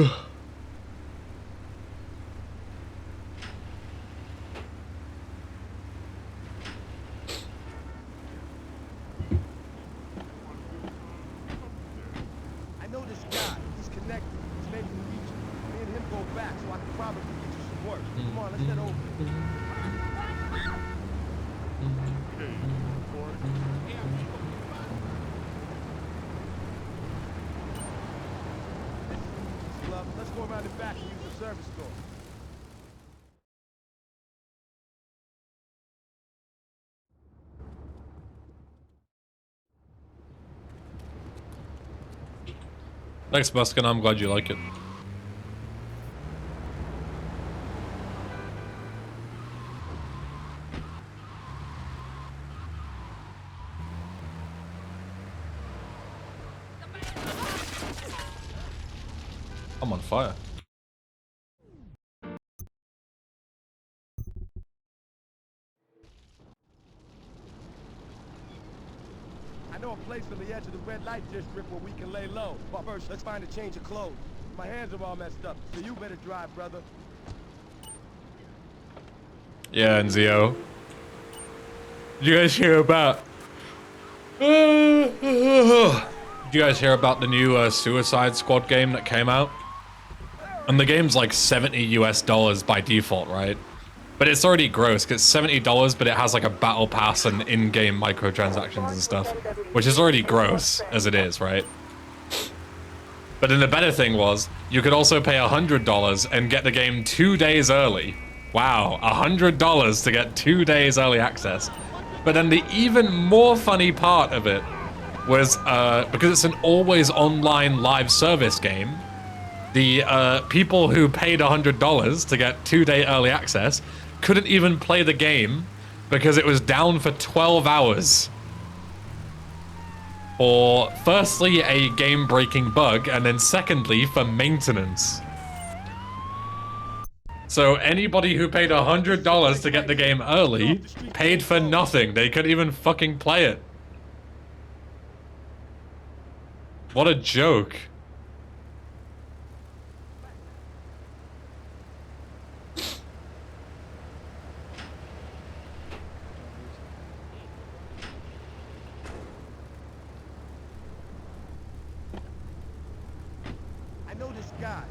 know this guy. He's connected. His name's Luigi. Me and him go back, so I can probably get you some work. Come on, let's head over. Let's go around the back and use the service door. Thanks, Buskin. I'm glad you like it. I'm on fire. I know a place on the edge of the red light district where we can lay low. But first, let's find a change of clothes. My hands are all messed up, so you better drive, brother. Yeah, and Zio. Did you guys hear about... Did you guys hear about the new Suicide Squad game that came out? And the game's like $70 US by default, right? But it's already gross, because it's $70, but it has like a battle pass and in-game microtransactions and stuff. Which is already gross, as it is, right? But then the better thing was, you could also pay $100 and get the game 2 days early. Wow, $100 to get 2 days early access. But then the even more funny part of it was, because it's an always online live service game, the people who paid $100 to get 2 day early access couldn't even play the game because it was down for 12 hours. For firstly, a game-breaking bug, and then secondly, for maintenance. So anybody who paid $100 to get the game early paid for nothing. They couldn't even fucking play it. What a joke.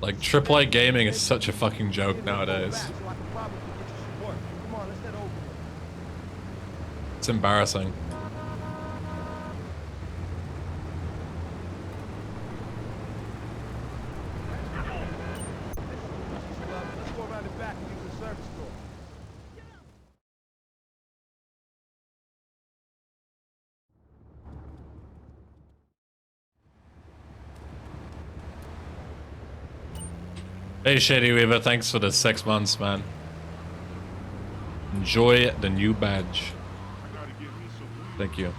Like, AAA gaming is such a fucking joke nowadays. It's embarrassing. Hey Shady Weaver, thanks for the 6 months, man. Enjoy the new badge. Thank you.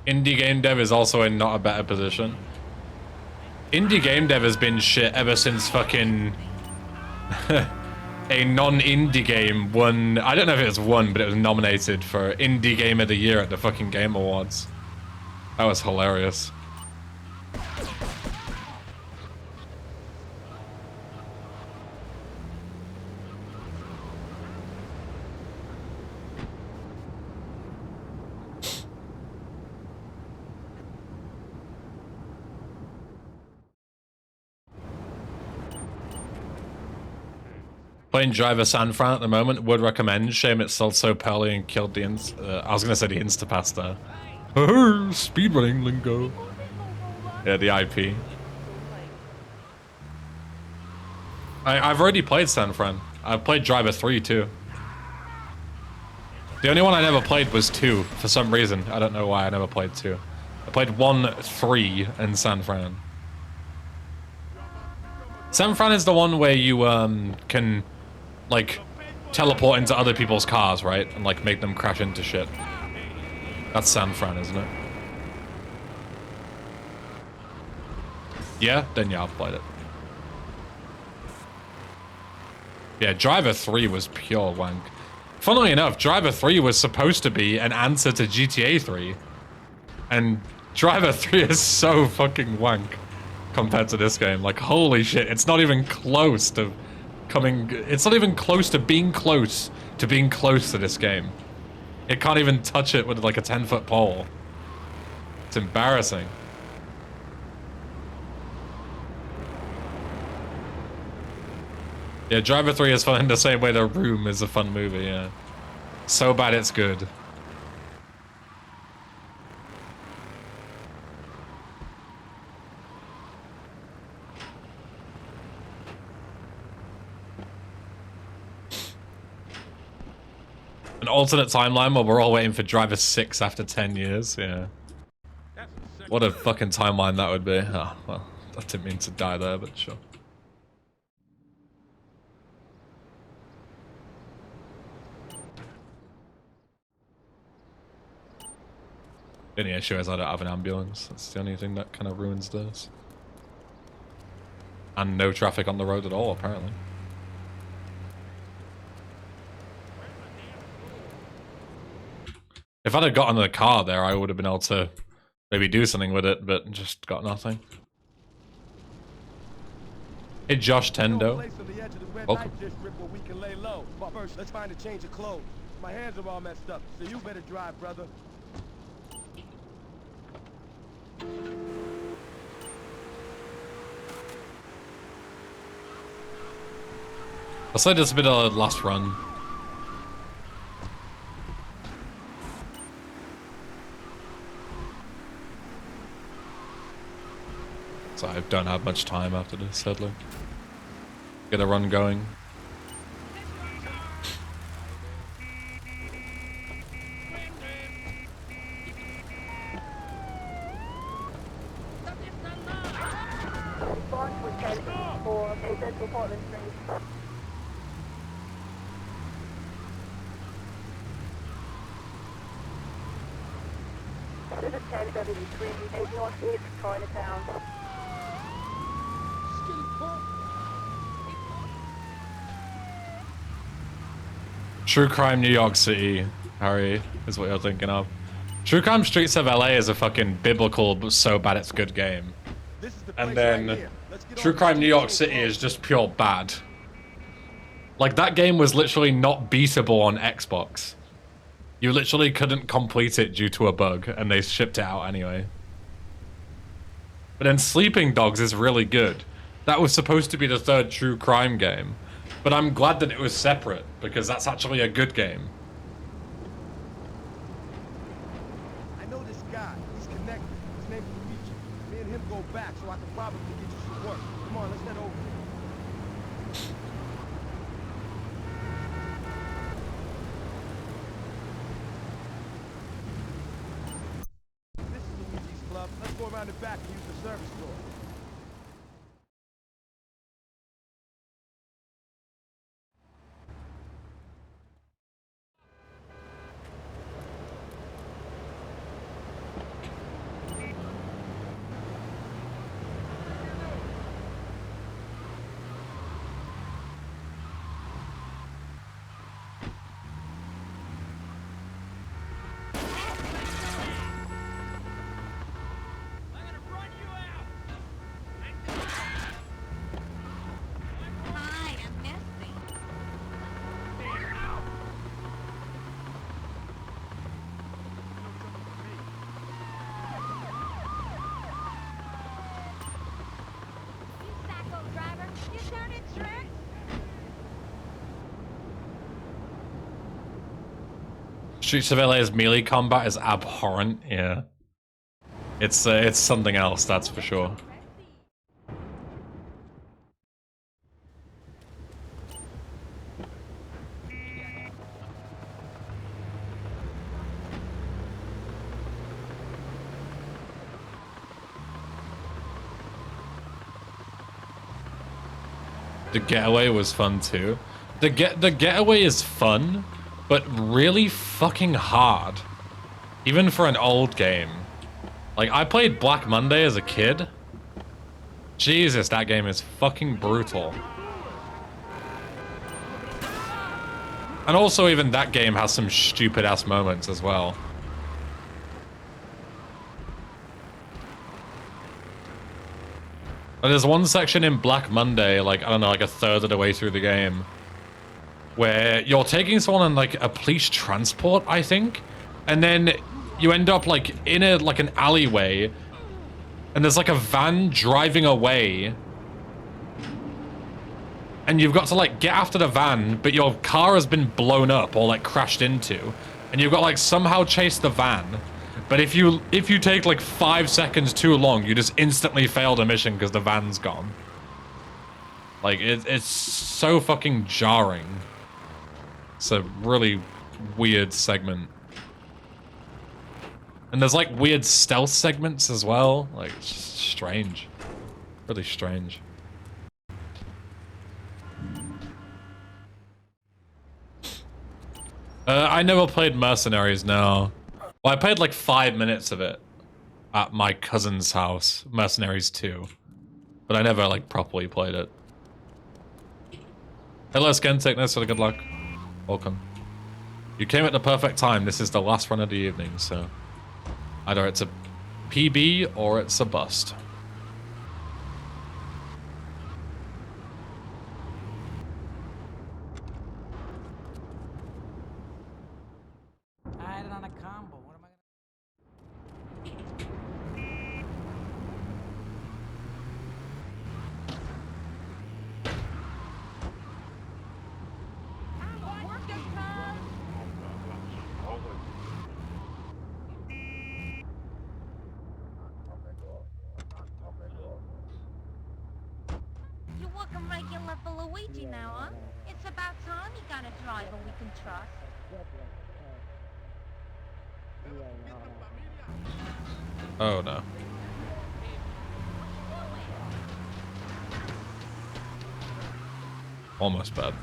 Indie game dev is also in not a better position. Indie game dev has been shit ever since fucking a non-indie game won. I don't know if it was won, but it was nominated for Indie Game of the Year at the fucking Game Awards. That was hilarious. Playing Driver San Fran at the moment, would recommend. Shame it's sold so poorly and killed the I was gonna say the Instapass there. Speedrunning lingo. Yeah, the IP. I've already played San Fran. I've played Driver 3 too. The only one I never played was 2 for some reason. I don't know why I never played 2. I played 1, 3, and San Fran. San Fran is the one where you can like teleport into other people's cars, right? And like make them crash into shit. That's San Fran, isn't it? Yeah? Then yeah, I've played it. Yeah, Driver 3 was pure wank. Funnily enough, Driver 3 was supposed to be an answer to GTA 3. And Driver 3 is so fucking wank compared to this game. Like, holy shit, it's not even close to coming... It's not even close to being close to this game. It can't even touch it with like a 10-foot pole. It's embarrassing. Yeah, Driver 3 is fun in the same way The Room is a fun movie, yeah. So bad it's good. An alternate timeline where we're all waiting for Driver 6 after 10 years, yeah. What a fucking timeline that would be. Oh, well, I didn't mean to die there, but sure. The only issue is I don't have an ambulance. That's the only thing that kind of ruins this. And no traffic on the road at all, apparently. If I'd have gotten a car there, I would have been able to maybe do something with it, but just got nothing. Hey, Josh Tendo. Welcome. We can lay low. But first, let's find a change of clothes. My hands are all messed up, so you better drive, brother. I'll say this has been a last run. So I don't have much time after this, sadly. Get a run going. Response was 10-4 in Central Portland Street. This is 1073 in northeast Chinatown. True Crime New York City, Harry, is what you're thinking of. True Crime Streets of LA is a fucking biblical, but so bad it's good game. And then True Crime New York City is just pure bad. Like, that game was literally not beatable on Xbox. You literally couldn't complete it due to a bug, and they shipped it out anyway. But then Sleeping Dogs is really good. That was supposed to be the third True Crime game. But I'm glad that it was separate, because that's actually a good game. I know this guy. He's connected. His name's Luigi. Me and him go back, so I can probably get you some work. Come on, let's head over. This is Luigi's club. Let's go around the back and use the service door. Hi, I'm Misty. You psycho driver, you sounded tricked. Streets of LA's melee combat is abhorrent, yeah. It's something else, that's for sure. The Getaway was fun too. The Getaway is fun, but really fucking hard. Even for an old game. Like, I played Black Monday as a kid. Jesus, that game is fucking brutal. And also, even that game has some stupid-ass moments as well. And there's one section in Black Monday, like, I don't know, like a third of the way through the game, where you're taking someone on, like, a police transport, I think, and then you end up, like, in a, like, an alleyway, and there's, like, a van driving away, and you've got to, like, get after the van, but your car has been blown up or, like, crashed into, and you've got to, like, somehow chase the van. But if you take like 5 seconds too long, you just instantly fail the mission because the van's gone. Like, it's so fucking jarring. It's a really weird segment. And there's like weird stealth segments as well. Like, it's just strange. Really strange. I never played Mercenaries now. Well, I played like 5 minutes of it at my cousin's house, Mercenaries 2. But I never like properly played it. Hello, Skentic, thanks for the good luck. Welcome. You came at the perfect time. This is the last run of the evening, so either it's a PB or it's a bust. I had it on a combo. What am I You're working regular for Luigi now, huh? It's about time you got a driver we can trust. Oh no. Almost bad.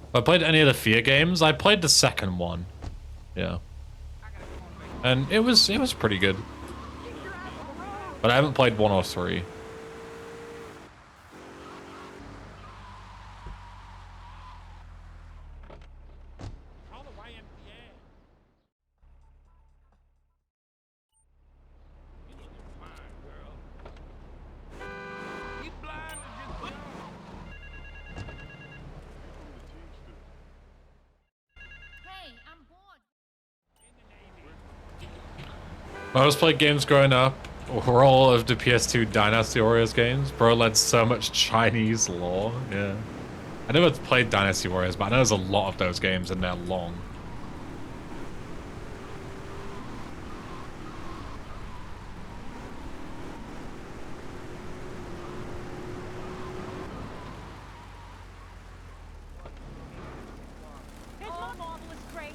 If I played any of the Fear games, I played the second one. Yeah. And it was pretty good. But I haven't played 1 or 3. call the YMCA? You looking fine, girl. You blind or just young? Hey, I'm bored. Most played games growing up were all of the PS2 Dynasty Warriors games. Bro led so much Chinese lore, yeah. I never played Dynasty Warriors, but I know there's a lot of those games and they're long. There's more marvelous great.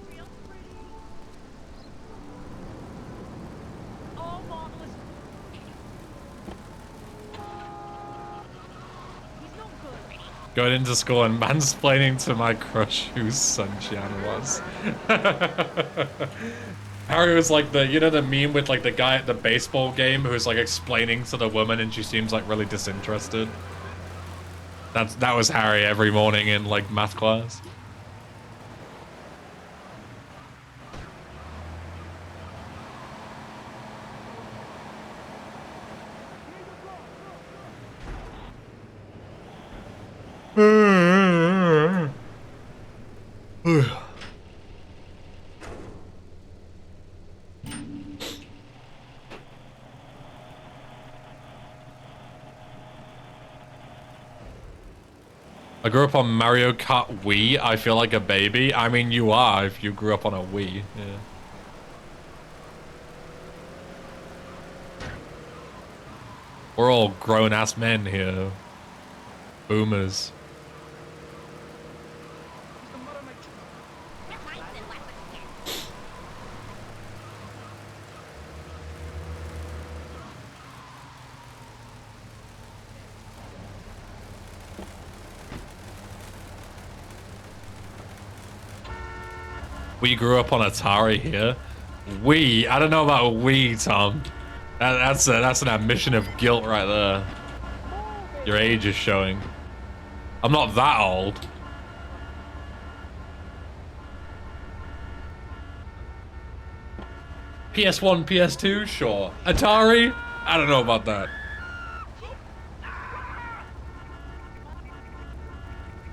Real pretty. Oh, marvelous. He's no good. Going into school and mansplaining to my crush whose son Xian was. Harry was like the, you know the meme with like the guy at the baseball game who's like explaining to the woman and she seems like really disinterested? That was Harry every morning in like math class. I grew up on Mario Kart Wii. I feel like a baby. I mean, you are if you grew up on a Wii. Yeah. We're all grown-ass men here. Boomers. We grew up on Atari here. We? I don't know about we, Tom. That's an admission of guilt right there. Your age is showing. I'm not that old. PS1, PS2, sure. Atari? I don't know about that.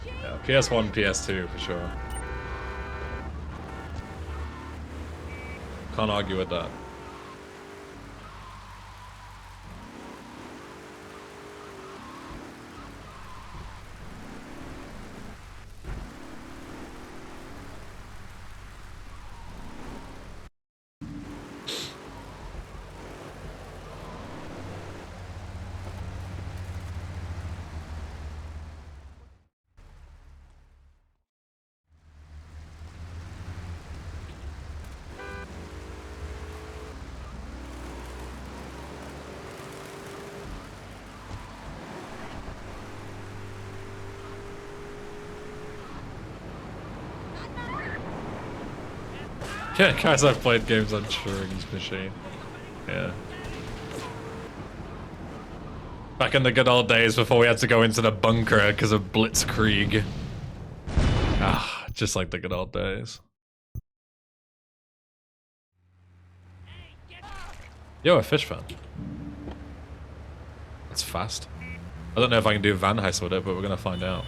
Yeah, PS1, PS2 for sure. Can't argue with that. Yeah, guys, I've played games on Turing's machine. Yeah. Back in the good old days before we had to go into the bunker because of Blitzkrieg. Ah, just like the good old days. Yo, a fish fan. That's fast. I don't know if I can do Van Heist with it, but we're gonna find out.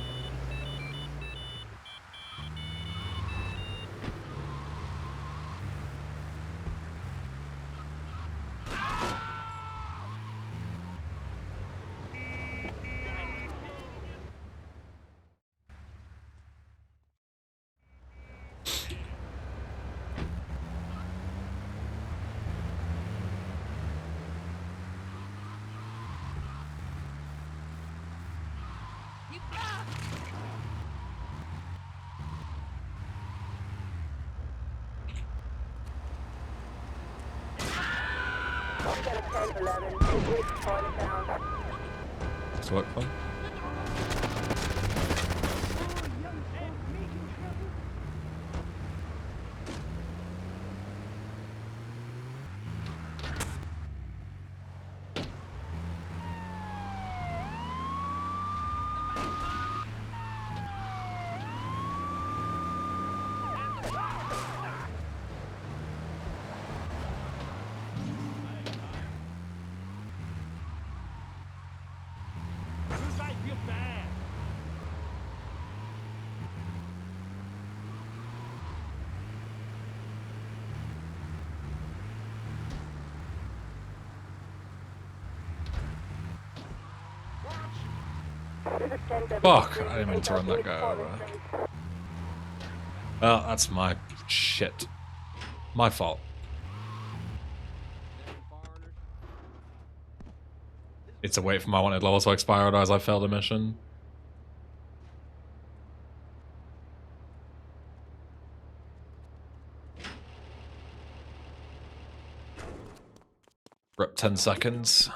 Does it work fun? I feel bad. Fuck, I didn't mean to run that guy over. Well, that's my shit. My fault. Need to wait for my wanted level to expire, otherwise I failed a mission. Rip 10 seconds.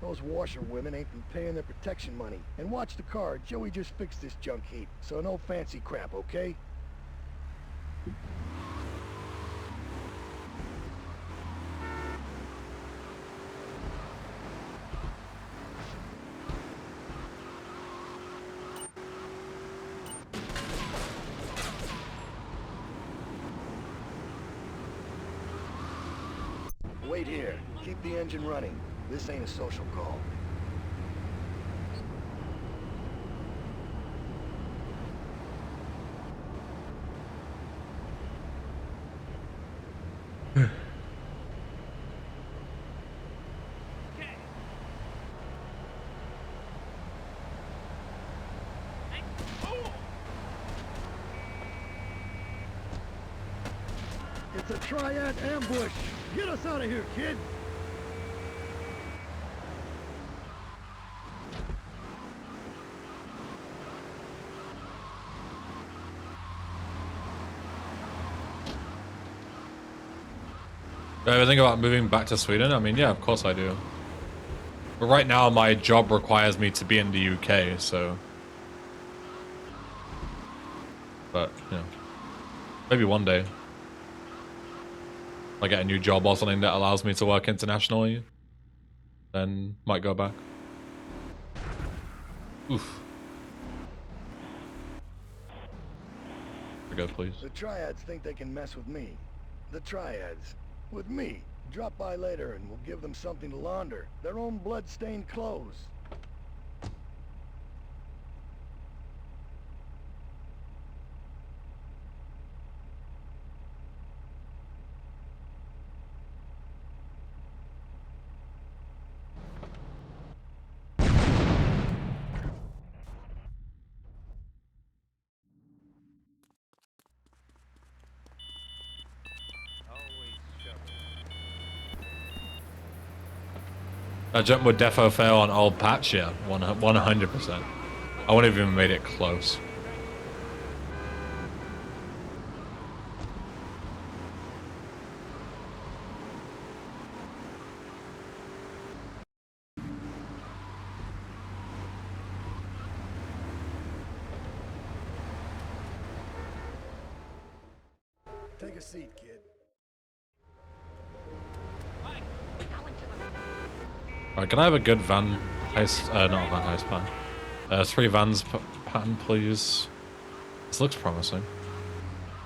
Those washerwomen ain't been paying their protection money. And watch the car. Joey just fixed this junk heap. So no fancy crap, okay? Wait here. Keep the engine running. This ain't a social call. It's a triad ambush. Get us out of here, kid. Do I ever think about moving back to Sweden? I mean, yeah, of course I do. But right now, my job requires me to be in the UK, so... But, you know, maybe one day. I get a new job or something that allows me to work internationally, then might go back. Oof. Go, please. The triads think they can mess with me. The triads. With me. Drop by later and we'll give them something to launder. Their own blood-stained clothes. That jump would defo fail on old patch, yeah. 100%. I wouldn't have even made it close. Take a seat, kid. Alright, can I have a good van heist? Not a van heist plan. 3 vans pattern, please. This looks promising.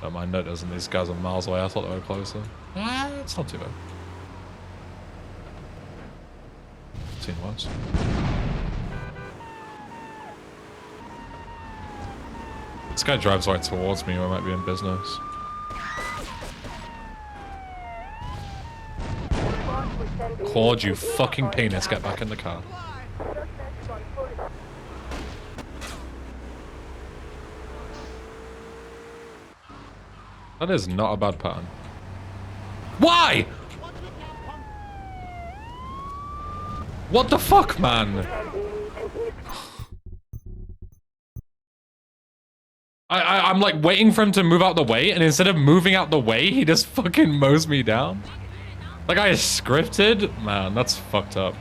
Don't mind, no, it doesn't. These guys are miles away. I thought they were closer. It's not too bad. Seen once. This guy drives right towards me, or I might be in business. Claude, you fucking penis, get back in the car. That is not a bad pattern. Why? What the fuck, man? I'm like waiting for him to move out the way, and instead of moving out the way, he just fucking mows me down. That guy is scripted? Man, that's fucked up.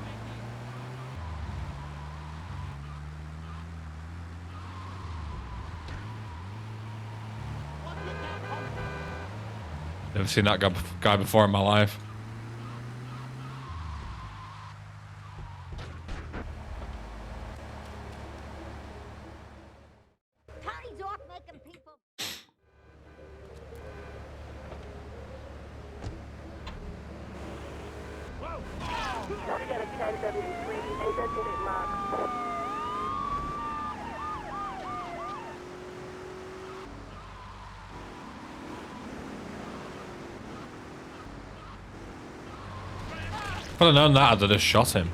Never seen that guy before in my life. Tony's off making people. Lieutenant 1073, interdict mark. If I'd have known that, I'd have just shot him.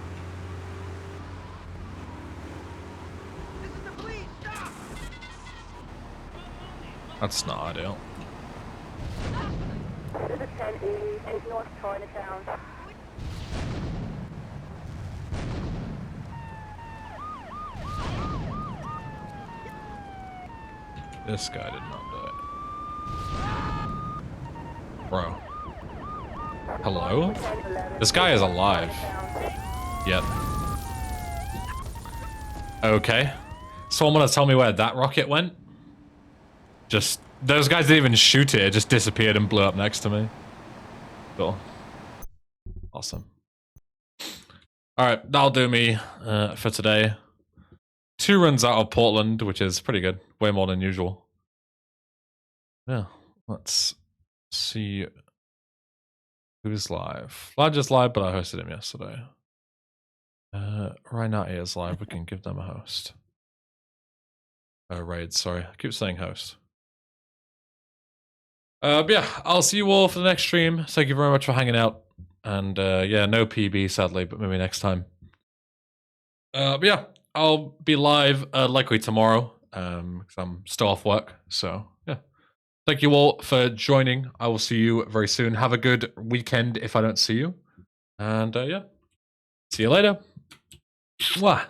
That's not ideal. This is 1080, is North Chinatown. This guy did not do it. Bro. Hello? This guy is alive. Yep. Okay. Someone wanna tell me where that rocket went? Just, those guys didn't even shoot it, it just disappeared and blew up next to me. Cool. Awesome. Alright, that'll do me for today. 2 runs out of Portland, which is pretty good. Way more than usual. Yeah, let's see who's live. Vlad just live, but I hosted him yesterday. Right now he is live. We can give them a host. Raid, sorry. I keep saying host. But yeah, I'll see you all for the next stream. Thank you very much for hanging out. And yeah, no PB sadly, but maybe next time. But yeah, I'll be live likely tomorrow because I'm still off work. So yeah, thank you all for joining. I will see you very soon. Have a good weekend if I don't see you. And yeah, see you later. Mwah.